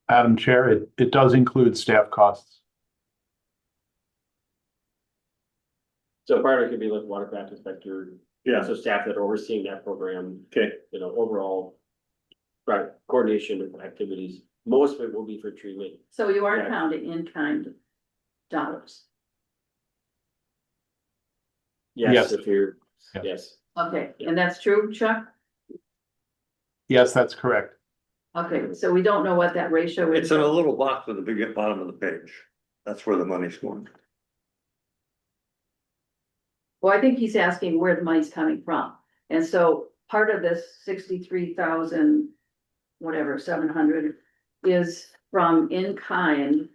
Madam Chair, it does include staff costs. So part of it could be like watercraft inspector, Yeah, so staff that are overseeing that program, okay, overall. Right, coordination of activities, most of it will be for treatment. So you are Yeah. counting in-kind dollars. Yes, Yes. if you're, Yeah. yes. Okay, and that's true, Chuck? Yes, that's correct. Okay, so we don't know what that ratio is. It's in a little box at the bottom of the page. That's where the money's going. Well, I think he's asking where the money's coming from. And so part of this 63,000, whatever, 700 is from in-kind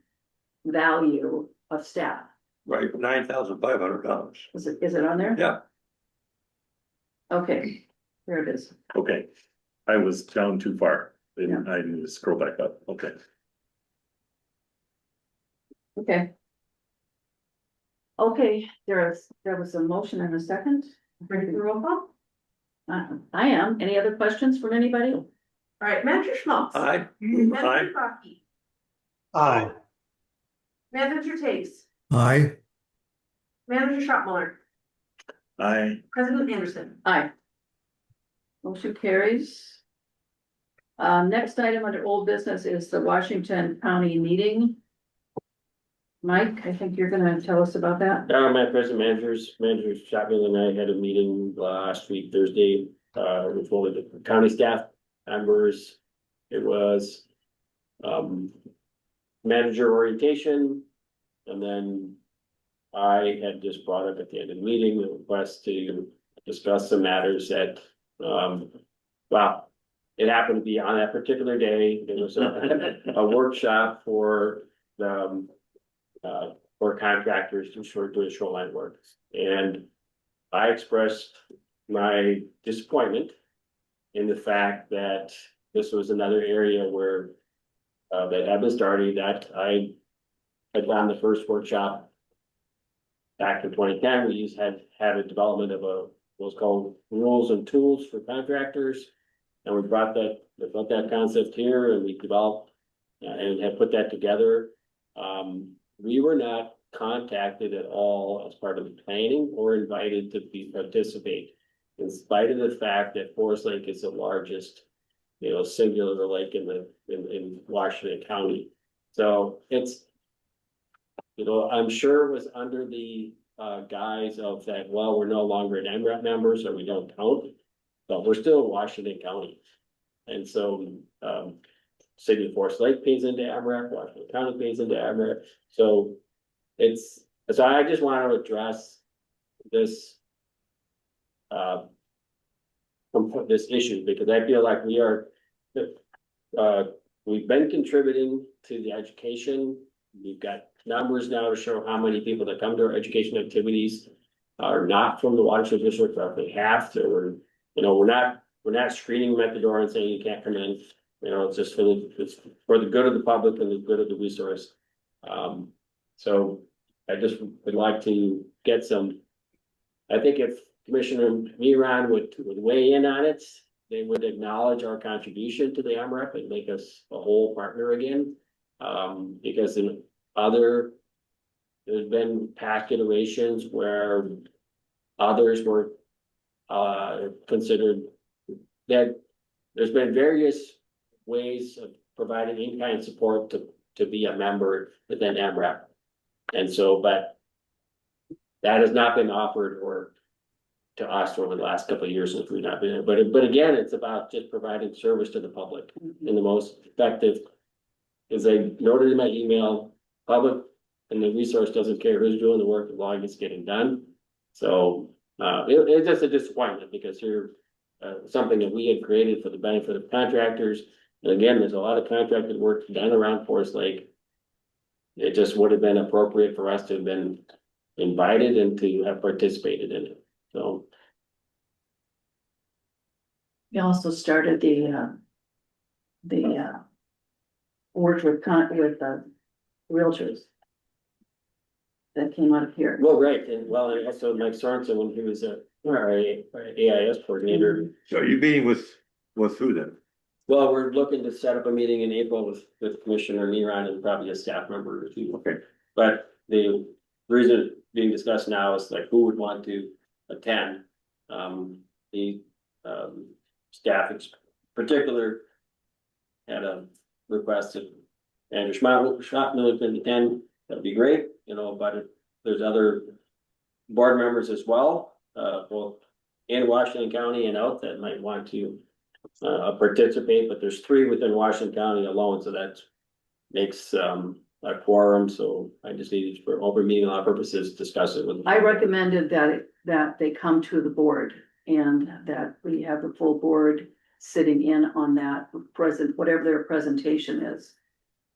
value of staff. Right, $9,500. Is it on there? Yeah. Okay, there it is. okay. I was down too far. Yeah. I need to scroll back up. Okay. Okay. Okay, there was a motion and a second. Ready for the roll call? I am. Any other questions from anybody? All right, Manager Schmaltz. Aye. Manager Rocky. Aye. Manager Takes. Aye. Manager Schrockmuller. President Anderson. Aye. Motion carries. Next item under old business is the Washington County meeting. Mike, I think you're gonna tell us about that. Madam President, Manager Chapman and I had a meeting last week, Thursday, with all of the county staff members. It was, manager orientation, and then I had just brought up at the end of the meeting, the request to discuss some matters that, well, it happened to be on that particular day. There was a workshop for the, for contractors to do shoreline work. And I expressed my disappointment in the fact that this was another area where that had been started, that I had done the first workshop back in 2010. We had a development of what's called rules and tools for contractors. And we brought that concept here and we developed and have put that together. We were not contacted at all as part of the planning or invited to participate. In spite of the fact that Forest Lake is the largest, singular lake in Washington County. So it's, I'm sure it was under the guise of that, well, we're no longer an MRAP members or we don't count, but we're still Washington County. And so, City of Forest Lake pays into MRAP, Washington County pays into MRAP. So I just want to address this this issue because I feel like we are we've been contributing to the education. We've got numbers now to show how many people that come to our education activities are not from the watershed district, roughly half. So we're not screening them at the door and saying you can't come in. It's just it's for the good of the public and the good of the resource. So I just would like to get some, I think if Commissioner Miron would weigh in on it, they would acknowledge our contribution to the MREP and make us a whole partner again. Because there's been past iterations where others were considered that there's been various ways of providing in-kind support to be a member within MREP. And so, but that has not been offered or to us over the last couple of years since we've not been there. But again, it's about just providing service to the public in the most effective. As I noted in my email, public and the resource doesn't care who's doing the work as long as it's getting done. So it's just a disappointment because here something that we had created for the benefit of contractors. And again, there's a lot of contracted work done around Forest Lake. It just would have been appropriate for us to have been invited and to have participated in it. So We also started the work with realtors. That came out of here. well, right, and also Mike Sorensen when he was our AIS coordinator. So you're meeting with who then? Well, we're looking to set up a meeting in April with Commissioner Miron and probably a staff member or two. Okay. But the reason being discussed now is like who would want to attend. The staff in particular had a request if Andrew Schmattmiller can attend, that'd be great, but if there's other board members as well, both in Washington County and out that might want to participate, but there's 3 within Washington County alone, so that makes a quorum, so I just needed for open meeting law purposes, discuss it with. I recommended that they come to the board and that we have the full board sitting in on that whatever their presentation is.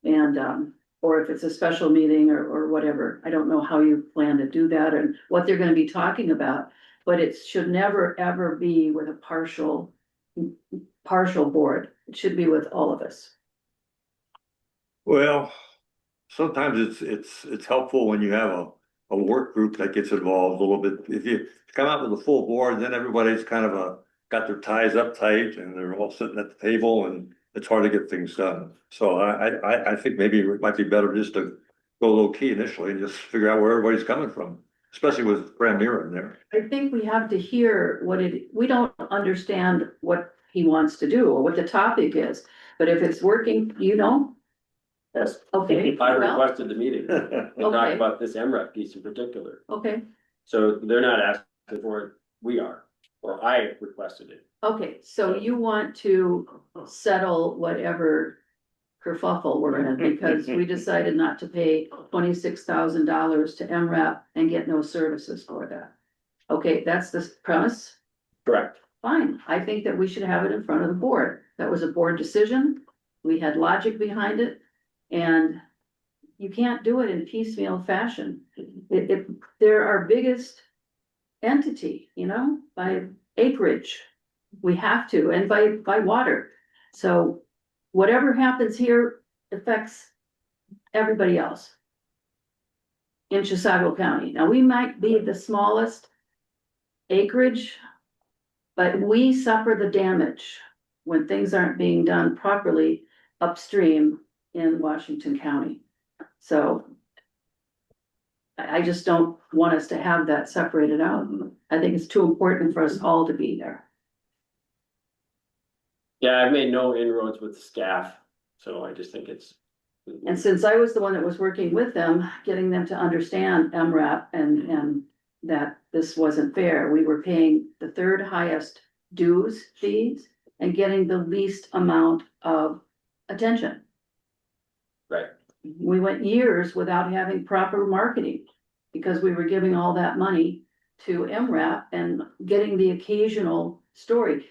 And, or if it's a special meeting or whatever, I don't know how you plan to do that and what they're gonna be talking about. But it should never, ever be with a partial board. It should be with all of us. Well, sometimes it's helpful when you have a work group that gets involved a little bit. If you come out with a full board, then everybody's kind of got their ties up tight and they're all sitting at the table and it's hard to get things done. So I think maybe it might be better just to go low key initially and just figure out where everybody's coming from, especially with Fran Mira in there. I think we have to hear we don't understand what he wants to do or what the topic is, but if it's working, Yes. Okay. I well, requested the meeting and talk Okay. about this MREP piece in particular. Okay, So they're not asking for it, we are, or I requested it. okay, so you want to settle whatever kerfuffle we're in because we decided not to pay $26,000 to MRAP and get no services for that. Okay, that's the premise. Correct. Fine, I think that we should have it in front of the board. That was a board decision. We had logic behind it. And you can't do it in piecemeal fashion. They're our biggest entity, by acreage. We have to, and by water. So whatever happens here affects everybody else in Chisago County. Now, we might be the smallest acreage, but we suffer the damage when things aren't being done properly upstream in Washington County. So I just don't want us to have that separated out. I think it's too important for us all to be there. Yeah, I've made no inroads with staff, so I just think it's. And since I was the one that was working with them, getting them to understand MRAP and that this wasn't fair, we were paying the 3rd highest dues fees and getting the least amount of attention. Right. We went years without having proper marketing because we were giving all that money to MRAP and getting the occasional story.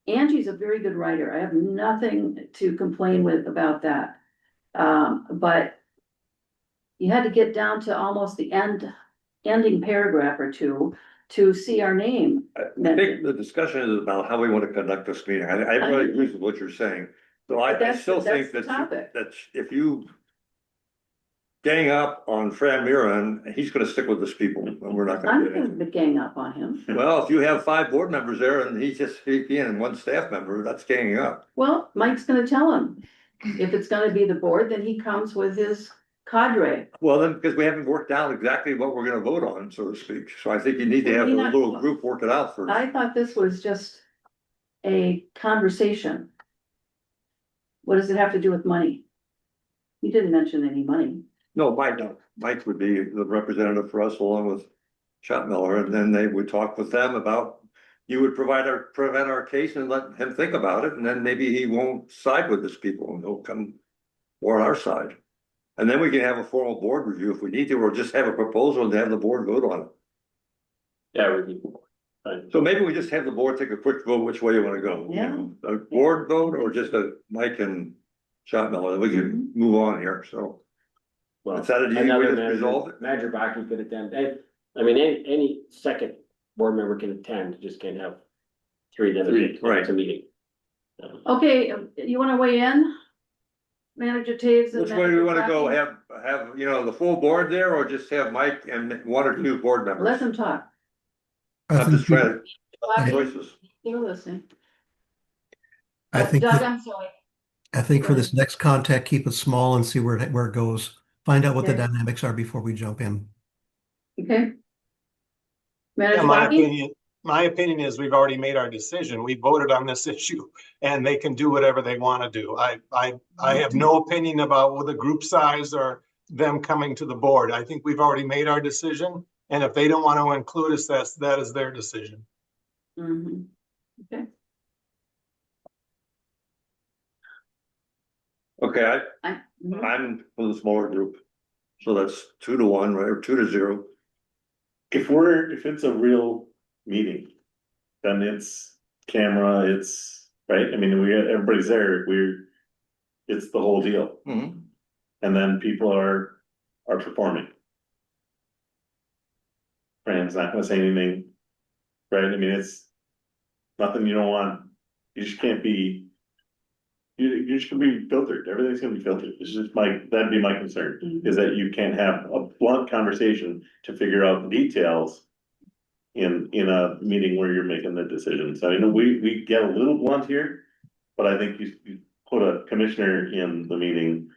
Angie's a very good writer. I have nothing to complain with about that. But you had to get down to almost the ending paragraph or two to see our name. I think the discussion is about how we want to conduct this meeting. I really agree with what you're saying. So But I that's- still think that's the topic. that if you gang up on Fran Murin, he's gonna stick with his people and we're not gonna I'm get gonna anything. gang up on him. Well, if you have 5 board members there and he and one staff member, that's ganging up. Well, Mike's gonna tell him. If it's gonna be the board, then he comes with his cadre. Well, then, because we haven't worked out exactly what we're gonna vote on, so to speak. So I think you need to have a Well, we not- little group work it out first. I thought this was just a conversation. What does it have to do with money? You didn't mention any money. No, Mike, no. Mike would be the representative for us along with Miller, and then they would talk with them about. You would prevent our case and let him think about it, and then maybe he won't side with his people and he'll come more on our side. And then we can have a formal board review if we need to, or just have a proposal and have the board vote on it. Yeah, we can. Fine. So maybe we just have the board take a quick vote which way you wanna go. You Yeah. know, a board vote or just a Mike and Miller, we can move on here, so. Well, Is that a, you think another we just manager, resolve it? Manager Baki could attend. I mean, any second board member can attend, just can't have three that Three, right. It's a meeting. Okay, you wanna weigh in? Manager Taves and. Which way do we wanna go? Manager Have, the full board there or just have Mike and 1 or 2 board Baki? members? Let them talk. I I'm just think, trying to Bobby, choices. They're listening. I think, Doug, that- I'm sorry. I think for this next contact, keep it small and see where it goes. Find out what the Okay. dynamics are before we jump in. Okay. Yeah, Manager Baki? my opinion is we've already made our decision. We voted on this issue and they can do whatever they want to do. I have no opinion about the group size or them coming to the board. I think we've already made our decision. And if they don't want to include us, that is their decision. Mhm. Okay. Okay, Mhm. I'm for the smaller group. So that's 2 to 1, right, or 2 to 0. If it's a real meeting, then it's camera, it's, right, I mean, everybody's there, it's the whole deal. Mhm. And then people are performing. Fran's not gonna say anything, right, I mean, it's nothing you don't want, you just can't be. You just gonna be filtered, everything's gonna be filtered, it's just that'd be my concern, is that you can't have a blunt conversation to figure out the details. In a meeting where you're making the decision, so I know we get a little blunt here, but I think you put a commissioner in the meeting.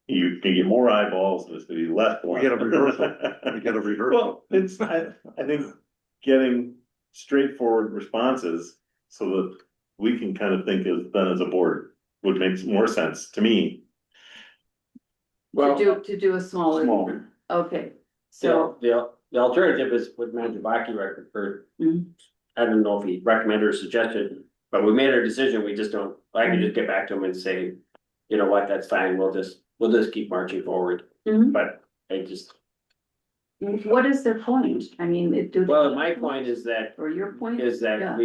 You can get more eyeballs, and it's gonna be less blunt. We get a rehearsal. We get a rehearsal. Well, I think getting straightforward responses so that we can kind of think as a board, which makes more sense to me. Well, To do a smaller. Smaller. Okay, so. the alternative is what Manager Baki record, Mhm. I don't know if he recommended or suggested, but we made our decision, we just don't, I can just get back to him and say, you know what, that's fine, we'll just keep marching forward, Mhm. but I just, What is their point? I mean, well, my point is that Or your point? is that Yeah.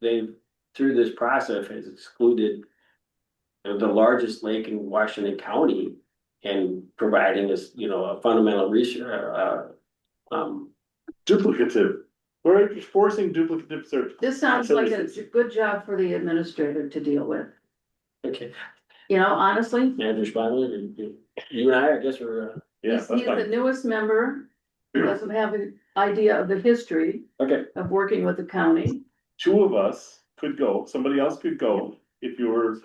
they've, through this process, has excluded the largest lake in Washington County and providing us, a fundamental research, Duplicative, we're just forcing duplicative search. This sounds like a good job for the administrator to deal with. okay, Honestly, Manager Spotted, and you and I guess we're, Yeah, he's that's the fine, newest member, doesn't have an idea of the history okay, of working with the county. 2 of us could go, somebody else could go, if you were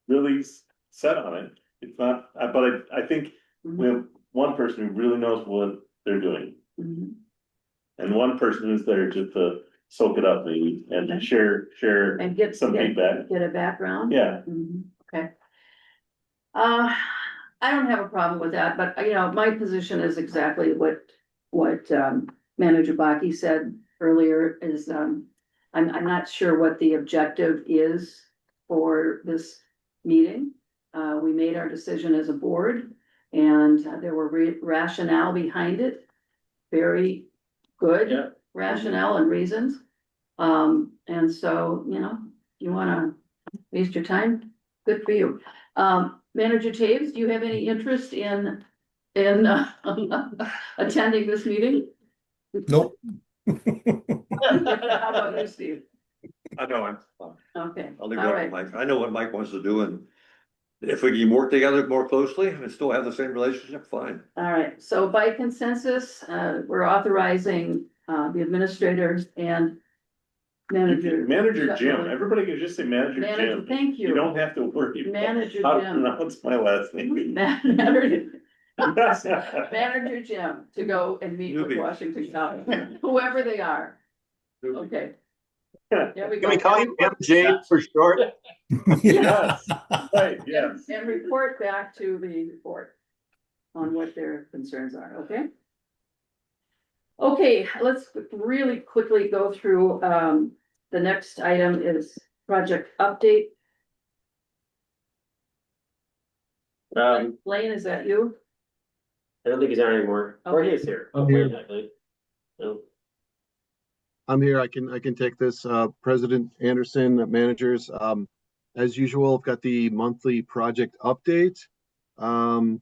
really set on it. It's not, but I think we have one person who really knows what they're doing. Mhm. And one person who's there just to soak it up maybe and to share And get some feedback. Get a background. Yeah, Mhm. Okay. I don't have a problem with that, but my position is exactly what Manager Baki said earlier is, I'm not sure what the objective is for this meeting. We made our decision as a board and there were rationale behind it. Very good Yeah. rationale and reasons. And so, You wanna waste your time? Good for you. Manager Taves, do you have any interest in attending this meeting? Nope. How about you, Steve? I know, I'm, Okay, I'll leave all that right. with Mike. I know what Mike wants to do, and if we can work together more closely and still have the same relationship, fine. All right, so by consensus, we're authorizing, the administrators and manager. Manager Jim, everybody can just say Manager Manager, Jim. thank You you. don't have to worry. about Manager how to Jim. pronounce my last name. Manager Jim to go and meet with Newbie. Washington County, whoever they are. Okay. There we Can we go. call him MJ for short? Yes, right, yes. And report back to the report on what their concerns are, okay? Okay, let's really quickly go through, the next item is project update. Blaine, is that you? I don't think he's on anymore. Or he Okay. is here. I'm here. Wait, I think. No. I'm here. I can take this. President Anderson, managers. As usual, I've got the monthly project update. The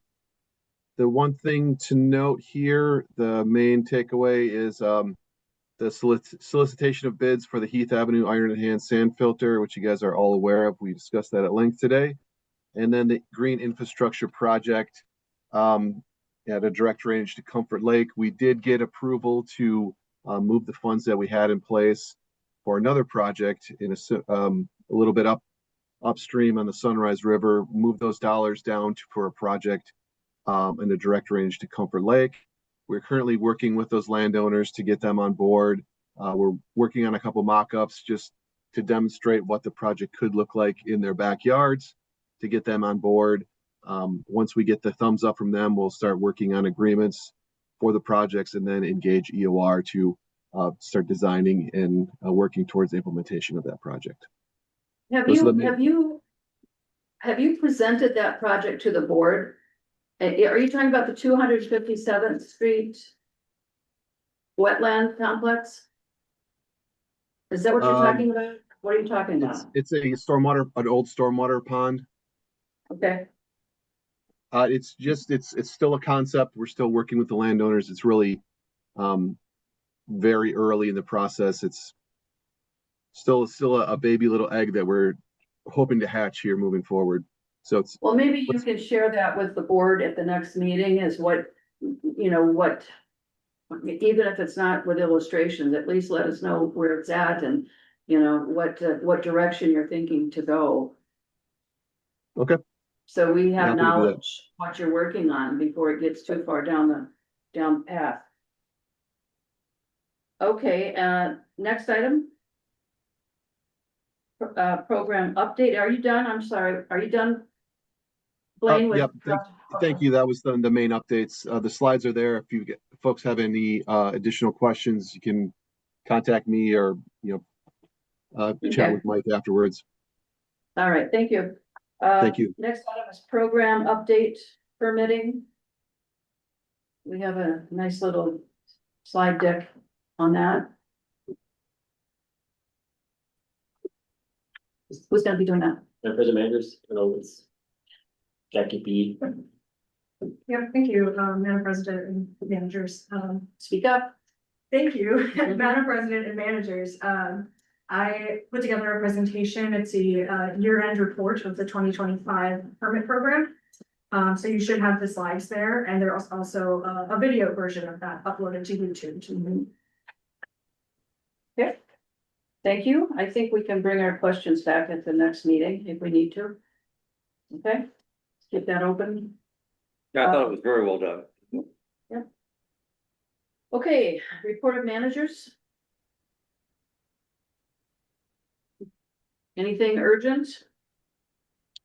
one thing to note here, the main takeaway is the solicitation of bids for the Heath Avenue Iron in Hand sand filter, which you guys are all aware of. We discussed that at length today. And then the green infrastructure project at a direct range to Comfort Lake. We did get approval to move the funds that we had in place for another project in a little bit upstream on the Sunrise River, move those dollars down for a project in a direct range to Comfort Lake. We're currently working with those landowners to get them on board. We're working on a couple mock-ups just to demonstrate what the project could look like in their backyards to get them on board. Once we get the thumbs up from them, we'll start working on agreements for the projects and then engage EOR to start designing and working towards the implementation of that project. Have Those are you presented that project to the board? Are you talking about the 257th Street wetland complex? Is that what you're talking about? What are you talking about? It's an old stormwater pond. Okay, It's still a concept. We're still working with the landowners. It's really very early in the process. It's still a baby little egg that we're hoping to hatch here moving forward. So well, maybe you can share that with the board at the next meeting is what, even if it's not with illustrations, at least let us know where it's at and, what direction you're thinking to go. Okay. So we have Happy to do that. knowledge what you're working on before it gets too far down the path. Okay, next item. Program update. Are you done? I'm sorry. Are you done? Blaine? Yep. Thank you. That was the main updates. The slides are there. If folks have any additional questions, you can contact me or chat with Mike afterwards. All right. Thank you. Thank you. Next item is program update permitting. We have a nice little slide deck on that. Who's gonna be doing that? President managers, it's Jackie B. Yeah, thank you, Madam President and managers. Speak up. Thank you, Madam President and managers. I put together a presentation. It's a year-end report of the 2025 permit program. So you should have the slides there, and there's also a video version of that uploaded to YouTube. Okay. Thank you. I think we can bring our questions back at the next meeting if we need to. Okay, get that open. Yeah, I thought it was very well done. Yeah. Okay, report of managers. Anything urgent?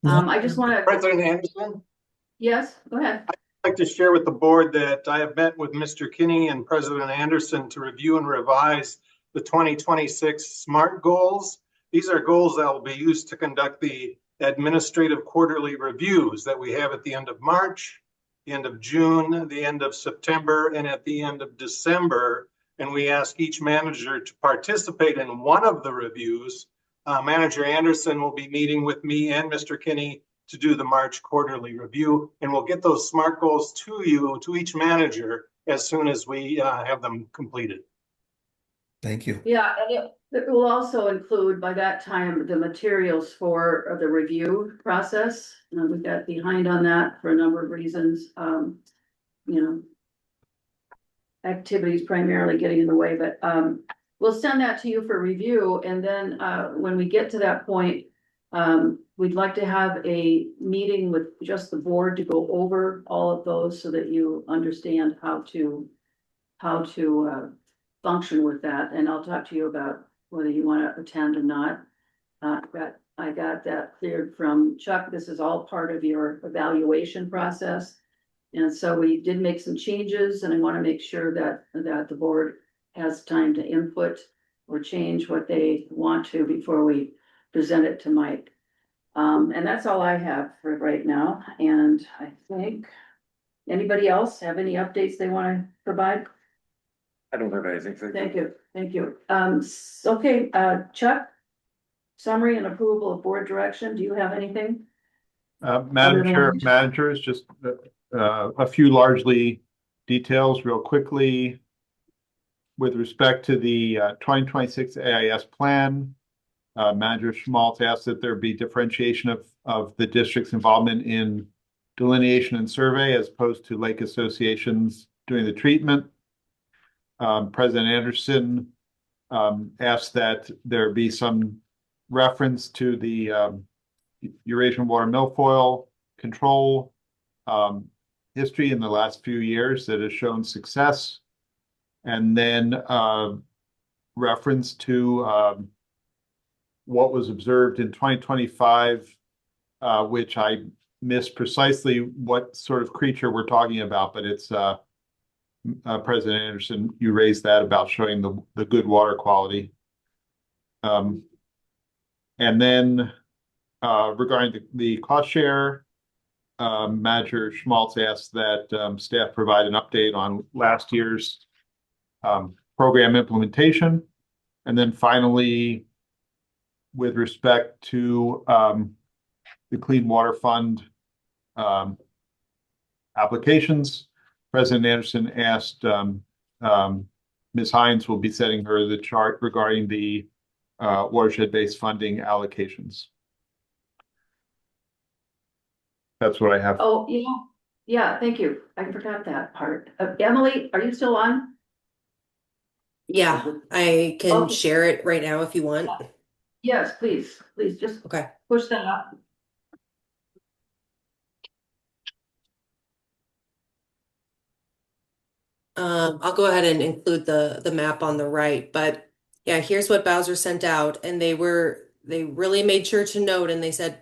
I just want to. President Anderson? Yes, go ahead. I'd like to share with the board that I have met with Mr. Kinney and President Anderson to review and revise the 2026 SMART goals. These are goals that will be used to conduct the administrative quarterly reviews that we have at the end of March, the end of June, the end of September, and at the end of December. And we ask each manager to participate in one of the reviews Manager Anderson will be meeting with me and Mr. Kinney to do the March quarterly review, and we'll get those SMART goals to you, to each manager, as soon as we have them completed. Thank you. Yeah, and it will also include by that time the materials for the review process. We got behind on that for a number of reasons. You know, activities primarily getting in the way, but we'll send that to you for review. And then when we get to that point, we'd like to have a meeting with just the board to go over all of those so that you understand how to function with that. And I'll talk to you about whether you want to attend or not. I got that cleared from Chuck. This is all part of your evaluation process. And so we did make some changes, and I want to make sure that the board has time to input or change what they want to before we present it to Mike. And that's all I have for right now. And I think, anybody else have any updates they want to provide? I don't have anything. Thank you, thank you. Okay, Chuck, summary and approval of board direction. Do you have anything? Madam Chair, managers, just a few largely details real quickly. With respect to the 2026 AIS plan, Manager Schmaltz asked that there be differentiation of the district's involvement in delineation and survey as opposed to lake associations doing the treatment. President Anderson asked that there be some reference to the Eurasian water milfoil control history in the last few years that has shown success, and then reference to what was observed in 2025, which I missed precisely what sort of creature we're talking about, but it's President Anderson, you raised that about showing the good water quality. And then regarding the cost share, Manager Schmaltz asked that staff provide an update on last year's program implementation. And then finally, with respect to the Clean Water Fund applications, President Anderson asked Ms. Hines will be sending her the chart regarding the watershed-based funding allocations. That's what I have. Oh, yeah, thank you. I forgot that part. Emily, are you still on? Yeah, I can Okay. share it right now if you want. Yes, please, just Okay. push that up. I'll go ahead and include the map on the right, but yeah, here's what Bowser sent out, and they really made sure to note, and they said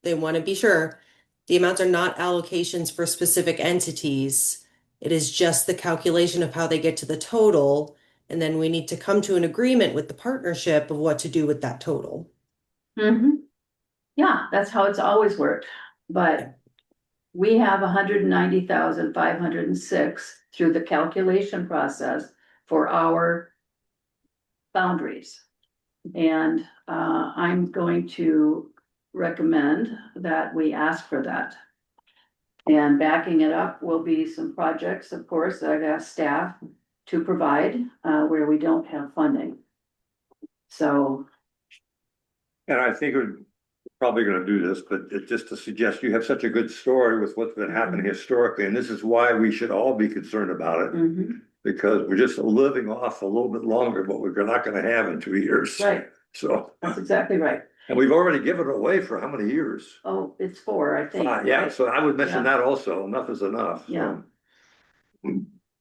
they want to be sure the amounts are not allocations for specific entities. It is just the calculation of how they get to the total, and then we need to come to an agreement with the partnership of what to do with that total. Yeah, that's how it's always worked, but we have 190,506 through the calculation process for our boundaries. And I'm going to recommend that we ask for that. And backing it up will be some projects, of course, that I've asked staff to provide where we don't have funding. So. And I think we're probably gonna do this, but just to suggest, you have such a good story with what's been happening historically, and this is why we should all be concerned about it. Because we're just living off a little bit longer, but we're not gonna have in 2 years. Right. So. That's exactly right. And we've already given it away for how many years? Oh, it's 4, I think. Yeah, right? so I would mention Yeah. that also, enough is enough. Yeah.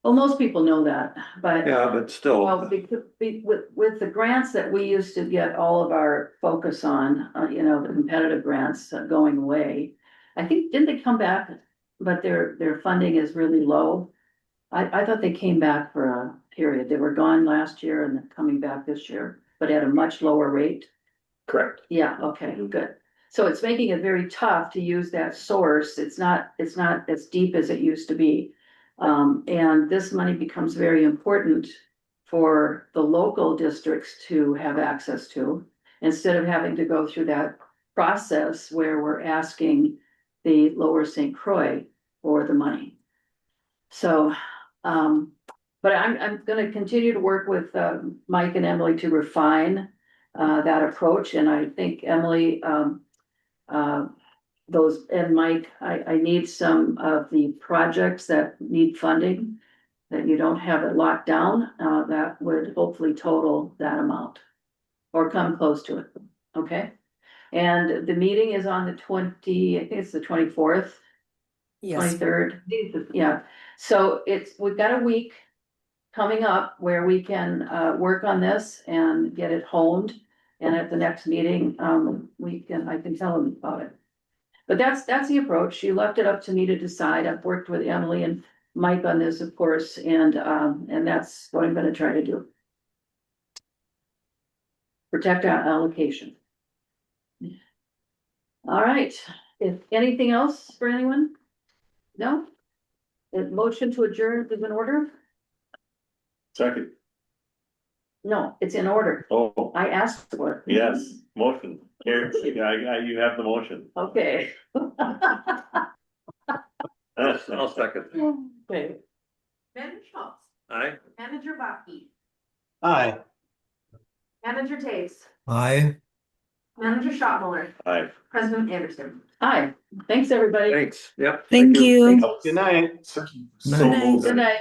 Well, most people know that, but. Yeah, but still. Well, with the grants that we used to get all of our focus on, the competitive grants going away. I think, didn't they come back, but their funding is really low. I thought they came back for a period. They were gone last year and they're coming back this year, but at a much lower rate. Correct. Yeah, okay, good. So it's making it very tough to use that source. It's not as deep as it used to be. And this money becomes very important for the local districts to have access to. instead of having to go through that process where we're asking the Lower St. Croix for the money. So, but I'm gonna continue to work with Mike and Emily to refine that approach, and I think Emily, those, and Mike, I need some of the projects that need funding, that you don't have it locked down, that would hopefully total that amount or come close to it, okay? And the meeting is on the I think it's the 24th. Yes. 23rd, yeah, so we've got a week coming up where we can work on this and get it honed. And at the next meeting, I can tell them about it. But that's the approach. She left it up to me to decide. I've worked with Emily and Mike on this, of course, and that's what I'm gonna try to do. Protect our allocation. All right, if anything else for anyone? No? The motion to adjourn is in order? Second. No, it's in order. Oh, I asked for it. yes, motion. Here, you have the motion. Okay. I'll second. Okay. Manager Schmaltz, Aye. Manager Baki, Aye. Manager Taves, Aye. Manager Schottenmiller, Aye. President Anderson. Hi, thanks, everybody. Thanks, yep. Thank you. Good night. So Good night. moved. Good night.